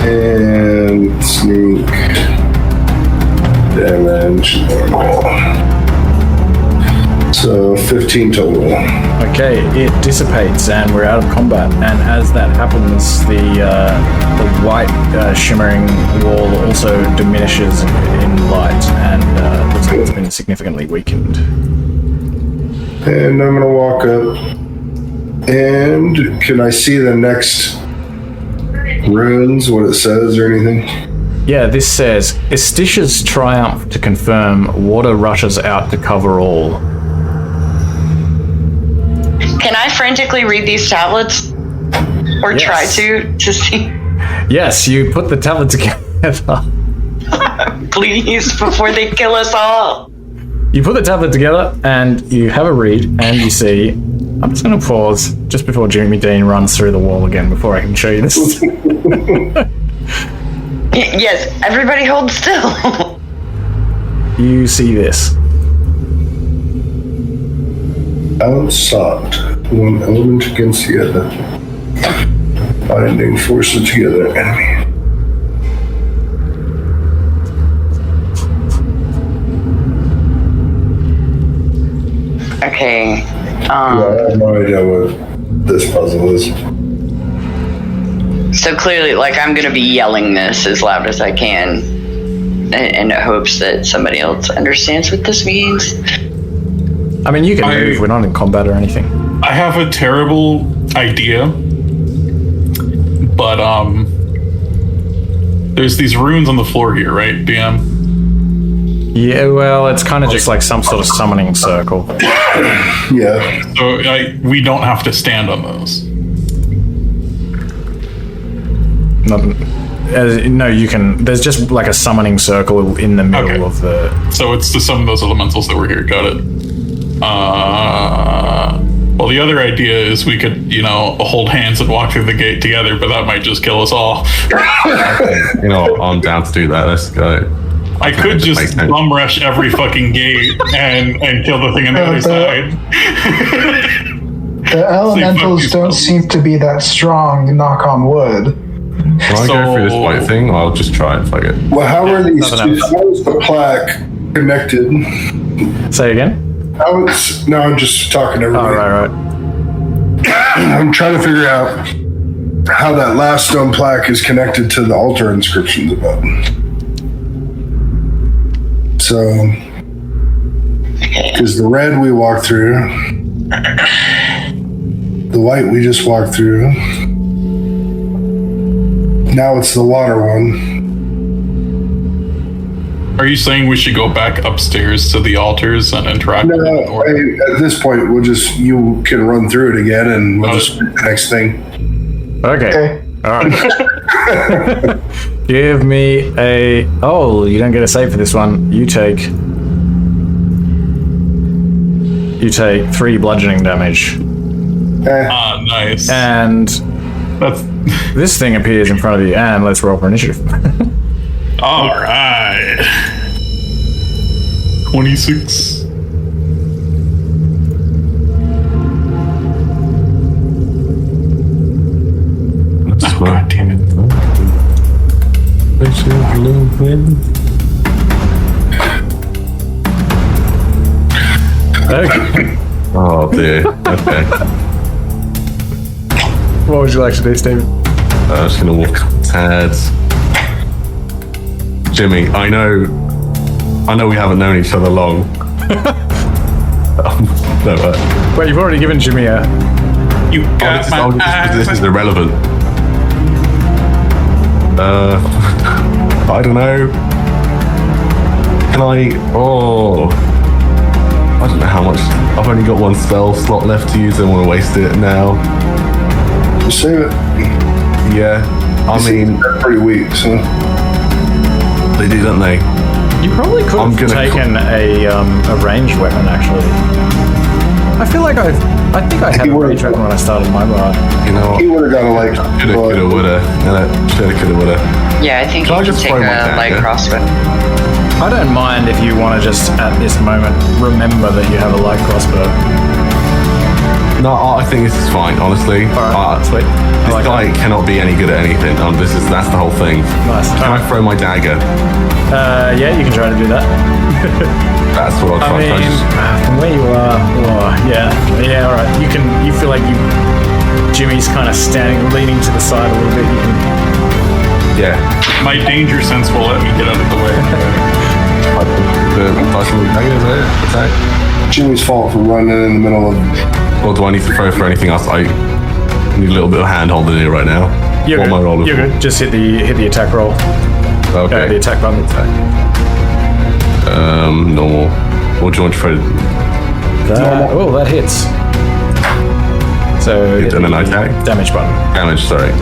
And sneak. Damage. Normal. So 15 total. Okay, it dissipates and we're out of combat. And as that happens, the white shimmering wall also diminishes in light and looks like it's been significantly weakened. And I'm gonna walk up. And can I see the next runes, what it says or anything? Yeah, this says, Estitia's triumph to confirm, water rushes out to cover all. Can I frantically read these tablets? Or Yes. try to see? Yes, you put the tablet together. Please, before they kill us all. You put the tablet together and you have a read and you see. I'm just going to pause just before Jimmy Dean runs through the wall again before I can show you this. Yes, everybody hold still. You see this. Onslaught. One element against the other. Binding forces together. Enemy. Okay. I have no idea what this puzzle is. So clearly, like, I'm gonna be yelling this as loud as I can, in hopes that somebody else understands what this means. I mean, you can move. We're not in combat or anything. I have a terrible idea, but there's these runes on the floor here, right, DM? Yeah, well, it's kind of just like some sort of summoning circle. Yeah. So we don't have to stand on those. No, you can. There's just like a summoning circle in the middle of the. So it's to summon those elementals that were here. Got it. Well, the other idea is we could, hold hands and walk through the gate together, but that might just kill us all. I'm down to do that. Let's go. I could just bum rush every fucking gate and kill the thing on the other side. The elementals don't seem to be that strong, knock on wood. Can I go through this white thing? I'll just try it, fuck it. Well, how are these two? How is the plaque connected? Say again? No, I'm just talking to everybody. Oh, right. I'm trying to figure out how that last stone plaque is connected to the altar inscriptions above. So, because the red we walked through, the white we just walked through, now it's the water one. Are you saying we should go back upstairs to the altars and interact with them? At this point, you can run through it again and we'll just do the next thing. Okay. All right. Give me a. Oh, you don't get a save for this one. You take 3 bludgeoning damage. Nice. And this thing appears in front of you, and let's roll for initiative. All right. 26. God damn it. Okay. Oh dear. Okay. What would you like to do, Stephen? I'm just gonna walk tad. Jimmy, I know we haven't known each other long. Wait, you've already given Jimmy a. You got this is irrelevant. I don't know. Can I? Oh, I don't know how much. I've only got 1 spell slot left to use. I don't want to waste it now. Just save it. Yeah, I mean, they're pretty weak, so they do, don't they? You probably could have taken a ranged weapon, actually. I feel like I think I had a ranged weapon when I started my bar. You know what? he would have got a light. Coulda, woulda. Coulda, woulda. Yeah, I think Can I you can just take throw my a light dagger? crossbow. I don't mind if you want to just, at this moment, remember that you have a light crossbow. No, I think this is fine, honestly. Alright, sweet. This guy cannot be any good at anything. That's the whole thing. Nice. Can I throw my dagger? Yeah, you can try to do that. That's what I'll try. I mean, from where you are, yeah, alright. You feel like Jimmy's kind of leaning to the side a little bit. You can. Yeah. My danger sense will let me get out of the way. Attack. Jimmy's fault for running in the middle of. Or do I need to throw for anything else? I need a little bit of hand holding here right now. You're what good. am I rolling You're for? good. Just hit the attack roll. Okay. The attack button. Normal. Or do you want to throw? That hits. So hit And then the attack? damage button. Damage, sorry.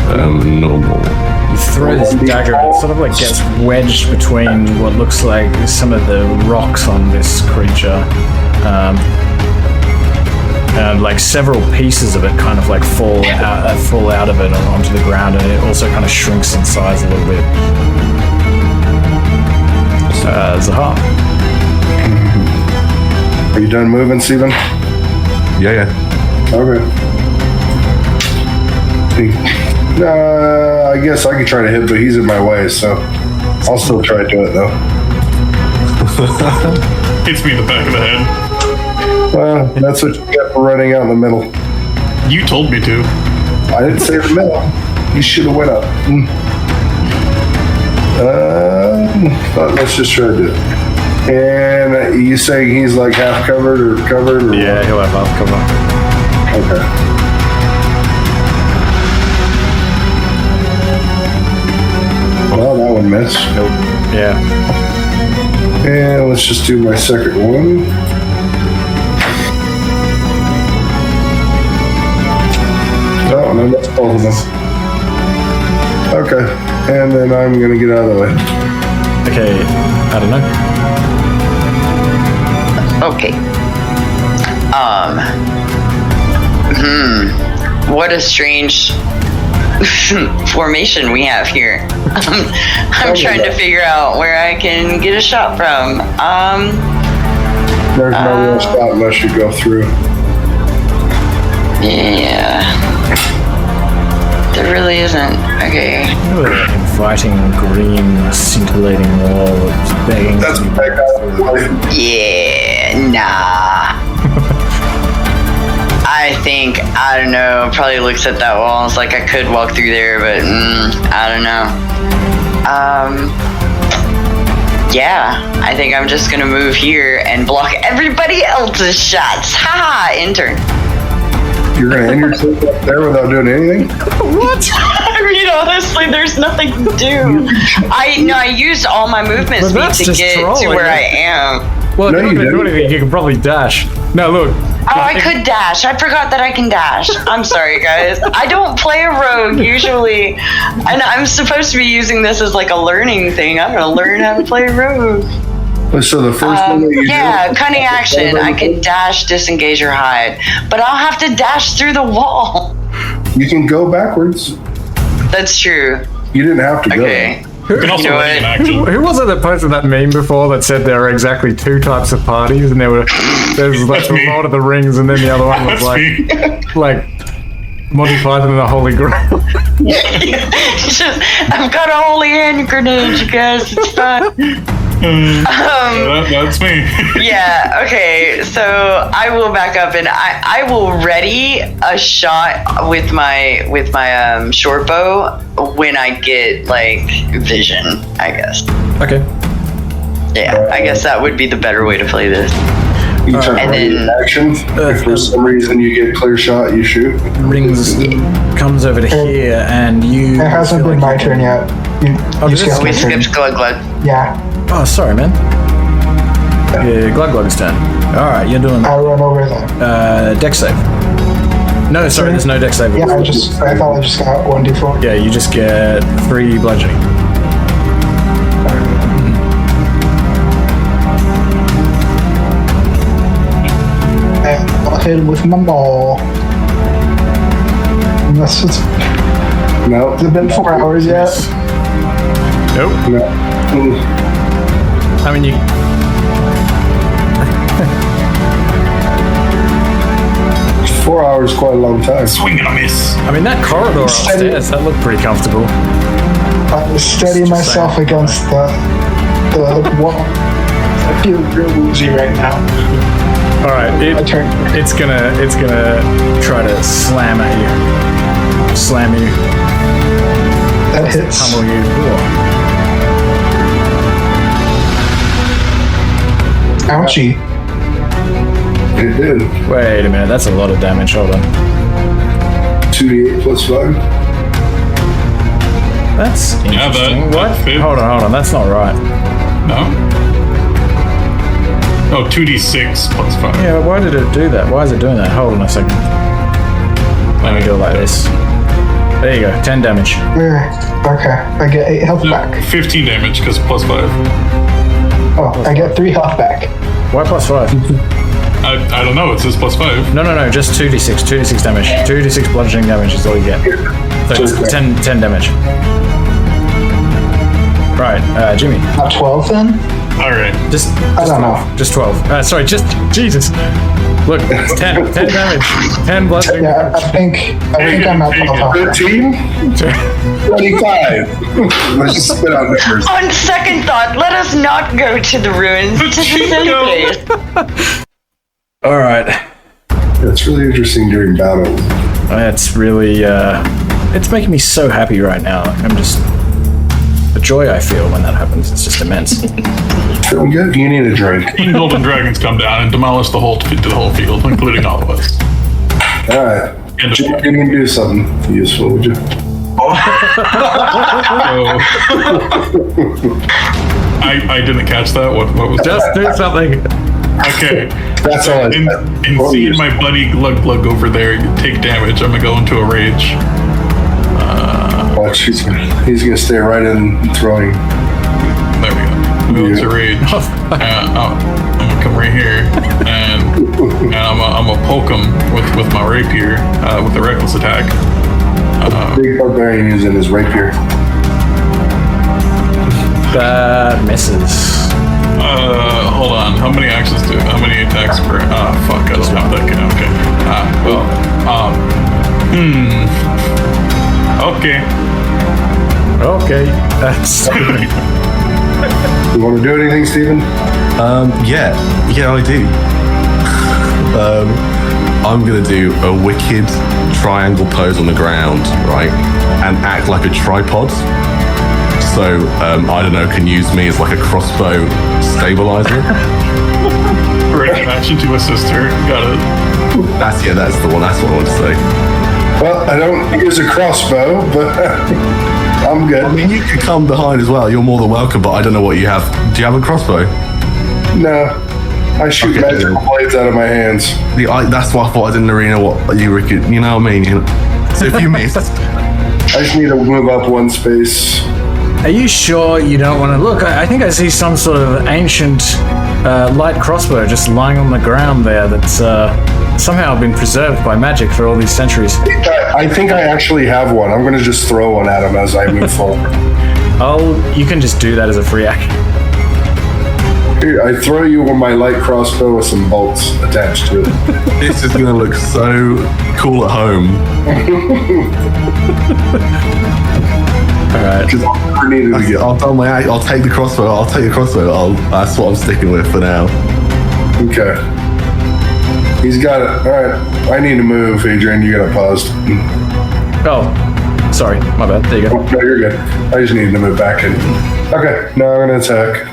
Normal. He throws his dagger and it sort of like gets wedged between what looks like some of the rocks on this creature. And like several pieces of it kind of like fall out of it and onto the ground, and it also kind of shrinks in size a little bit. Zaha. Are you done moving, Steven? Yeah. Okay. I guess I could try to hit, but he's in my way, so I'll still try to do it though. Hits me in the back of the head. Well, that's what you get for running out in the middle. You told me to. I didn't say the middle. You should have went up. But let's just try to do it. And you saying he's like half covered or covered? Or Yeah, he'll have half cover. Okay. Well, that one missed. Nope. Yeah. And let's just do my second one. Oh, no, that's both of them. Okay. And then I'm going to get out of the way. Okay, I don't know. Okay. What a strange formation we have here. I'm trying to figure out where I can get a shot from. There's no real spot unless you go through. Yeah. There really isn't. Okay. Ooh, inviting green scintillating wall that's begging. That's to be back out of the way. Yeah, nah. I think, I don't know, probably looks at that wall. It's like I could walk through there, but I don't know. Yeah, I think I'm just gonna move here and block everybody else's shots. Haha, intern. You're going to end yourself up there without doing anything? What? I mean, honestly, there's nothing to do. I used all my movement But speed that's to just get trolling. to where I am. Well, No, if you you don't do didn't. anything, you can probably dash. No, look. Oh, I could dash. I forgot that I can dash. I'm sorry, guys. I don't play a rogue usually, and I'm supposed to be using this as like a learning thing. I'm gonna learn how to play rogue. So the first one that you do, Cunning action. I can dash, disengage, or hide, but I'll have to dash through the wall. you can go backwards. That's true. You didn't have to go. Okay. You can also You know run in what? action. Who was it that posted that meme before that said there are exactly two types of parties, and there's like the me. Lord of the Rings, and then the other one was That's me. like Monty Python and the Holy Grail. It's just, I've got a holy hand grenade, you guys. It's fine. That's me. Yeah, okay, so I will back up and I will ready a shot with my short bow when I get like vision, I guess. Okay. Yeah, I guess that would be the better way to play this. You turn And ready then- in action. If for some reason you get clear shot, you shoot. Rings comes over to here, and you. It hasn't feel been my like- turn yet. You this is- skipped my We turn. skipped Glug Glug. Yeah, Oh, sorry, man. Yeah, Glug Glug's turn. All right, you're doing I'll run over there. dex save. No, sorry, there's no dex save. Yeah, I thought I just got 1d4. Yeah, you just get 3 bludgeoning. And I'll hit him with my ball. Unless it's, No. has it been 4 hours yet? Nope. No. I mean, you. 4 hours is quite a long time. Swing and a miss. I mean, that corridor Steady. upstairs, that looked pretty comfortable. I'm steadying Just myself saying. against the wall. I feel real woozy right now. All right, My turn. it's gonna try to slam you. That hits. Pummel you. Ouchie. It did. Wait a minute, that's a lot of damage. Hold on. 2d8 plus 5. That's interesting. Yeah, that what? fits. Hold on. That's not right. No? Oh, 2d6 plus 5. Yeah, but why did it do that? Why is it doing that? Hold on a second. Let me go like this. There you go, 10 damage. Okay, I get 8 health back. 15 damage because +5. Oh, I get 3 health back. Why +5? I don't know. It says +5. No, just 2d6 damage. 2d6 bludgeoning damage is all you get. So it's 10 damage. Right, Jimmy. Not 12 then? All right. Just I don't 12. know. Just 12. Sorry, just Jesus. Look, it's 10 damage. 10 bludgeoning Yeah, damage. I think I'm at 12 health. 13? 25. Let's just spit out numbers. On second thought, let us not go to the ruins to the silly place. All right. It's really interesting during battle. It's really, it's making me so happy right now. I'm just, the joy I feel when that happens, it's just immense. Feeling good? You need a drink. King Golden Dragons come down and demolish the whole field, including all of us. All right. End of You turn. can do something useful, would you? I didn't catch that. What was Just that? do something. Okay. That's all I In said. seeing my buddy Glug Glug over there take damage, I'm gonna go into a rage. Watch, he's gonna stay right in throwing. There we go. Go into rage. I'm gonna come right here and I'm gonna poke him with my rapier with a reckless attack. Big barbarian using his rapier. That misses. Hold on. How many attacks per? Fuck. I don't have that guy. Okay. Okay. Okay. That's You want to do anything, Steven? Yeah, I do. I'm gonna do a wicked triangle pose on the ground, right, and act like a tripod. So I don't know, can use me as like a crossbow stabilizer. Ready action to assist her. Got it. That's the one. That's what I want to say. Well, I don't use a crossbow, but I'm good. I mean, you could come behind as well. You're more than welcome. But I don't know what you have. Do you have a crossbow? No, I shoot Okay. magical blades out of my hands. That's why I thought I didn't really know what you were. You know what I mean? So if you missed, I just need to move up one space. Are you sure you don't want to look? I think I see some sort of ancient light crossbow just lying on the ground there that's somehow been preserved by magic for all these centuries. I think I actually have one. I'm going to just throw one at him as I move forward. Oh, you can just do that as a free action. Here, I throw you on my light crossbow with some bolts attached to it. this is gonna look so cool at home. All right. Because I never needed to get. I'll take the crossbow. I'll take the crossbow. That's what I'm sticking with for now. Okay. He's got it. All right. I need to move, Adrian. You got to pause. Oh, sorry. My bad. There you go. No, you're good. I just needed to move back in. Okay. Now I'm going to attack.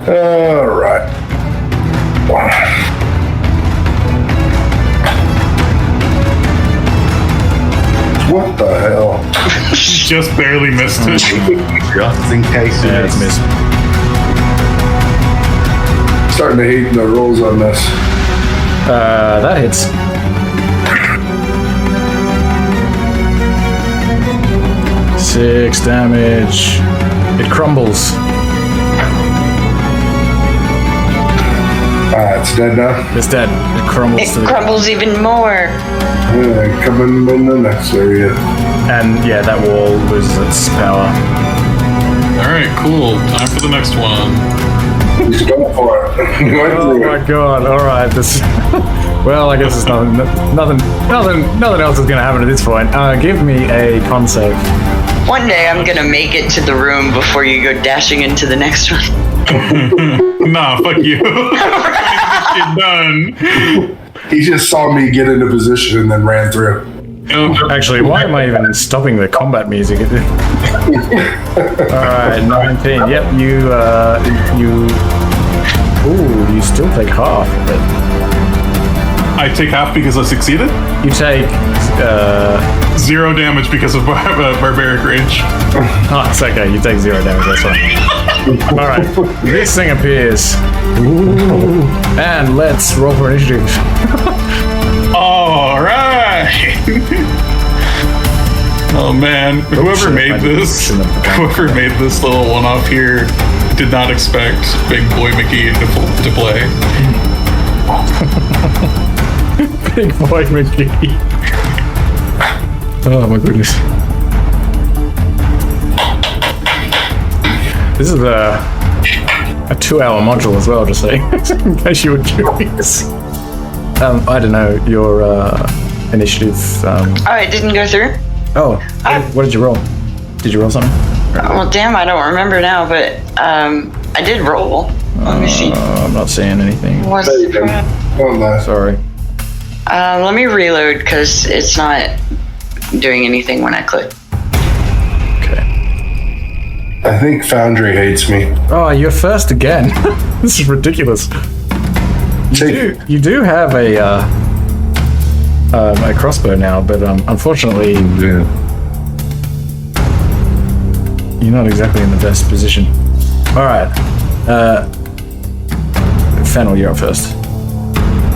All right. What the hell? Just barely missed it. Just in case. Yeah, it's missed. Starting to hate the rolls on this. That hits. Six damage. It crumbles. It's dead now. It's dead. It crumbles It to the crumbles even more. Yeah, coming in the next area. And yeah, that wall loses its power. All right, cool. Time for the next one. He's going for it. He went Oh through my it. god! All right, this. Well, I guess it's nothing else is gonna happen at this point. Give me a con save. One day I'm gonna make it to the room before you go dashing into the next one. Nah, fuck you. Get done. He just saw me get into position and then ran through. Actually, why am I even stopping the combat music? Alright, 19. Yep, you still take half, but I take half because I succeeded. you take, 0 damage because of barbaric rage. oh, it's okay, you take 0 damage, that's fine. Alright, this thing appears. And let's roll for initiative. All right. Oh man, whoever shit, made this little one off here did not expect Big Boy McGee to play. Big Boy McGee. Oh my goodness. This is a 2-hour module as well, just saying, in case you were curious. I don't know, your initiative. Oh, it didn't go through? What did you roll? Did you roll something? Well, damn, I don't remember now, but I did roll. Let me see. I'm not seeing anything. What's the crap? Oh, no. Sorry. Let me reload because it's not doing anything when I click. Okay. I think Foundry hates me. Oh, you're first again. This is ridiculous. You do have a crossbow now, but unfortunately, you're not exactly in the best position. All right, Fennel, you're up first.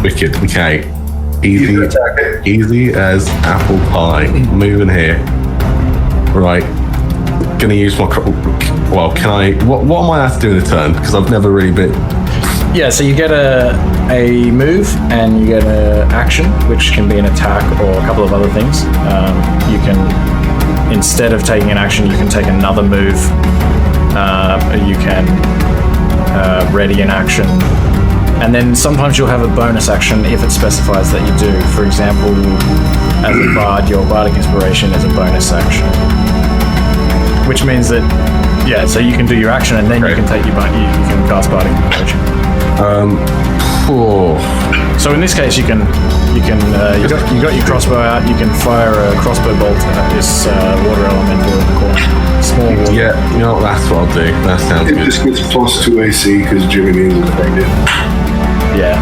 Wicked. Okay. Easy as apple pie. Moving here. Right. Gonna use my. Well, can I? What am I allowed to do in a turn? Because I've never really been. Yeah, so you get a move and you get an action, which can be an attack or a couple of other things. You can, instead of taking an action, you can take another move. You can ready an action. And then sometimes you'll have a bonus action if it specifies that you do. For example, as a bard, your bardic inspiration is a bonus action. Which means that, yeah, so you can do your action and then you can take your you can cast bardic inspiration. So in this case, you got your crossbow out. You can fire a crossbow bolt at this water elemental in the corner. Small water. Yeah, you know, that's what I'll do. That sounds It good. just gets +2 AC because Jimmy needs to find it. Yeah.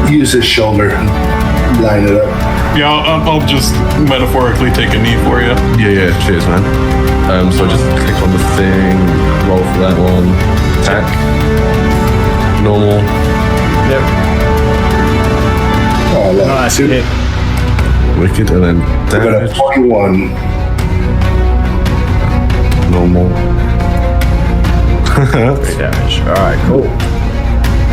Use his shoulder, line it up. Yeah, I'll just metaphorically take a knee for you. Yeah, cheers, man. So I just click on the thing, roll for that one, attack, normal. Yep. Oh, Nice hit. Wicked, and then got a damage, 41. normal. 3 damage. All right, cool.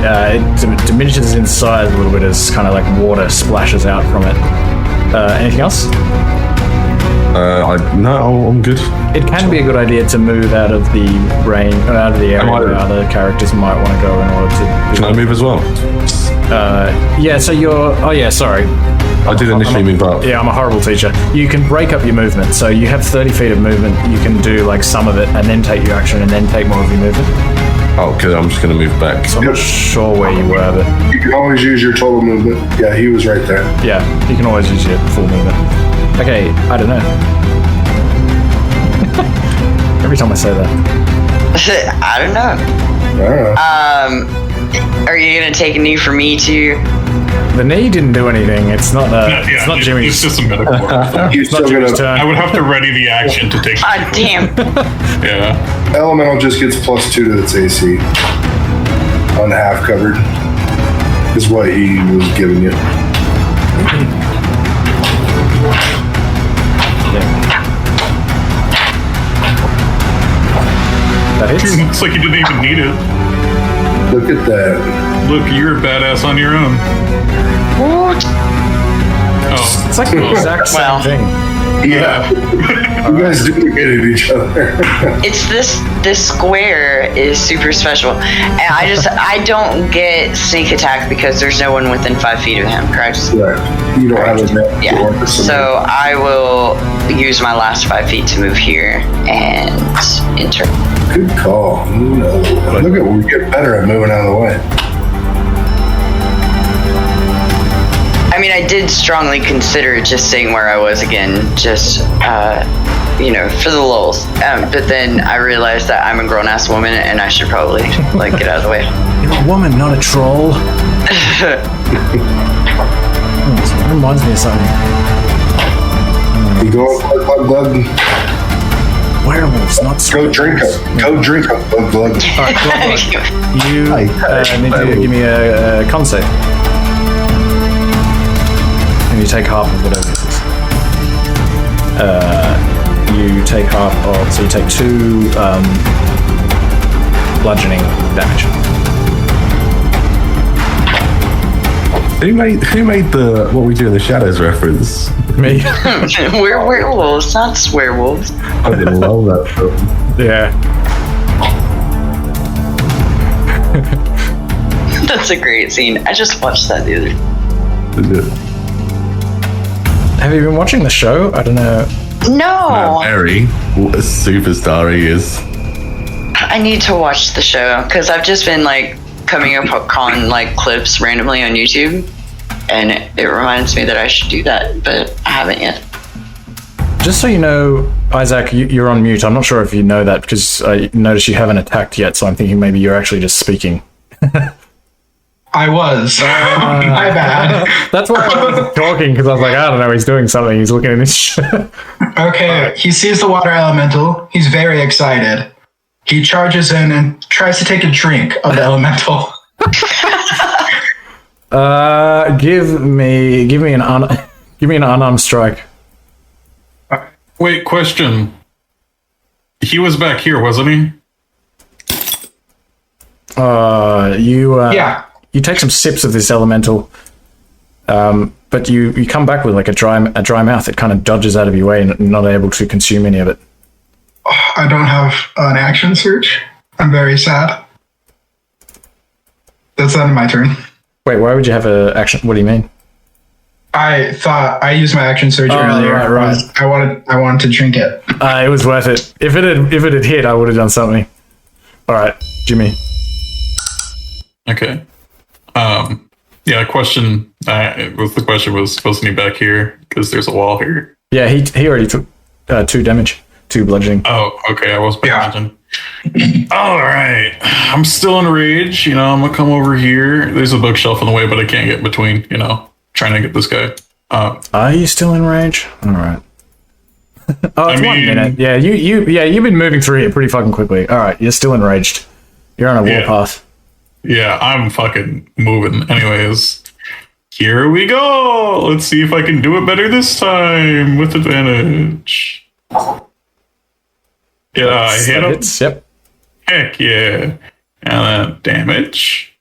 It diminishes in size a little bit as kind of like water splashes out from it. Anything else? No, I'm good. It can be a good idea to move out of the range, out of the area where other characters might want to go in order to. Can I move as well? Yeah. So you're. Oh yeah. Sorry. I did initially move up. Yeah, I'm a horrible teacher. You can break up your movement. So you have 30 feet of movement. You can do like some of it and then take your action and then take more of your movement. Oh, good. I'm just going to move back. So I'm not sure where you were, but You can always use your total movement. Yeah, he was right there. yeah, you can always use your full movement. Okay, I don't know. Every time I say that. I don't know. I don't know. Are you gonna take a knee for me too? The knee didn't do anything. It's not. It's not Jimmy's. It's just a metaphor. He's It's not still Jimmy's gonna. I turn. would have to ready the action to take. Ah, damn. Yeah. Elemental just gets +2 to its AC. On half covered. Is what he was giving you. That hits. It's like you didn't even need it. Look at that. Look, you're a badass on your own. What? Oh. It's like the exact same Well. thing. Yeah. You guys duplicated each other. It's this square is super special, and I don't get sneak attack because there's no one within 5 feet of him. Correct? Right. You don't have a net. Yeah. So I will use my last 5 feet to move here and enter. Good call. No. Look at we get better at moving out of the way. I mean, I did strongly consider just staying where I was again, just for the lulz. But then I realized that I'm a grown-ass woman and I should probably get out of the way. You're a woman, not a troll. That reminds me of something. You go glug. Werewolves, not Go squirrels. drink up. Go drink up. Glug. All right, Glug. You need to give me a con save. And you take half of whatever it is. you take half of, so you take 2 bludgeoning damage. Who made the what we do in the shadows reference? Me? We're werewolves, not swearwolves. I love that film. Yeah. That's a great scene. I just watched that the other day. Have you been watching the show? I don't know. No. Harry, what a superstar he is. I need to watch the show because I've just been like coming upon like clips randomly on YouTube, and it reminds me that I should do that, but I haven't yet. Just so you know, Isaac, you're on mute. I'm not sure if you know that because I noticed you haven't attacked yet, so I'm thinking maybe you're actually just speaking. I was. My bad. That's why I was talking, because I was like, I don't know, he's doing something. He's looking at this. Okay, he sees the water elemental. He's very excited. He charges in and tries to take a drink of the elemental. Give me an unarmed strike. Wait, question. He was back here, wasn't he? Yeah. You take some sips of this elemental, but you come back with like a dry mouth. It kind of dodges out of your way and you're not able to consume any of it. I don't have an action search. I'm very sad. That's the end of my turn. Wait, why would you have an action? What do you mean? I thought I used my action surge earlier. Right. I wanted to drink it. It was worth it. If it had hit, I would have done something. All right, Jimmy. Okay. Yeah. Question. The question was, wasn't he back here? Because there's a wall here. Yeah, he already took 2 damage, 2 bludgeoning. Oh, okay. I was paying attention. All right. I'm still in rage. You know, I'm gonna come over here. There's a bookshelf in the way, but I can't get between. You know, trying to get this guy. Are you still in rage? All right. Oh, it's 1 minute. Yeah, you've been moving through here pretty fucking quickly. All right, you're still enraged. You're on a warpath. Yeah, I'm fucking moving. Anyways, here we go. Let's see if I can do it better this time with advantage. Yeah, I hit him. Yep. Heck yeah. And then damage.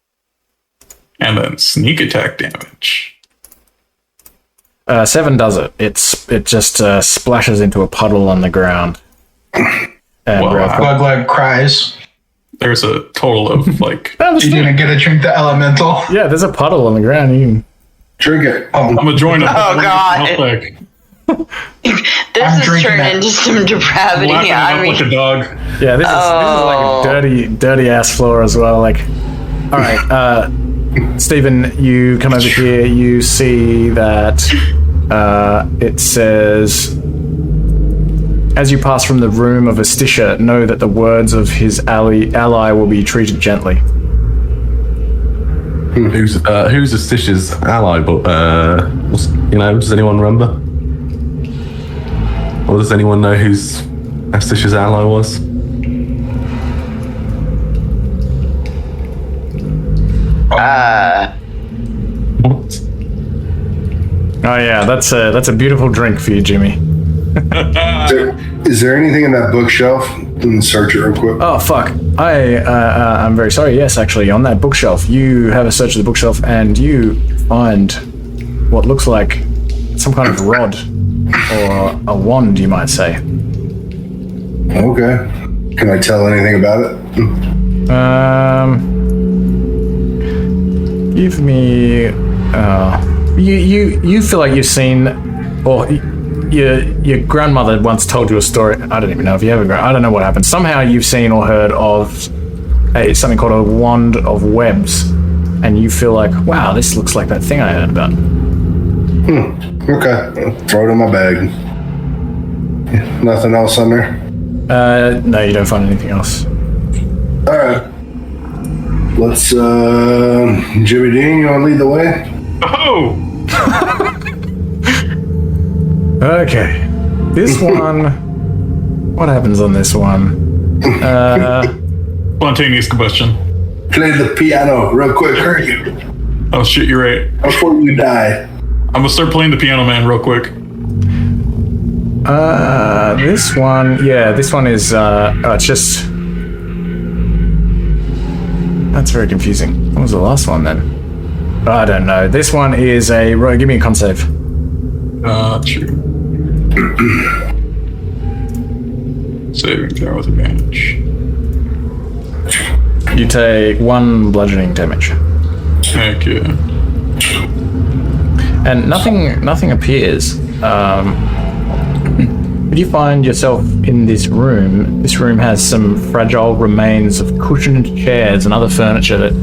And then sneak attack damage. 7 does it. It just splashes into a puddle on the ground. And Glug cries. There's a total of like... You didn't get to drink the elemental. Yeah, there's a puddle on the ground. You can... Drink it. I'm gonna join up. Oh, God. This has turned into some depravity. I mean, like a dog. Yeah, this is like a dirty ass floor as well. Like, all right, Stephen, you come over here. You see that it says, as you pass from the room of Astisha, know that the words of his ally will be treated gently. Who's Astisha's ally? But does anyone remember? Or does anyone know who's Astisha's ally was? What? Oh yeah, that's a beautiful drink for you, Jimmy. Is there anything in that bookshelf? Search it real quick. Oh fuck! I'm very sorry. Yes, actually, on that bookshelf, you have a search of the bookshelf, and you find what looks like some kind of rod or a wand, you might say. Okay. Can I tell anything about it? Give me. You feel like you've seen, or your grandmother once told you a story. I don't even know if you have I don't know what happened. Somehow you've seen or heard of something called a wand of webs, and you feel like, wow, this looks like that thing I heard about. Okay. I'll throw it in my bag. Nothing else on there? No, you don't find anything else. All right. Let's, Jimmy Dean, you want to lead the way? Oh! Okay. This one... What happens on this one? Spontaneous combustion. Play the piano real quick, hurry you. Oh shit, you're right. Before you die. I'm gonna start playing the piano man real quick. This one is, it's just... That's very confusing. What was the last one then? I don't know. This one is a... Give me a con save. True. Saving throw with advantage. You take 1 bludgeoning damage. Heck yeah. And nothing appears. But you find yourself in this room. This room has some fragile remains of cushioned chairs and other furniture that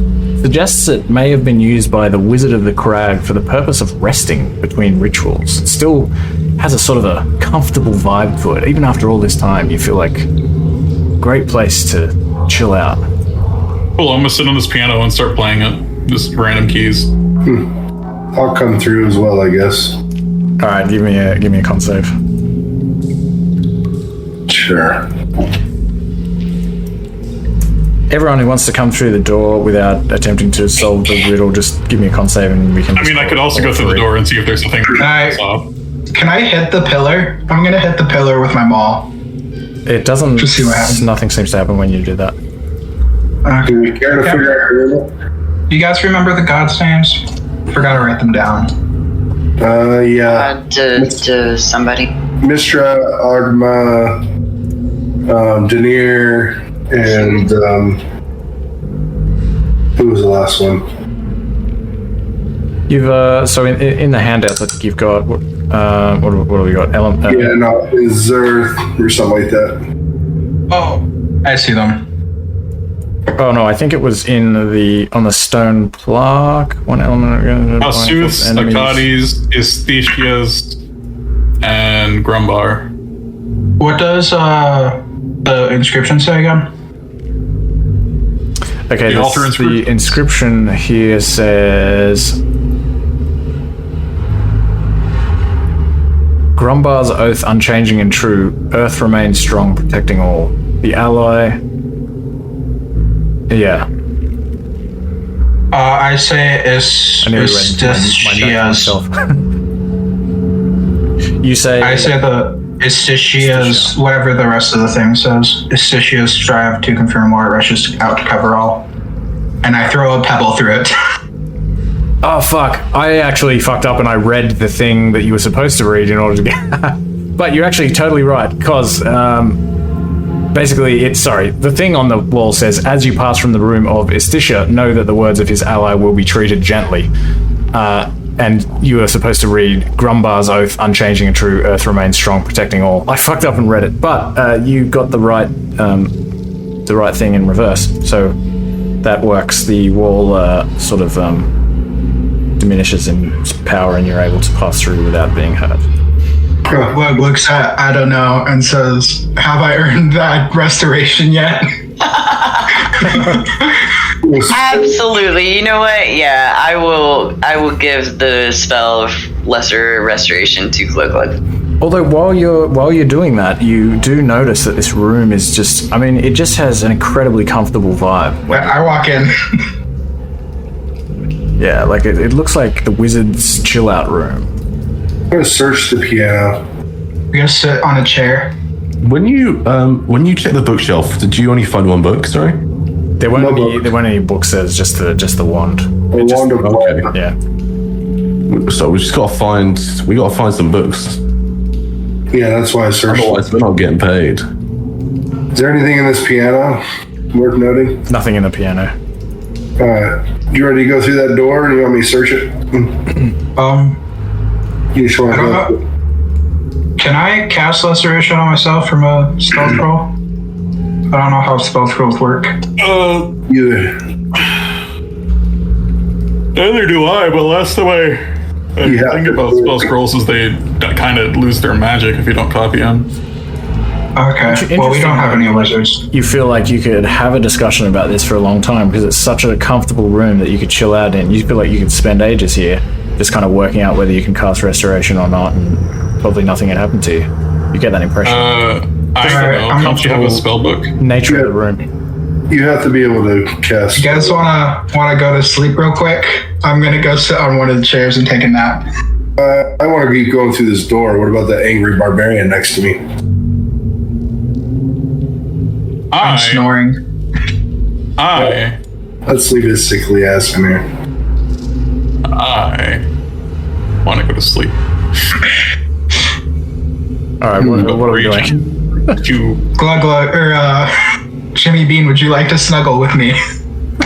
suggests it may have been used by the Wizard of the Crag for the purpose of resting between rituals. It still has a sort of a comfortable vibe to it. Even after all this time, you feel like a great place to chill out. Cool, I'm gonna sit on this piano and start playing it. Just random keys. I'll come through as well, I guess. All right, give me a con save. Sure. Everyone who wants to come through the door without attempting to solve the riddle, just give me a con save and we can... I could also go through the door and see if there's something... Can I hit the pillar? I'm gonna hit the pillar with my maul. It doesn't... Just see what happens. Nothing seems to happen when you do that. Do we care to figure out the riddle? You guys remember the gods' names? Forgot to write them down. Yeah. To somebody. Mistra, Argma, Denier, and who was the last one? You've so in the handouts, I think you've got what have we got? Zerth or something like that. Oh, I see them. Oh no, I think it was on the stone plaque. One element. Asuths, Akkadis, Isthetias, and Grumbar. What does the inscription say again? Okay, the inscription here says Grumbar's oath unchanging and true, earth remains strong, protecting all. The ally... Yeah. I say Isthetias. You say... I say the Isthetias, whatever the rest of the thing says. Isthetias strive to confirm war, rushes out to cover all. And I throw a pebble through it. Oh, fuck. I actually fucked up and I read the thing that you were supposed to read in order to get... But you're actually totally right, because... Basically, the thing on the wall says, as you pass from the room of Istisha, know that the words of his ally will be treated gently. And you are supposed to read, Grumbar's oath, unchanging and true, earth remains strong, protecting all. I fucked up and read it, but you got the right thing in reverse. So that works. The wall sort of diminishes in power and you're able to pass through without being hurt. Glug looks at I don't know and says, have I earned that restoration yet? Absolutely. You know what? Yeah, I will give the spell of lesser restoration to Glug. Although while you're doing that, you do notice that this room is just, it just has an incredibly comfortable vibe. I walk in. Yeah, like it looks like the wizard's chill out room. I'm gonna search the piano. I'm gonna sit on a chair. When you check the bookshelf, did you only find one book? Sorry, there weren't any books. There's just the wand. Wand of blood. Yeah. So we gotta find some books. Yeah, that's why I searched. Otherwise, we're not getting paid. Is there anything in this piano worth noting? Nothing in the piano. You ready to go through that door, or do you want me to search it? You just want to go. Can I cast Restoration on myself from a stealth roll? I don't know how stealth rolls work. Neither do I, but last time I think about spell scrolls is they kind of lose their magic if you don't copy them. Okay, well we don't have any wizards. You feel like you could have a discussion about this for a long time because it's such a comfortable room that you could chill out in. You feel like you could spend ages here just kind of working out whether you can cast Restoration or not, and probably nothing had happened to you. You get that impression. I don't know. Don't you have a spell book? Nature of the room. You have to be able to cast. You guys wanna go to sleep real quick? I'm gonna go sit on one of the chairs and take a nap. I want to keep going through this door. What about that angry barbarian next to me? I'm snoring. Let's leave his sickly ass in here. I want to go to sleep. All right, what are we doing? Glug glug, or Jimmy Bean, would you like to snuggle with me?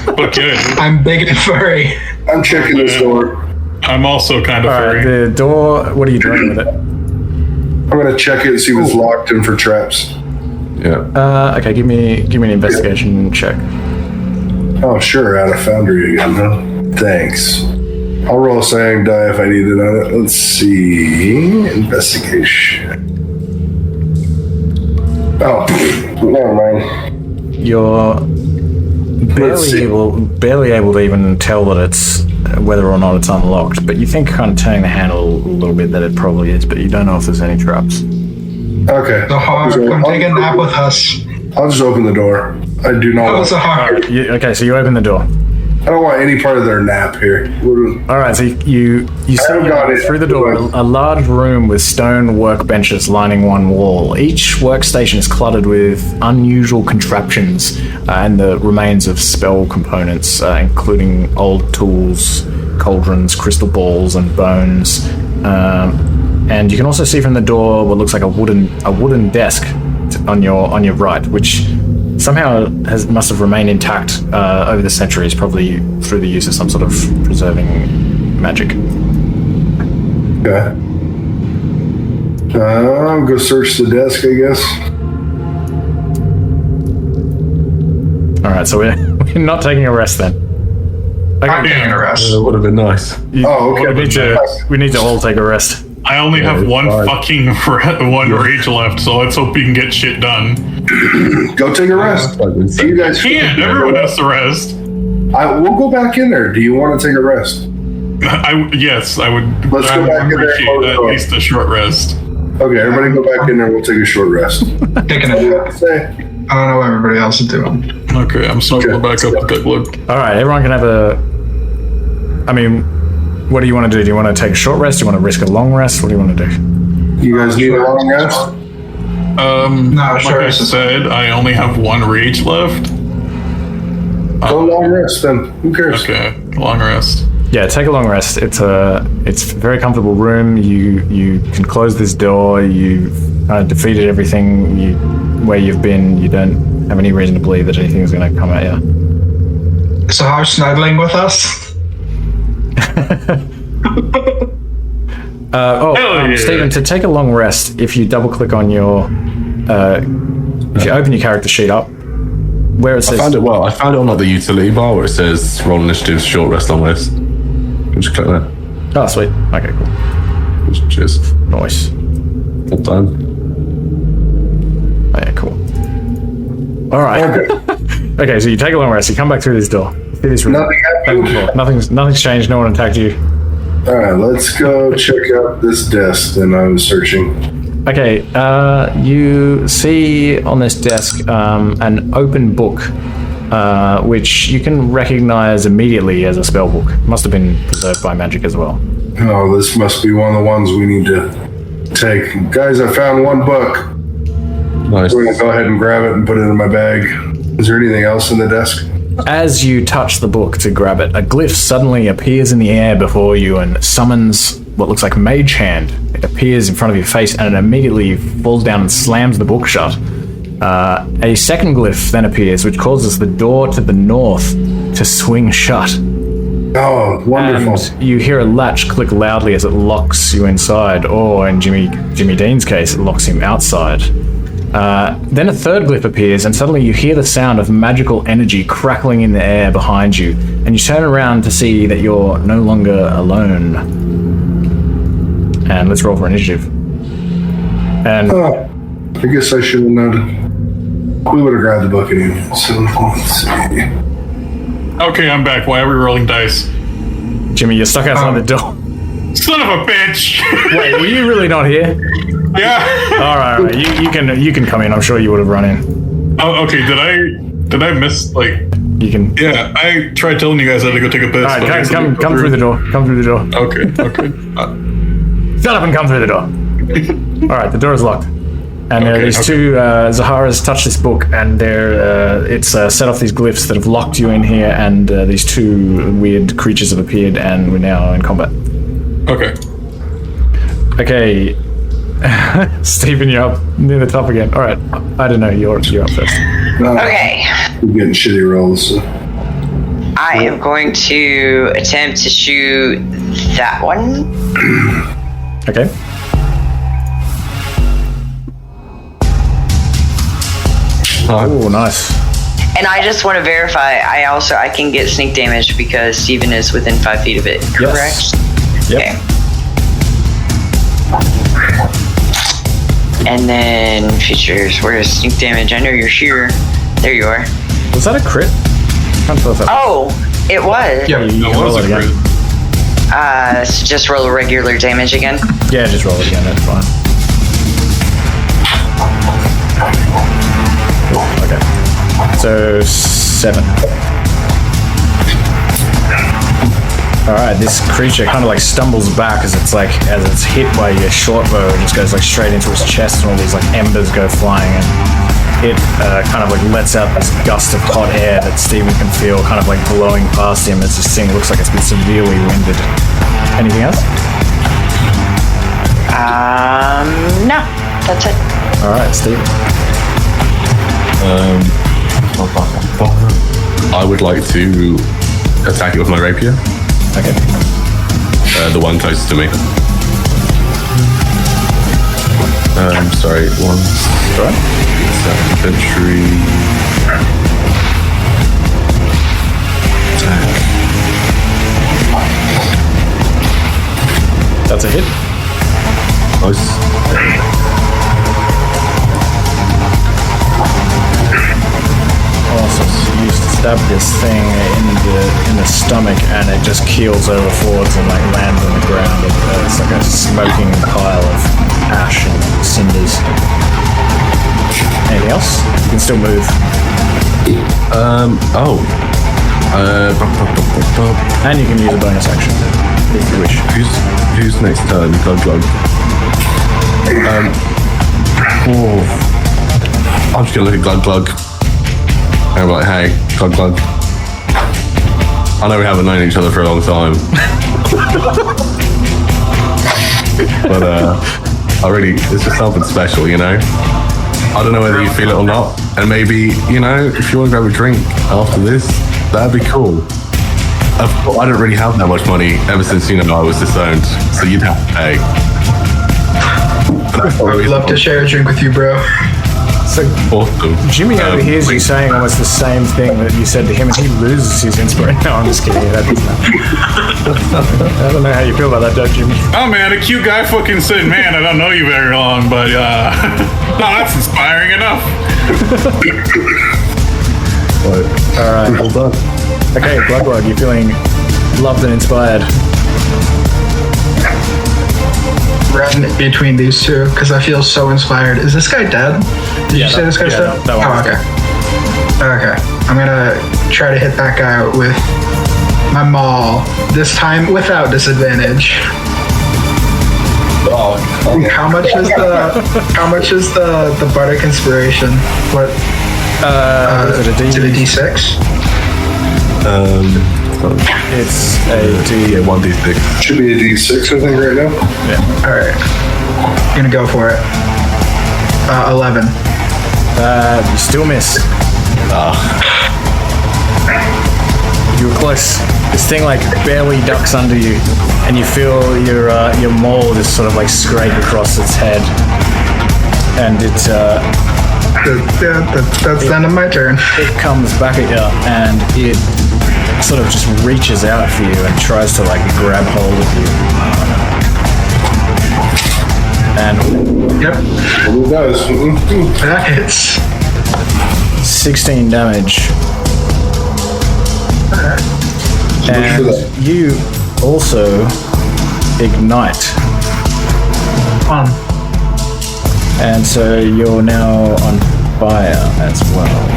Okay. I'm big and furry. I'm checking this door. I'm also kind of All right, furry. the door. What are you doing with it? I'm gonna check it and see if it's locked in for traps. Yeah. Okay, give me an investigation check. Oh, sure, out of Foundry again, huh? Thanks. I'll roll a sang die if I need it on it. Let's see. Investigation. Oh, never mind. You're barely able to even tell that it's whether or not it's unlocked, but you think kind of turning the handle a little bit that it probably is, but you don't know if there's any traps. Okay. Zahar, come take a nap with us. I'll just open the door. I do not Oh, want. Zahar. Okay, so you open the door. I don't want any part of their nap here. All right, so you see through the door a large room with stone workbenches lining one wall. Each workstation is cluttered with unusual contraptions and the remains of spell components, including old tools, cauldrons, crystal balls, and bones. And you can also see from the door what looks like a wooden desk on your right, which somehow must have remained intact over the centuries, probably through the use of some sort of preserving magic. Okay. I'll go search the desk, I guess. All right, so we're not taking a rest then. Okay. I'm taking a rest. That would have been nice. Oh, okay. We need to all take a rest. I only have one fucking rage left, so let's hope we can get shit done. Go take a rest. You guys Can't. Everyone has to rest. We'll go back in there. Do you want to take a rest? Yes, I would. Let's go back in there and appreciate close the at door. least a short rest. Okay, everybody go back in there. We'll take a short rest. Taking a nap. Say, I don't know what everybody else is doing. Okay, I'm snuggling back up with that look. All right, everyone can have I mean, what do you want to do? Do you want to take a short rest? Do you want to risk a long rest? What do you want to do? you guys need a long rest? No, Like sure. I said, I only have one rage left. Go long rest then. Who cares? Okay, long rest. Yeah, take a long rest. It's a very comfortable room. You can close this door. You've kind of defeated everything where you've been. You don't have any reason to believe that anything's going to come at you. Zahar snuggling with us? Stephen, to take a long rest, if you double click on your, if you open your character sheet up, where it says, I found it on like the utility bar where it says roll initiative, short rest, long rest. Just click that. oh sweet, okay, cool, Cheers. nice, All done. oh, yeah, cool. All right, okay, so you take a long rest. You come back through this door. Through this room. Nothing's changed. No one attacked you. All right, let's go check out this desk that I was searching. Okay, you see on this desk an open book, which you can recognize immediately as a spell book. Must have been preserved by magic as well. Oh, this must be one of the ones we need to take. Guys, I found one book. Nice. We're gonna go ahead and grab it and put it in my bag. Is there anything else in the desk? As you touch the book to grab it, a glyph suddenly appears in the air before you and summons what looks like Mage Hand. It appears in front of your face and it immediately falls down and slams the book shut. A second glyph then appears, which causes the door to the north to swing shut. Oh, wonderful. And you hear a latch click loudly as it locks you inside, or in Jimmy Dean's case, it locks him outside. Then a third glyph appears, and suddenly you hear the sound of magical energy crackling in the air behind you, and you turn around to see that you're no longer alone. And let's roll for initiative. And Oh, I guess I should have known. We would have grabbed the book anyway. So let's see. Okay, I'm back. Why are we rolling dice? Jimmy, you're stuck outside the door. Son of a bitch! Wait, were you really not here? Yeah. All right. You can come in. I'm sure you would have run in. Oh, okay. Did I miss like? You can. Yeah, I tried telling you guys I had to go take a piss. All but I right, guess I come didn't go through the door. Come through the door. Okay. Shut up and come through the door. All right, the door is locked. And there are Okay, these okay. two Zahara's touched this book, and it's set off these glyphs that have locked you in here, and these two weird creatures have appeared, and we're now in combat. Okay. Okay, Stephen, you're up near the top again. All right, I don't know. You're up first. Okay. We're getting shitty rolls. So. I am going to attempt to shoot that one. Okay. Oh, nice. And I just want to verify, I can get sneak damage because Steven is within 5 feet of it, correct? Yes. Yep. Okay. And then features, where is sneak damage? I know you're here. There you are. Was that a crit? Can't tell if that. Oh, it was. Yeah. You That can roll was it a again. crit. So just roll a regular damage again. Yeah, just roll it again. That's fine. Okay. So 7. Alright, this creature kind of like stumbles back as it's hit by your short bow, it just goes like straight into its chest, and all these like embers go flying, and it kind of like lets out this gust of hot air that Steven can feel kind of like blowing past him as this thing looks like it's been severely winded. Anything else? No, that's it. Alright, Steven. I would like to attack it with my rapier. Okay. The one closest to me. Sorry, one. Alright. Infantry. Attack. That's a hit. Nice. Awesome. So you stab this thing in the stomach, and it just keels over forwards and like lands on the ground. It's like a smoking pile of ash and cinders. Anything else? You can still move. And you can use a bonus action if you wish. Who's next turn? Glug. I'm just gonna look at Glug. And I'm like, hey, Glug. I know we haven't known each other for a long time. But it's just something special, you know? I don't know whether you feel it or not. And maybe, you know, if you want to grab a drink after this, that'd be cool. I don't really have that much money ever since, you know, I was disowned. So you'd have to pay. I would love to share a drink with you, bro. So Awesome. Jimmy overhears you saying almost the same thing that you said to him, and he loses his inspiration. No, I'm just kidding. That doesn't happen. I don't know how you feel about that, don't Jimmy? Oh man, a cute guy fucking said, man, I don't know you very long, but no, that's inspiring enough. All right. Well done. Okay, Glug, you're feeling loved and inspired. Run between these two because I feel so inspired. Is this guy dead? Did you say this guy's dead? that one. Okay. I'm gonna try to hit that guy with my maul. This time without disadvantage. Oh, How much is the bardic inspiration? What? Is it a D? Is it a D6? It's a D. yeah, 1d6. Should be a D6, I think, right now. Yeah. All right. I'm gonna go for it. 11. You still miss. You were close. This thing like barely ducks under you, and you feel your maul just sort of like scrape across its head, and it That's the end of my turn. it comes back at you, and it sort of just reaches out for you and tries to like grab hold of you. And Yep. Well, it does. That hits. 16 damage. And you also ignite. And so you're now on fire as well.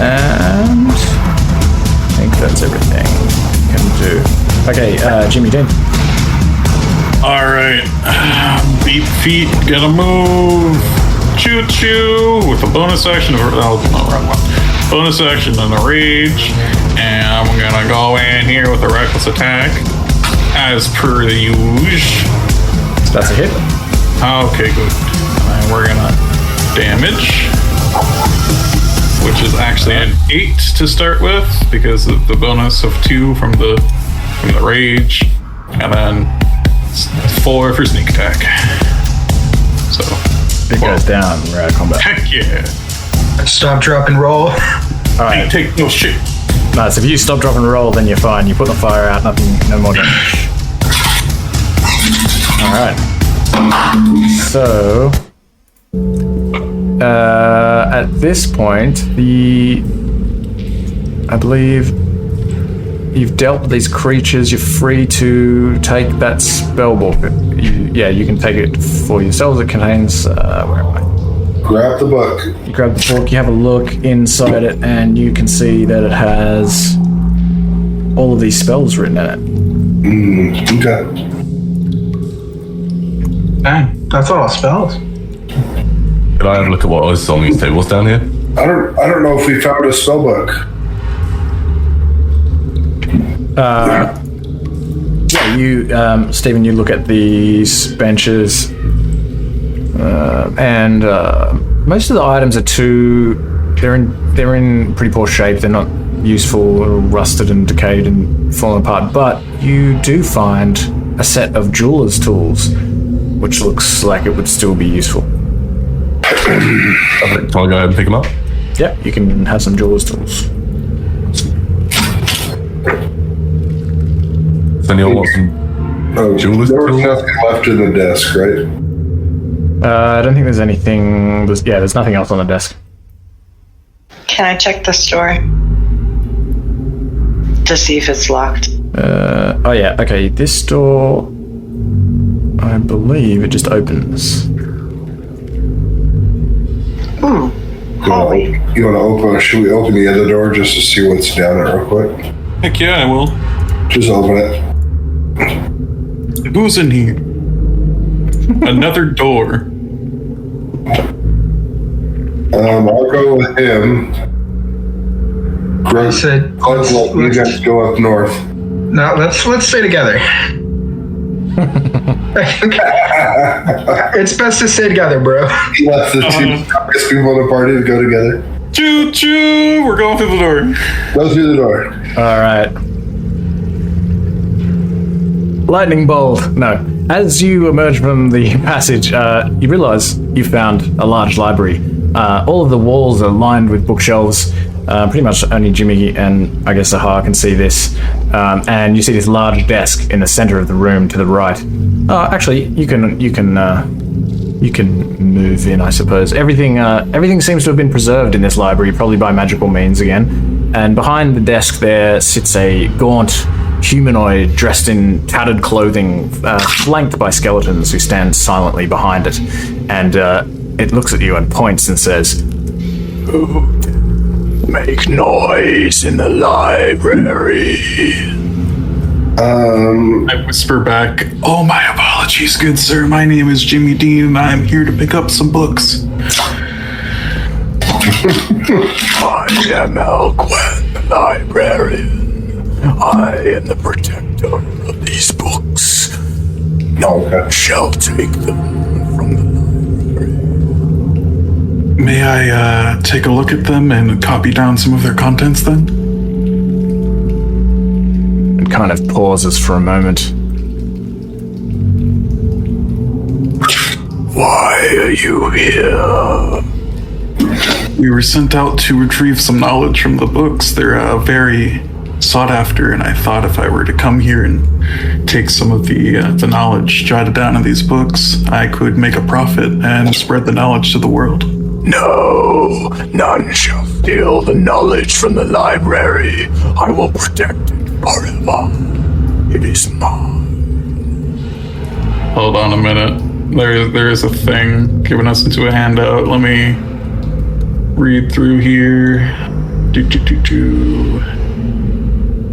And I think that's everything you can do. Okay, Jimmy Dean. All right. Beat feet, get a move. Choo choo with a bonus action. Oh, no, wrong one. Bonus action and a rage. And I'm gonna go in here with a reckless attack. As per the usual. That's a hit. Okay, good. And we're gonna damage. Which is actually an 8 to start with, because of the bonus of 2 from the rage. And then 4 for sneak attack. So it goes down. We're out of combat. Heck yeah. Stop, drop, and roll. Alright. Take no shit. Nice. If you stop, drop, and roll, then you're fine. You put the fire out, no more damage. Alright. So at this point, I believe you've dealt with these creatures. You're free to take that spell book. You can take it for yourselves. It contains where am I? Grab the book. You grab the book, you have a look inside it, and you can see that it has all of these spells written in it. Okay. Dang, that's all spells. Can I have a look at what was on these tables down here? I don't know if we found a spell book. Stephen, you look at these benches, and most of the items are they're in pretty poor shape. They're not useful, or rusted and decayed and fallen apart. But you do find a set of jeweler's tools, which looks like it would still be useful. Can I go ahead and pick them up? Yeah, you can have some jeweler's tools. Does anyone want some jeweler's There was tools? nothing left in the desk, right? I don't think there's anything. There's nothing else on the desk. Can I check the store to see if it's locked? Okay. This door, I believe it just opens. Ooh. You want to open? Should we open the other door just to see what's down it real quick? Heck yeah, I will. Just open it. Who's in here? Another door. I'll go with him. Greg, said, let's let you guys go up north. No, let's stay together. It's best to stay together, bro. He left the two strongest people in the party to go together. Choo choo! We're going through the door. Go through the door. All right. Lightning bolt. No. As you emerge from the passage, you realize you found a large library. All of the walls are lined with bookshelves. Pretty much only Jimmy and I guess Sahar can see this. And you see this large desk in the center of the room to the right. Actually, you can move in, I suppose. Everything seems to have been preserved in this library, probably by magical means again. And behind the desk there sits a gaunt humanoid dressed in tattered clothing, flanked by skeletons who stand silently behind it. And it looks at you and points and says, "Make noise in the library." I whisper back, "Oh, my apologies, good sir. My name is Jimmy Dean, and I'm here to pick up some books." I am Alquan, the librarian. I am the protector of these books. No one shall take them from the library. May I take a look at them and copy down some of their contents then? It kind of pauses for a moment. Why are you here? We were sent out to retrieve some knowledge from the books. They're very sought after, and I thought if I were to come here and take some of the knowledge jotted down in these books, I could make a profit and spread the knowledge to the world. No, none shall steal the knowledge from the library. I will protect it forever. It is mine. Hold on a minute. There is a thing giving us into a handout. Let me read through here.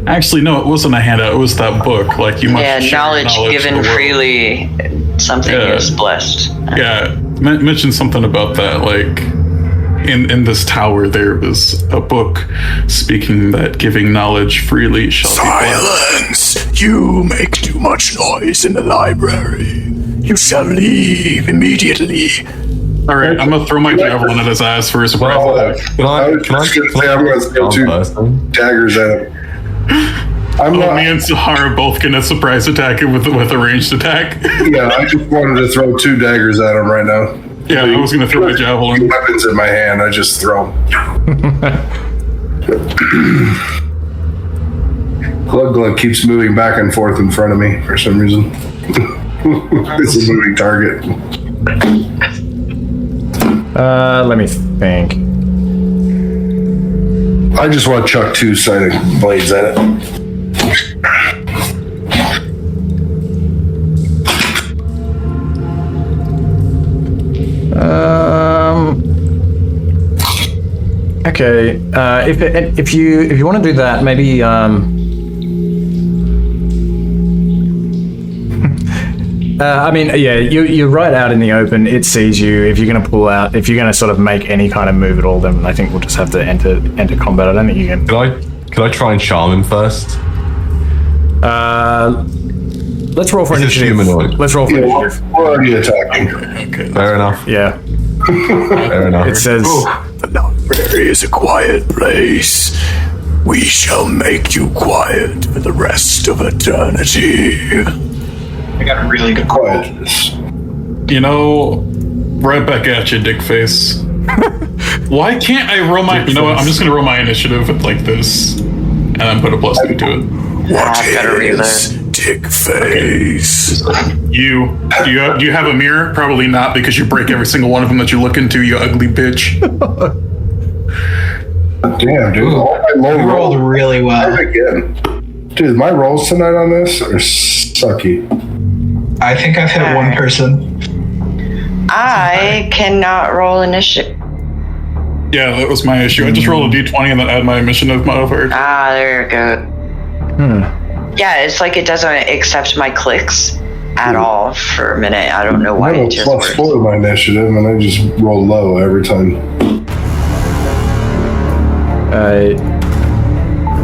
Actually, no, it wasn't a handout. It was that book. Like you must Yeah, share knowledge to given the world. freely, something Yeah. is blessed. Yeah, mentioned something about that. Like in this tower, there was a book speaking that giving knowledge freely shall be blessed. Silence! You make too much noise in the library. You shall leave immediately. All right, I'm gonna throw my javelin at his ass for his breath. I was just gonna say I'm going to throw two daggers at him. I'm Oh, not. me and Sahara both gonna surprise attack him with a ranged attack. Yeah, I just wanted to throw two daggers at him right now. Yeah, I was gonna throw my javelin. Weapons in my hand, I just throw them. Glug keeps moving back and forth in front of me for some reason. It's a moving target. Let me think. I just want to chuck two-sided blades at it. Okay. If you want to do that, maybe I mean, yeah, you're right out in the open. It sees you. If you're going to pull out, if you're going to sort of make any kind of move at all, then I think we'll just have to enter combat. I don't think you can. Can I try and charm him first? Let's roll for He's a initiative. humanoid. Let's roll for Yeah, initiative. we're already attacking. Okay. Fair enough. Yeah. Fair enough. It says the library is a quiet place. We shall make you quiet for the rest of eternity. I got a really good Quiet. You know, right back at you, dick face. Why can't I roll my? You know what? I'm just gonna roll my initiative like this, and then put a +2 to it. I've got to reload. Dick face? Do you have a mirror? Probably not, because you break every single one of them that you look into. You ugly bitch. Damn, dude. All my low You rolled rolls really well. again. Dude, my rolls tonight on this are sucky. I think I've hit one person. I cannot roll initiative. Yeah, that was my issue. I just rolled a d20 and then add my initiative modifier. Ah, there you go. Yeah, it's like it doesn't accept my clicks at all for a minute. I don't know why I it rolled just +4 works. in my initiative, and I just roll low every time.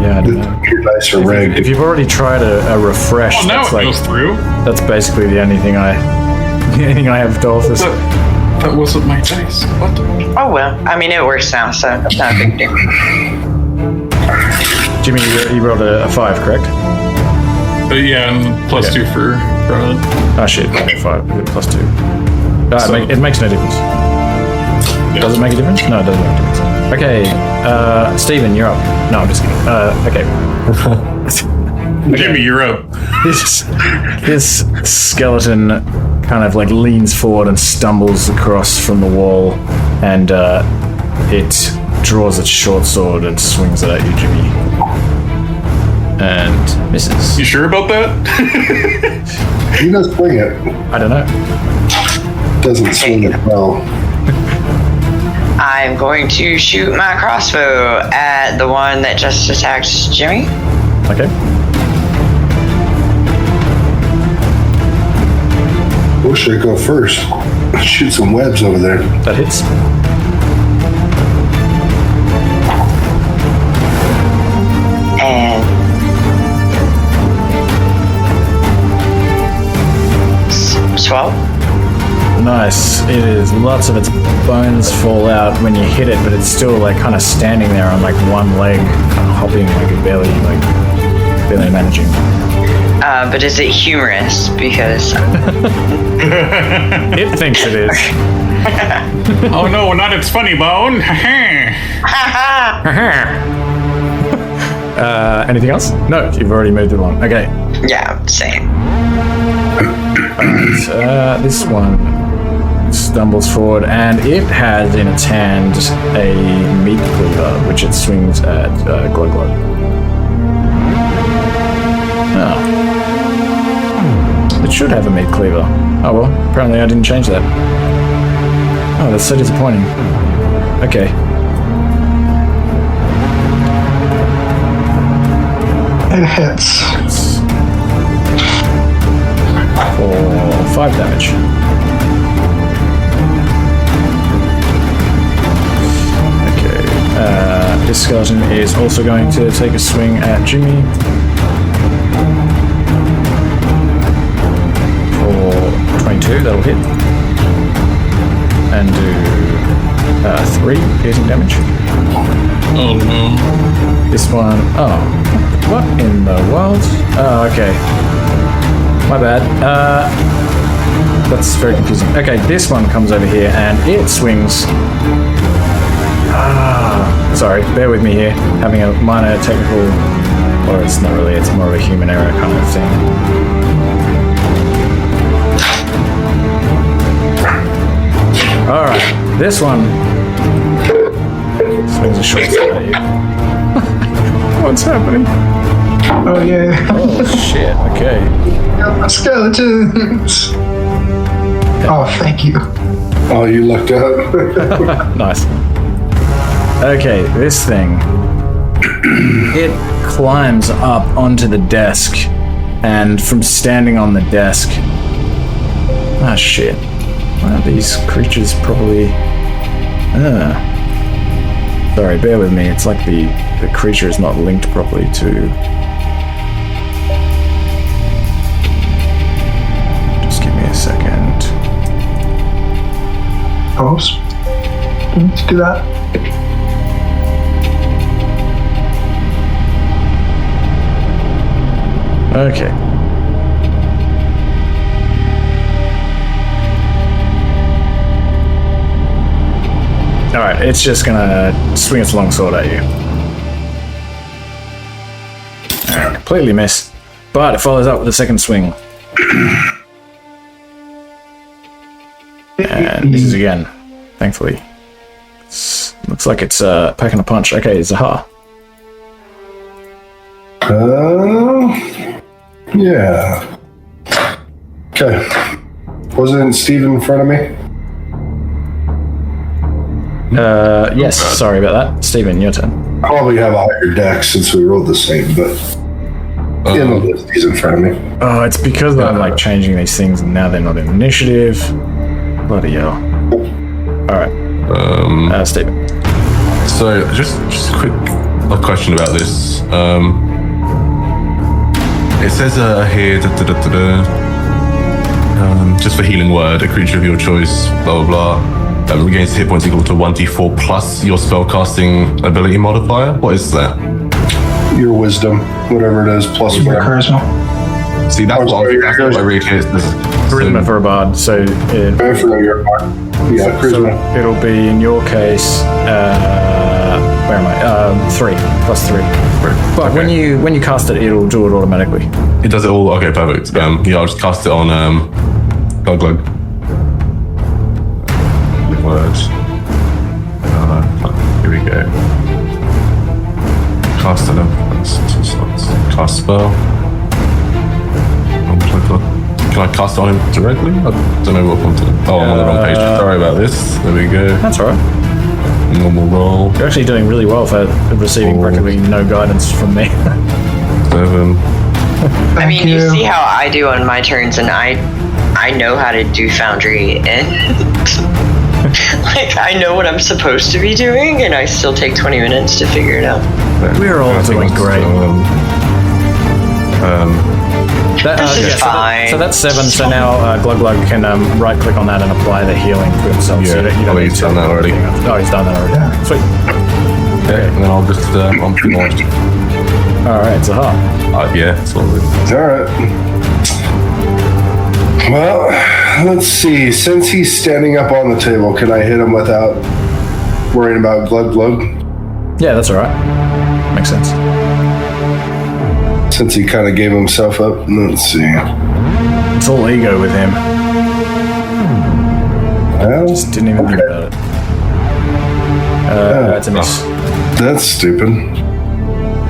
Yeah, I don't know. Your dice are rigged. If you've already tried a refresh, Oh, now that's it like goes through. that's basically the only thing I have to offer. That wasn't my dice. What? Oh well, I mean it works now, so it's not a big deal. Jimmy, you rolled a 5, correct? Yeah, and +2 for Ronan. Oh shit, 5 +2. It makes no difference. Does it make a difference? No, it doesn't make a difference. Okay, Steven, you're up. No, I'm just kidding. Okay. Jimmy, you're up. This skeleton kind of like leans forward and stumbles across from the wall, and it draws its short sword and swings it at you, Jimmy. And misses. You sure about that? He does swing it. I don't know. Doesn't swing it well. I'm going to shoot my crossbow at the one that just attacked Jimmy. Okay. Where should I go first? Shoot some webs over there. That hits. And 12. Nice. It is. Lots of its bones fall out when you hit it, but it's still like kind of standing there on like one leg, kind of hopping like barely managing. But is it humorous? Because It thinks it is. Oh no, not its funny bone. Anything else? No, you've already moved it along. Okay. yeah, same. This one stumbles forward, and it has in its hand a meat cleaver, which it swings at Glug Glug. Oh. It should have a meat cleaver. Oh well, apparently I didn't change that. Oh, that's so disappointing. Okay. It hits. For 5 damage. Okay. This skeleton is also going to take a swing at Jimmy. For 22, that'll hit. And do 3 piercing damage. Oh no. This one, oh, what in the world? Oh, okay. My bad. That's very confusing. Okay, this one comes over here and it swings. Sorry, bear with me here. Having a minor technical, or it's not really, it's more of a human error kind of thing. Alright, this one swings a short sword at you. What's happening? Oh yeah. Oh shit, okay. Skeletons. Oh, thank you. Oh, you looked up. Nice. Okay, this thing. It climbs up onto the desk, and from standing on the desk. Ah, shit. One of these creatures probably. Sorry, bear with me. It's like the creature is not linked properly to. Just give me a second. Pause. Let's do that. Okay. Alright, it's just gonna swing its longsword at you. Alright, completely missed. But it follows up with a second swing. And misses again, thankfully. Looks like it's packing a punch. Okay, Zaha. Yeah. Okay. Wasn't Steve in front of me? Yes, sorry about that. Steven, your turn. Probably have a higher deck since we rolled the same, but in the list, he's in front of me. Oh, it's because I'm like changing these things and now they're not in initiative. Bloody hell. Alright. Steven. So, just a quick question about this. It says here, just for healing word, a creature of your choice, blah blah blah, regains hit points equal to 1d4 plus your spellcasting ability modifier. What is that? Your wisdom, whatever it is, plus Your whatever. charisma. See, that's what I read here. Charisma for a bard, so Yeah, charisma. so it'll be in your case. Where am I? 3 plus 3. But Okay. when you cast it, it'll do it automatically. It does it all. Okay, perfect. Yeah, I'll just cast it on Glug Glug. Word. Here we go. Cast it. Cast spell. Can I cast it on him directly? I don't know what one to. Oh, I'm on the wrong page. Sorry about this. There we go. That's alright. Normal roll. You're actually doing really well for receiving practically no guidance from me. 7. I mean, you see how I do on my turns, and I know how to do Foundry, and like I know what I'm supposed to be doing, and I still take 20 minutes to figure it out. We're all doing great. This is fine. So that's 7. So now Glug Glug can right click on that and apply the healing to himself. Yeah. So you don't need He's to done that already. Oh, he's done that already. Yeah. Sweet. Okay, and then I'll just I'm finished. Alright, Zaha. Yeah, it's all good. All right. Well, let's see. Since he's standing up on the table, can I hit him without worrying about Glug Glug? Yeah, that's alright. Makes sense. Since he kind of gave himself up. Let's see. It's all ego with him. Well, Just didn't even think about it. That's a miss. that's stupid.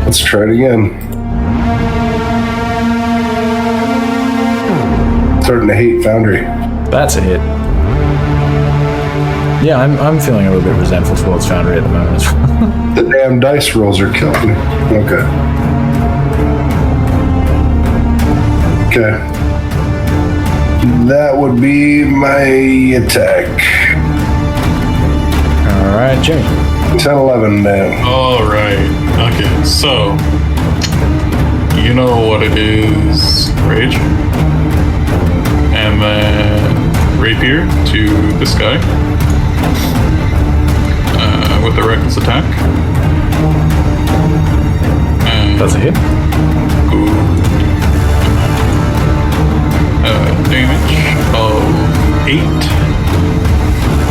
Let's try it again. Starting to hate Foundry. That's a hit. Yeah, I'm feeling a little bit resentful towards Foundry at the moment. The damn dice rolls are killing me. Okay. Okay. That would be my attack. All right, Jimmy. 10-11 now. All right. Okay. So, you know what it is, Rage, and then Rapier to this guy with the reckless attack. And That's a hit. Damage of 8.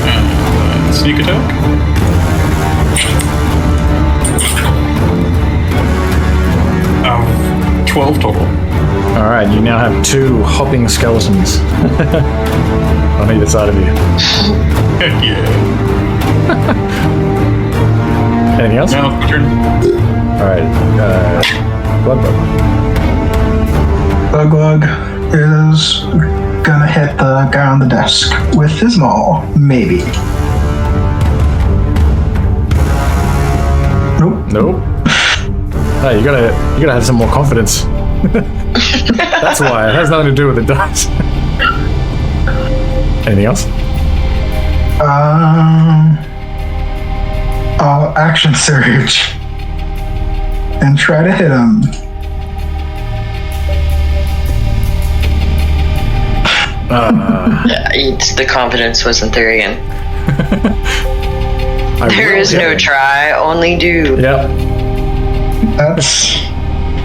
And sneak attack. 12 total. All right, you now have 2 hopping skeletons on either side of you. Heck yeah. Anything else? Now, my turn. All right, Glug Glug. Glug Glug is gonna hit the guy on the desk with his maul. Maybe. Nope. Nope. Hey, you gotta have some more confidence. That's why. It has nothing to do with the dice. Anything else? I'll action surge and try to hit him. The confidence wasn't there again. There is no hit. try, only do. Yep. That's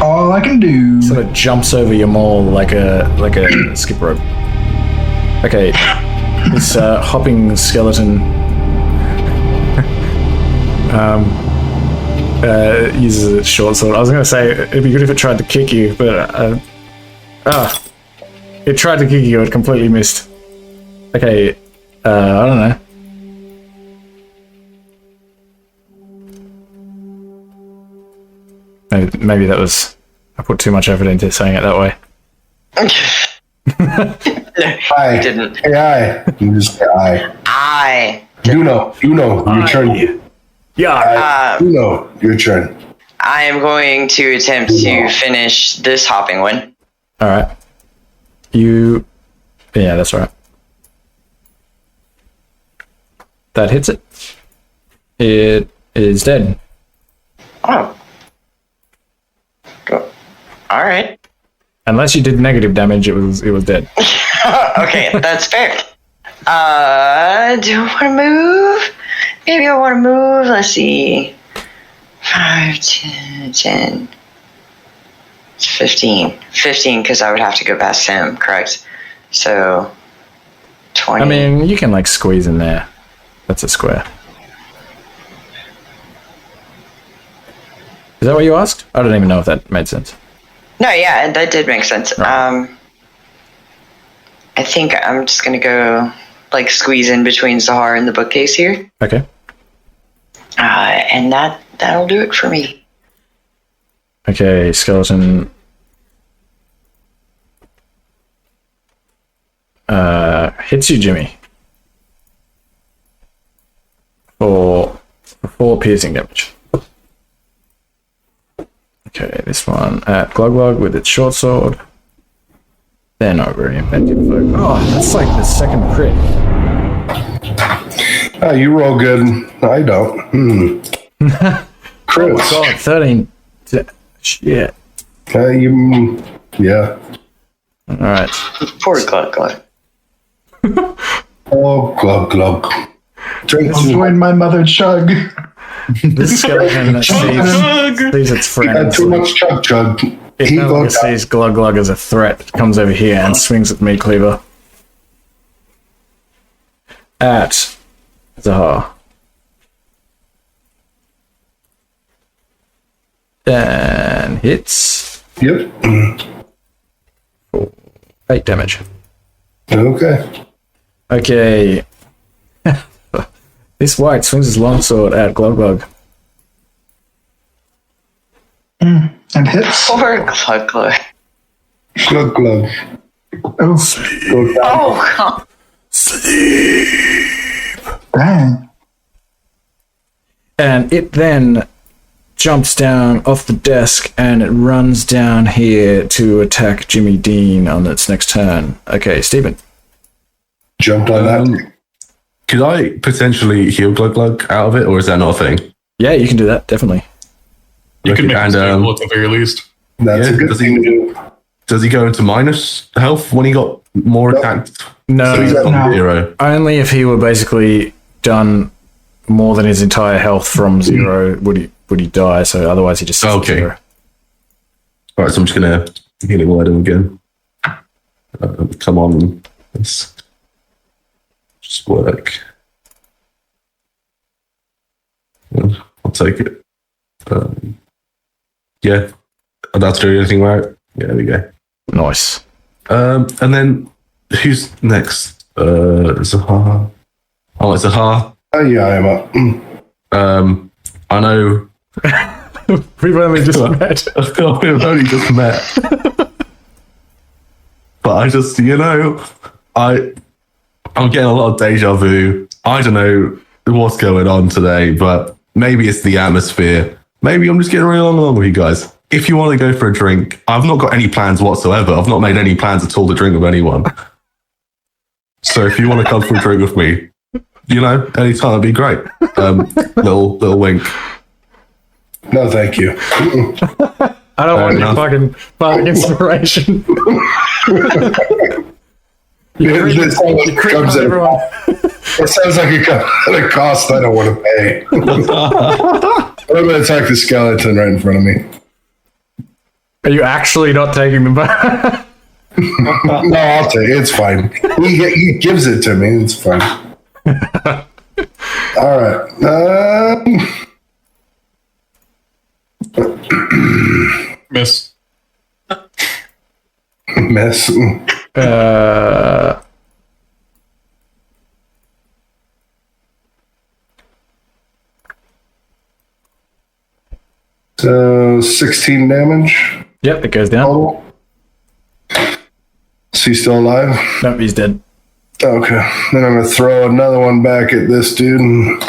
all I can do. Sort of jumps over your maul like a skip rope. Okay, this hopping skeleton uses its short sword. I was gonna say it'd be good if it tried to kick you, but it tried to kick you. It completely missed. Okay, I don't know. Maybe that was... I put too much effort into saying it that way. I didn't. Hey, I. You just say I. You know, your turn. Yeah. You know, your turn. I am going to attempt to finish this hopping one. All right. You... Yeah, that's right. That hits it. It is dead. Oh. All right. Unless you did negative damage, it was dead. Okay, that's fair. Do I want to move? Maybe I want to move. Let's see. 5, 10, 15. 15 because I would have to go past him, correct? So, 20. I mean, you can like squeeze in there. That's a square. Is that what you asked? I don't even know if that made sense. No, yeah, that did make sense. Right. I think I'm just going to go like squeeze in between Zahar and the bookcase here. Okay. And that'll do it for me. Okay, skeleton. Hits you, Jimmy. For 4 piercing damage. Okay, this one at Glug Glug with its short sword. They're not very inventive, folk. Oh, that's like the second crit. You roll good. I don't. Chris. Oh god, 13. Shit. Yeah. Alright. Poor Glug Glug. Oh, glug glug. Drink I'll join my mother chug. This skeleton sees its friend. too much chug chug. It no longer sees Glug Glug as a threat. It comes over here and swings at Meat Cleaver. At Zahar. And hits. Yep. 8 damage. Okay. Okay. This white swings his longsword at Glug Glug. And hits. Poor Glug Glug. Glug glug. Oh, Go down. Oh, God. dang. And it then jumps down off the desk and it runs down here to attack Jimmy Dean on its next turn. Okay, Stephen. Jumped on that. Could I potentially heal Glug Glug out of it, or is that not a thing? Yeah, you can do that, definitely. You can make And, him stable at the very least. That's a good does thing to do. Does he go into minus health when he got more attacked? No, So he's on No. 0. only if he were basically done more than his entire health from 0 would he die, so otherwise he just sits at Okay. 0. Alright, so I'm just going to healing word him again. Come on. Let's just work. I'll take it. Yeah. That's doing anything right. Yeah, there we go. Nice. And then who's next? Zahar. Oh, it's Zahar. Oh, yeah, I'm up. I know. We've only just met. We've only just met. But I just, I'm getting a lot of deja vu. I don't know what's going on today, but maybe it's the atmosphere. Maybe I'm just getting really along with you guys. If you want to go for a drink, I've not got any plans whatsoever. I've not made any plans at all to drink with anyone. So if you want to come for a drink with me, anytime it'd be great. Little wink. No, thank you. I don't want enough. your fucking inspiration. It sounds like it comes at everyone. it sounds like it comes at a cost I don't want to pay. I'm going to attack the skeleton right in front of me. Are you actually not taking them back? No, I'll take it. It's fine. He gives it to me. It's fine. All right. Miss. Miss. So 16 damage. Yep, it goes down. Total. Is he still alive? Nope, he's dead. Okay. Then I'm going to throw another one back at this dude.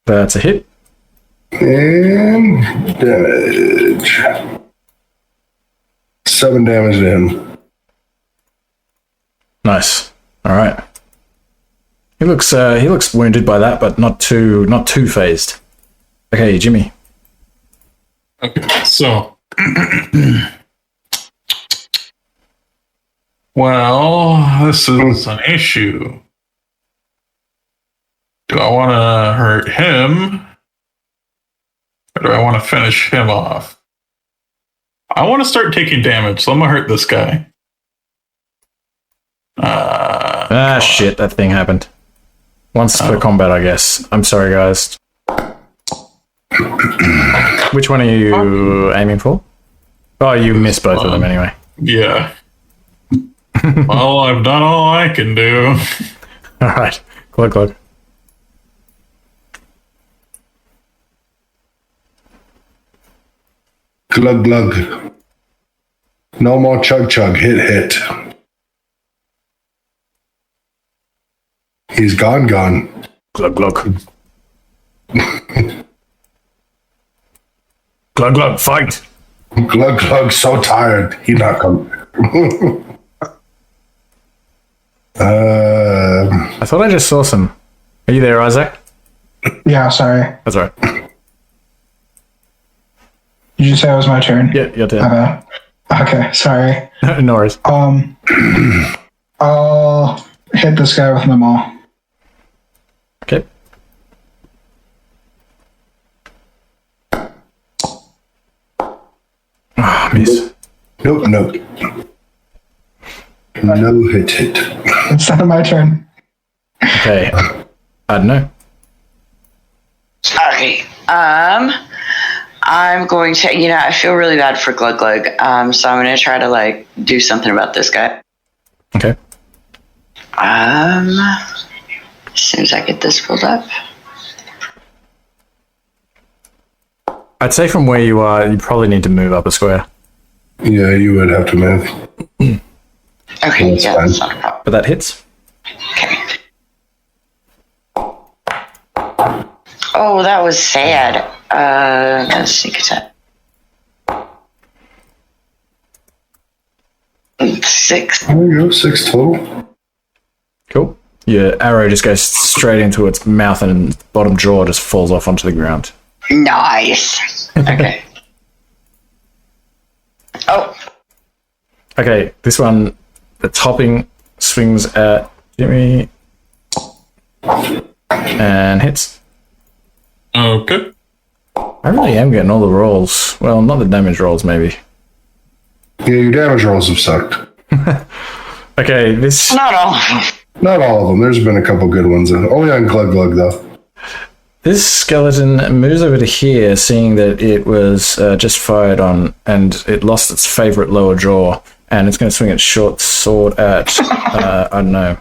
That's a hit. And damage. 7 damage to him. Nice. All right. He looks wounded by that, but not too phased. Okay, Jimmy. Okay, so. Well, this is an issue. Do I want to hurt him? Or do I want to finish him off? I want to start taking damage, so I'm going to hurt this guy. Shit, that thing happened. Once per combat, I guess. I'm sorry, guys. Which one are you aiming for? Oh, you missed both of them anyway. Yeah. Well, I've done all I can do. All right. Glug, glug. Glug glug. No more chug chug. Hit. He's gone. Glug, glug. Glug, glug, fight! Glug glug. So tired. He not coming. I thought I just saw some. Are you there, Isaac? Yeah, sorry. That's right. Did you say it was my turn? Yeah, your turn. Okay, sorry. No worries. I'll hit this guy with my maul. Okay. Ah, miss. Nope. No hit. It's not my turn. Okay. I don't know. Okay. I'm going to, I feel really bad for Glug Glug. So I'm going to try to do something about this guy. Okay. As soon as I get this pulled up. I'd say from where you are, you probably need to move up a square. Yeah, you would have to move. Okay, That's yeah, fine. that's not a problem. But that hits. Okay. Oh, that was sad. That's sneak attack. 6. There we go, 6 total. Cool. Your arrow just goes straight into its mouth and its bottom jaw just falls off onto the ground. Nice. Okay. Oh. Okay, this one, the topping swings at Jimmy and hits. Okay. I really am getting all the rolls. Well, not the damage rolls, maybe. Yeah, your damage rolls have sucked. Okay, this... Not all of them. Not all of them. There's been a couple good ones. Only on Glug Glug, though. This skeleton moves over to here, seeing that it was just fired on and it lost its favorite lower jaw, and it's going to swing its short sword at, I don't know.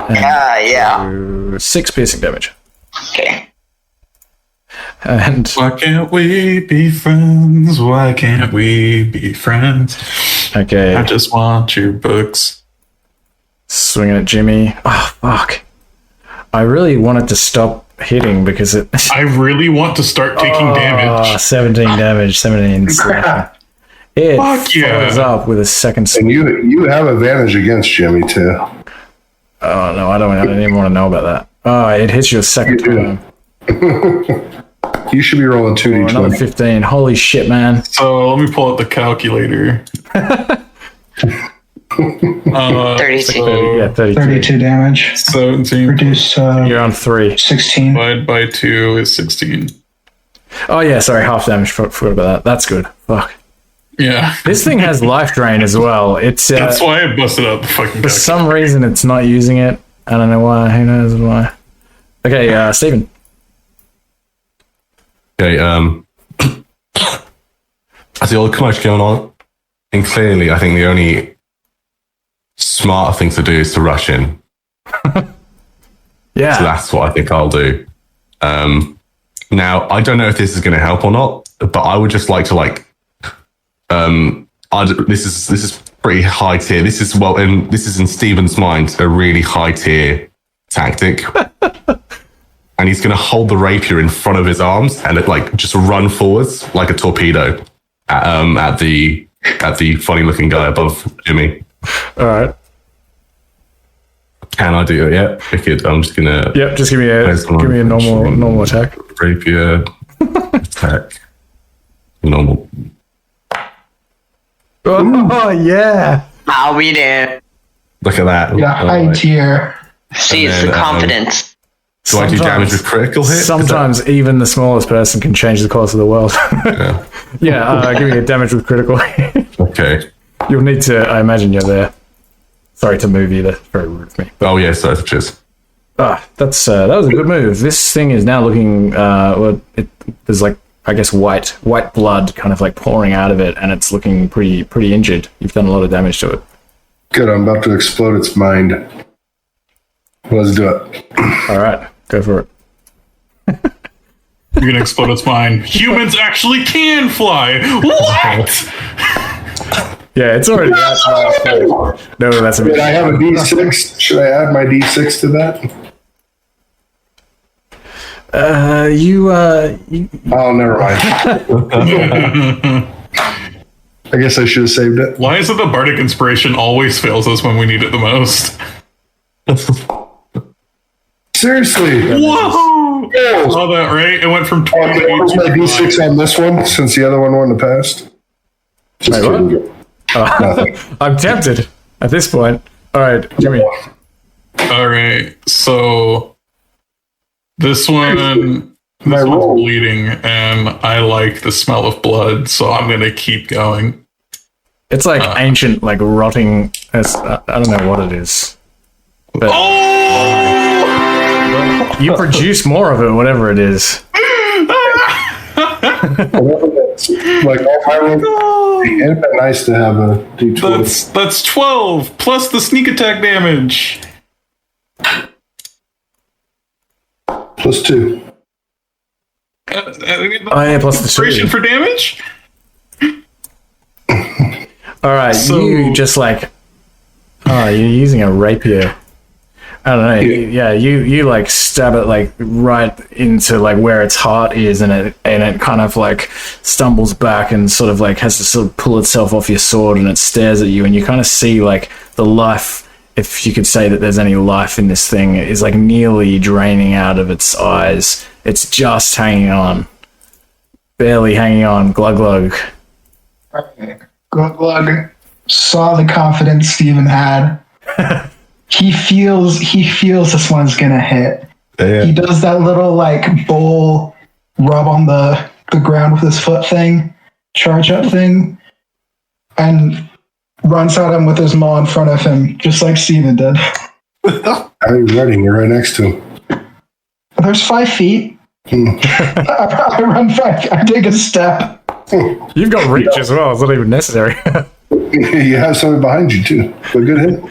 Yeah. 6 piercing damage. Okay. And Why can't we be friends? Why can't we be friends? okay, I just want your books. swinging at Jimmy. Oh fuck! I really wanted to stop hitting because it. I really want to start taking damage. 17 damage, 17 slashing. It Fuck yeah. follows up with a second And swing. you have advantage against Jimmy, too. Oh no, I don't even want to know about that. Oh, it hits you a second You do. time. You should be rolling Or another 2d20. 15. Holy shit, man. So let me pull out the calculator. 32. Yeah, 32. 32 damage. 17 Reduce You're on 3. 16. divided by 2 is 16. Oh yeah, sorry, half damage. Forgot about that. That's good. Fuck. Yeah. This thing has life drain as well. It's That's why I busted out the fucking for calculator. some reason it's not using it. I don't know why. Who knows why? Okay, Stephen. Okay, I see all the commotion going on, and clearly I think the only smart thing to do is to rush in. Yeah. So that's what I think I'll do. Now, I don't know if this is going to help or not, but I would just like to this is pretty high tier. This is this is in Stephen's mind a really high tier tactic. And he's going to hold the rapier in front of his arms and just run forwards like a torpedo at the funny looking guy above Jimmy. All right. Can I do it? Yeah, wicked. I'm just gonna. Yep. Just give me a normal attack. Rapier attack. Normal. Oh yeah. I'll be there. Look at that. Yeah, high tier. See, it's And the then, confidence. Do I do damage with critical hit? Sometimes even the smallest person can change the course of the world. Yeah. Yeah. Give me a damage with critical. Okay. You'll need to. I imagine you're there. Sorry to move you. That's very rude of me. Oh yeah. So cheers. That was a good move. This thing is now looking. There's I guess white blood kind of pouring out of it, and it's looking pretty injured. You've done a lot of damage to it. Good, I'm about to explode its mind. Let's do it. All right, go for it. You're going to explode its mind. Humans actually can fly. What? Yeah, it's already. No, that's a Did bit. I have a D6? Should I add my D6 to that? Oh, never mind. I guess I should have saved it. Why is it the bardic inspiration always fails us when we need it the most? Seriously. Whoa! Saw that, right? It went from 20 to What was my 18. D6 on this one since the other one wouldn't have passed? Just Wait, what? kidding. I'm tempted at this point. All right, Jimmy. All right, so this one's roll. bleeding, and I like the smell of blood, so I'm gonna keep going. It's ancient, rotting. I don't know what it is. But you produce more of it, whatever it is. Like all my rolls, it'd be nice to have a D20. That's 12 plus the sneak attack damage. Plus 2. Oh yeah, plus the Inspiration two. for damage. All right, So- you just like, oh, you're using a rapier. I don't know. You like stab it like right into like where its heart is, and it kind of like stumbles back and sort of like has to sort of pull itself off your sword, and it stares at you, and you kind of see like the life, if you could say that there's any life in this thing, is like nearly draining out of its eyes. It's just hanging on, barely hanging on. Glug glug. Glug Glug saw the confidence Steven had. He feels this one's gonna hit. Yeah. He does that little like bowl rub on the ground with his foot thing, charge up thing, and runs at him with his maw in front of him, just like Steven did. How are you running? You're right next to him. There's 5 feet. I run 5. I take a step. You've got reach as well. It's not even necessary. You have something behind you too. A good hit.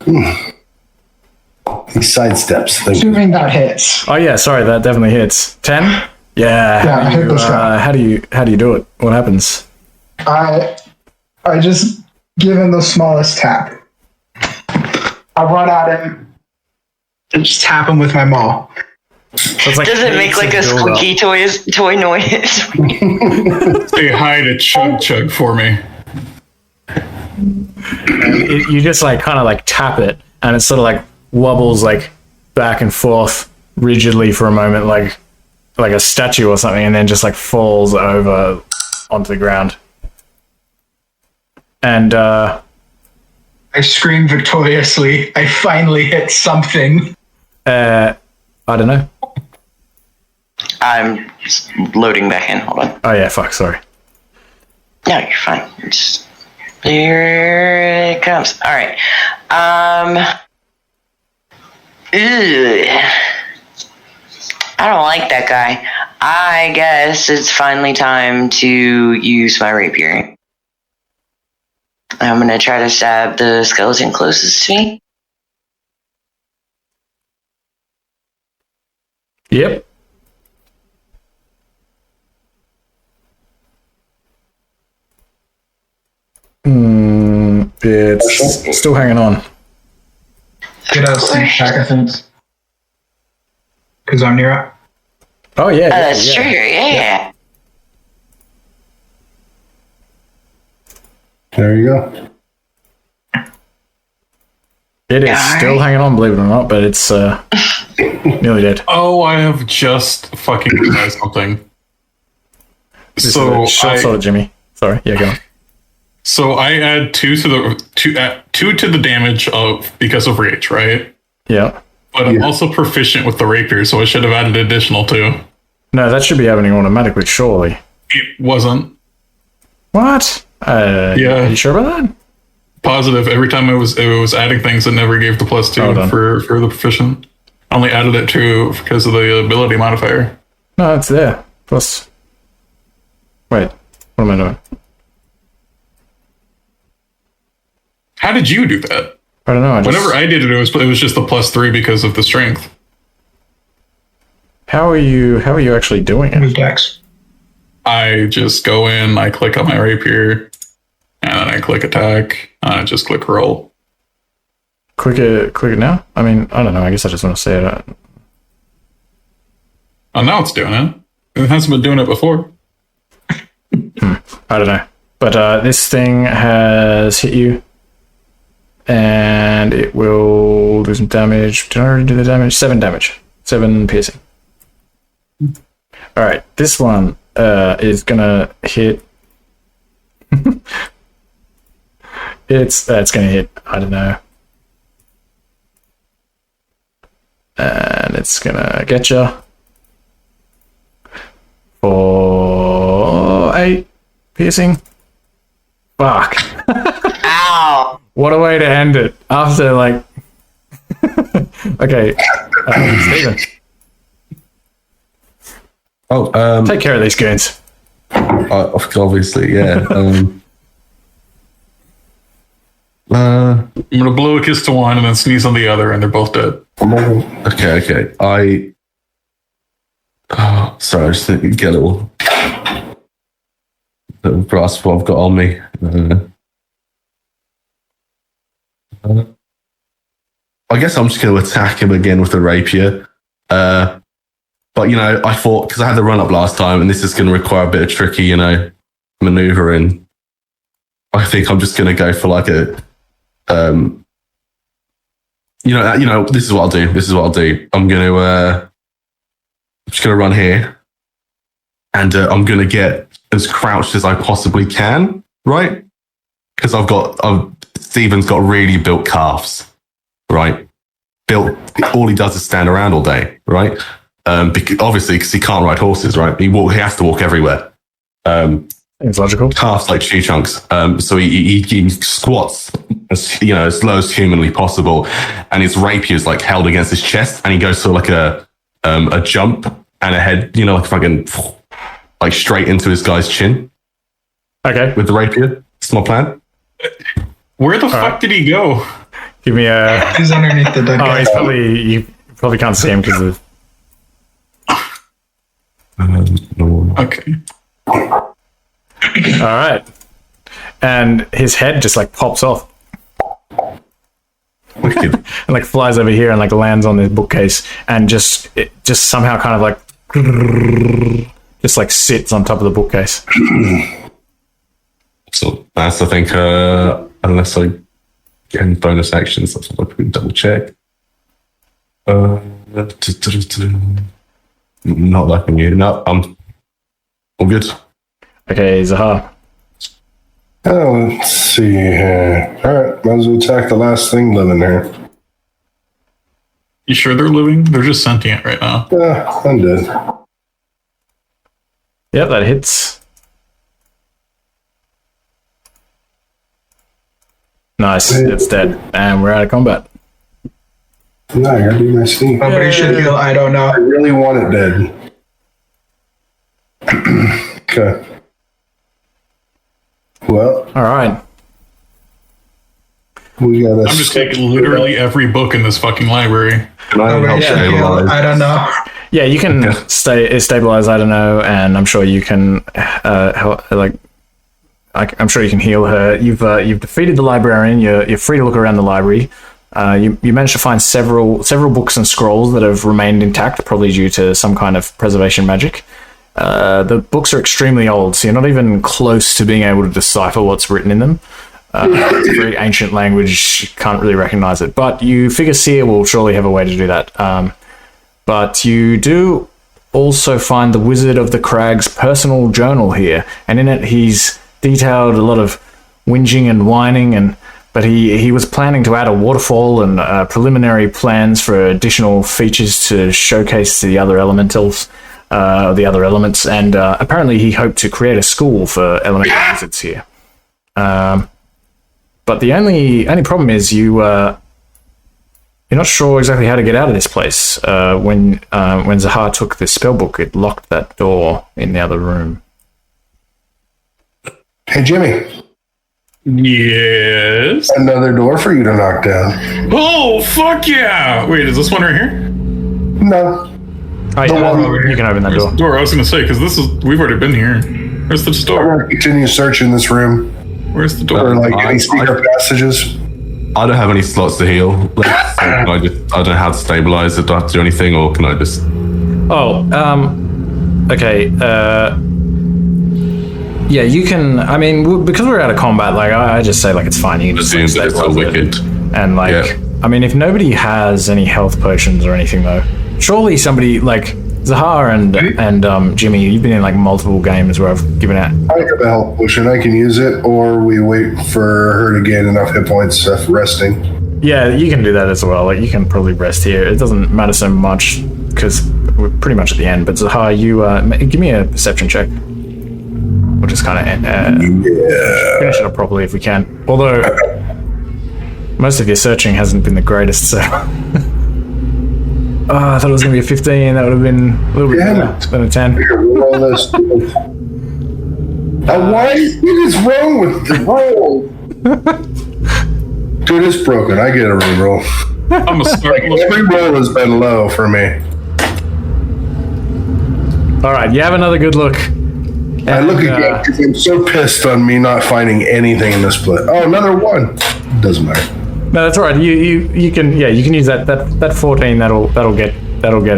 He sidesteps. Assuming that hits. Oh yeah, sorry, that definitely hits. 10? Yeah. Yeah, I hit this guy. How do you do it? What happens? I just give him the smallest tap. I run at him and just tap him with my maw. So it's like Does it make like a squeaky toy noise? Say hi to Chug Chug for me. you just like kind of like tap it, and it sort of like wobbles like back and forth rigidly for a moment, like a statue or something, and then just like falls over onto the ground. And I scream victoriously. I finally hit something. I don't know. I'm just loading back in. Hold on. Oh yeah, fuck, sorry. No, you're fine. Just here it comes. All right. Ugh. I don't like that guy. I guess it's finally time to use my rapier. I'm gonna try to stab the skeleton closest to me. Yep. It's still hanging on. Get a sneak attack, I think. Because I'm near it. Oh yeah, That's true. Yeah. There you go. It is Alright. still hanging on, believe it or not, but it's nearly dead. Oh, I have just fucking realized something. Short sword, Jimmy. Sorry, yeah, go on. So I add 2 to the damage of because of rage, right? Yeah. But I'm also proficient with the rapier, so I should have added additional 2. No, that should be happening automatically, surely. It wasn't. What? Yeah. Are you sure about that? Positive. Every time it was adding things, it never gave the +2 Hold on. for the proficient. I only added it 2 because of the ability modifier. No, it's there. Plus. Wait, what am I doing? How did you do that? I don't know. Whenever I did it, it was just the +3 because of the strength. How are you actually doing it? Move Dex. I just go in, I click on my rapier, and then I click attack, and I just click roll. Click it now? I mean, I don't know. I guess I just want to say it. Oh, now it's doing it. It hasn't been doing it before. I don't know. But this thing has hit you. And it will do some damage. Did I already do the damage? 7 damage. 7 piercing. Alright, this one is gonna hit. It's gonna hit, I don't know. And it's gonna get you for 8 piercing. Fuck. Ow. What a way to end it. After, like... Okay. Steven, Oh, take care of these goons. obviously, yeah. I'm gonna blow a kiss to one and then sneeze on the other, and they're both dead. Okay. Sorry, I just didn't get it all. little grasp what I've got on me. I guess I'm just going to attack him again with the rapier. But, I thought, because I had the run up last time, and this is going to require a bit of tricky, maneuvering. I think I'm just going to go for like a, this is what I'll do. I'm going to, just going to run here, and I'm going to get as crouched as I possibly can, right? Because Steven's got really built calves, right? All he does is stand around all day, right? Because he can't ride horses, right? He has to walk everywhere. It's logical. Calves like tree trunks. So he squats as low as humanly possible, and his rapier is like held against his chest, and he goes for like a jump and a head, like fucking like straight into this guy's chin. Okay. With the rapier. That's my plan. Where the fuck did he go? Give me a. He's underneath the dead guy. He's you probably can't see him because of. Okay. All right. And his head just like pops off. Wicked. And like flies over here and like lands on this bookcase and just somehow kind of like just like sits on top of the bookcase. So that's, I think, unless I get any bonus actions, that's what I can double check. Not liking you. No, I'm all good. Okay, Zahar. Let's see here. All right, might as well attack the last thing living here. You sure they're living? They're just sentient right now. Yeah, I'm dead. Yep, that hits. Nice, it's dead. And we're out of combat. No, I gotta do my sneak. Nobody should heal. I don't know. I really want it dead. Okay. Well. All right. We got. I'm just taking literally every book in this fucking library. Can I help stabilize? I don't know. Yeah, you can stabilize. I don't know, and I'm sure you can help. I'm sure you can heal her. You've defeated the librarian. You're free to look around the library. You managed to find several books and scrolls that have remained intact, probably due to some kind of preservation magic. The books are extremely old, so you're not even close to being able to decipher what's written in them. It's a very ancient language, you can't really recognize it. But you figure Seer will surely have a way to do that. But you do also find the Wizard of the Crag's personal journal here, and in it he's detailed a lot of whinging and whining, but he was planning to add a waterfall and preliminary plans for additional features to showcase to the other elementals. The other elements, and apparently he hoped to create a school for elemental wizards here. But the only problem is you're not sure exactly how to get out of this place. When Zahar took the spellbook, it locked that door in the other room. Hey, Jimmy. Yes. Another door for you to knock down. Oh, fuck yeah! Wait, is this one right here? No. Oh, yeah, you can open that Where's door. the door? I was gonna say, because we've already been here. Where's the I'm door? gonna continue searching this room. Where's the Or door? like any secret passages. I don't have any slots to heal. I don't know how to stabilize it. Do I have to do anything, or can I just? Oh, okay. Yeah, you can. I mean, because we're out of combat, like I just say, like it's fine. You can just Assume that it's all wicked. And like, Yeah. I mean, if nobody has any health potions or anything, though, surely somebody like Zahar and Jimmy, you've been in like multiple games where I've given out. I have a health potion. I can use it, or we wait for her to gain enough hit points resting. Yeah, you can do that as well. Like you can probably rest here. It doesn't matter so much because we're pretty much at the end. But Zahar, you give me a perception check. We'll just kind of finish it up properly if we can. Although most of your searching hasn't been the greatest, so. Oh, I thought it was going to be a 15. That would have been a little bit better than a 10. Here, roll this. What is wrong with the roll? Dude, it's broken. I get a reroll. I'm gonna start looking. Every roll has been low for me. All right, you have another good look. I look again because I'm so pissed on me not finding anything in this place. Oh, another one. Doesn't matter. No, that's all right. You can use that 14. That'll get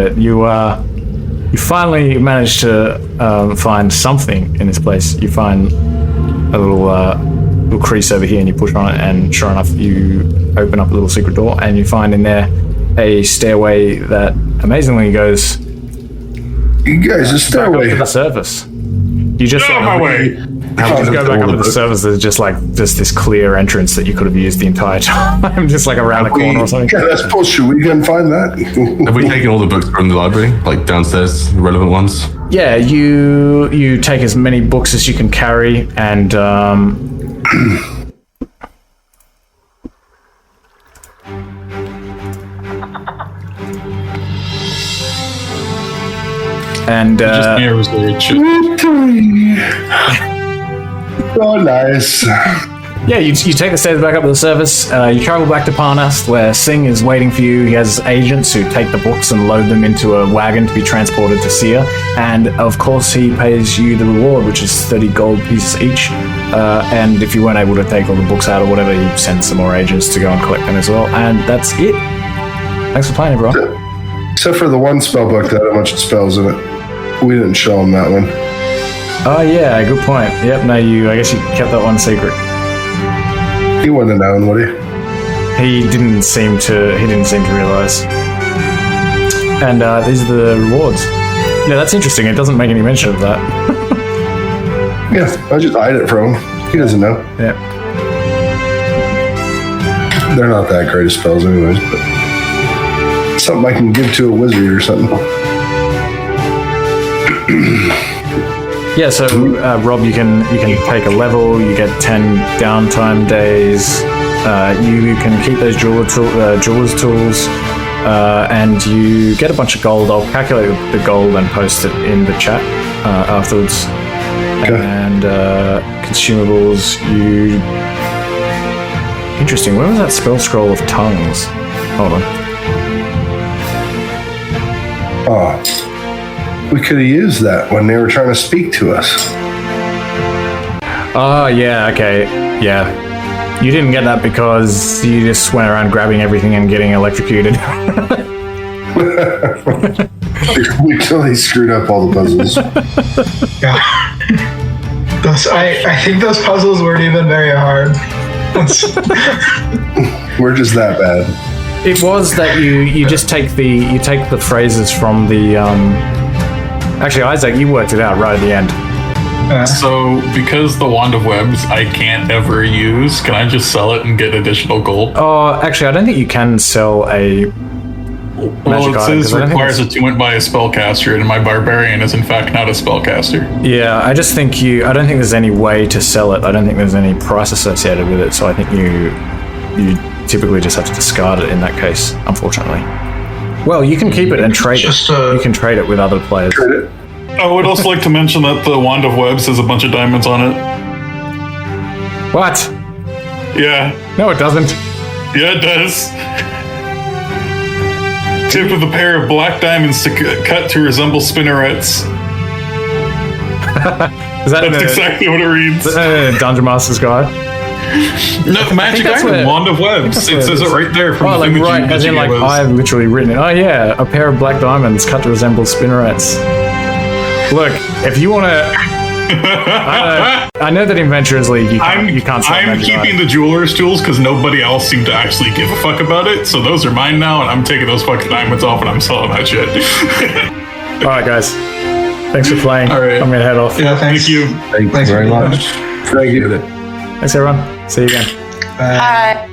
it. You finally manage to find something in this place. You find a little crease over here, and you push on it, and sure enough, you open up a little secret door, and you find in there a stairway that amazingly goes. You guys, a stairway to the surface. You just Get out of my way. just go back up to the surface. There's just this clear entrance that you could have used the entire time, just like around the corner or something. Yeah, that's bullshit. We can find that. Have we taken all the books from the library, like downstairs, the relevant ones? Yeah, you take as many books as you can carry, and Just mirrors the shit. Oh, nice. yeah, you take the stairs back up to the surface. You travel back to Parnast, where Singh is waiting for you. He has agents who take the books and load them into a wagon to be transported to Seer. And of course, he pays you the reward, which is 30 gold pieces each. And if you weren't able to take all the books out or whatever, he sends some more agents to go and collect them as well. And that's it. Thanks for playing, everyone. Except for the one spell book that had a bunch of spells in it. We didn't show him that one. Oh yeah, good point. Yep, no, I guess you kept that one secret. He wouldn't have known, would he? He didn't seem to realize. And these are the rewards. Yeah, that's interesting. It doesn't make any mention of that. Yeah, I just hide it from him. He doesn't know. Yeah. They're not that great of spells anyways, but something I can give to a wizard or something. Yeah, so Rob, you can take a level. You get 10 downtime days. You can keep those jeweler's tools, and you get a bunch of gold. I'll calculate the gold and post it in the chat afterwards. Okay. And consumables. Interesting. Where was that spell scroll of tongues? Hold on. Oh. We could have used that when they were trying to speak to us. Oh, yeah, okay. Yeah. You didn't get that because you just went around grabbing everything and getting electrocuted. We totally screwed up all the puzzles. Yeah. I think those puzzles weren't even very hard. We're just that bad. It was that you just take the phrases from the actually, Isaac, you worked it out right at the end. So, because the Wand of Webs I can't ever use, can I just sell it and get additional gold? Oh, actually, I don't think you can sell a magic it item. says requires attunement by a spellcaster, and my barbarian is in fact not a spellcaster. Yeah, I don't think there's any way to sell it. I don't think there's any price associated with it, so I think you typically just have to discard it in that case, unfortunately. Well, you can keep it and trade it. You can trade it with other players. Trade it. I would also like to mention that the Wand of Webs has a bunch of diamonds on it. What? Yeah. No, it doesn't. Yeah, it does. Tipped with a pair of black diamonds to cut to resemble spinnerets. That's exactly what it reads. Dungeon Master's Guide. No, magic item, Wand of Webs. It says it right there. From like right, as in like I've literally written it. Oh yeah, a pair of black diamonds cut to resemble spinnerets. Look, if you want to, I know that in Venturers League you can't. I'm keeping the jeweler's tools because nobody else seemed to actually give a fuck about it. So those are mine now, and I'm taking those fucking diamonds off and I'm selling that shit. All right, guys. Thanks for playing. All right. I'm gonna head off. Yeah, thanks. Thank you. Thanks very much. Thank you. Thanks, everyone. See you again. Hi.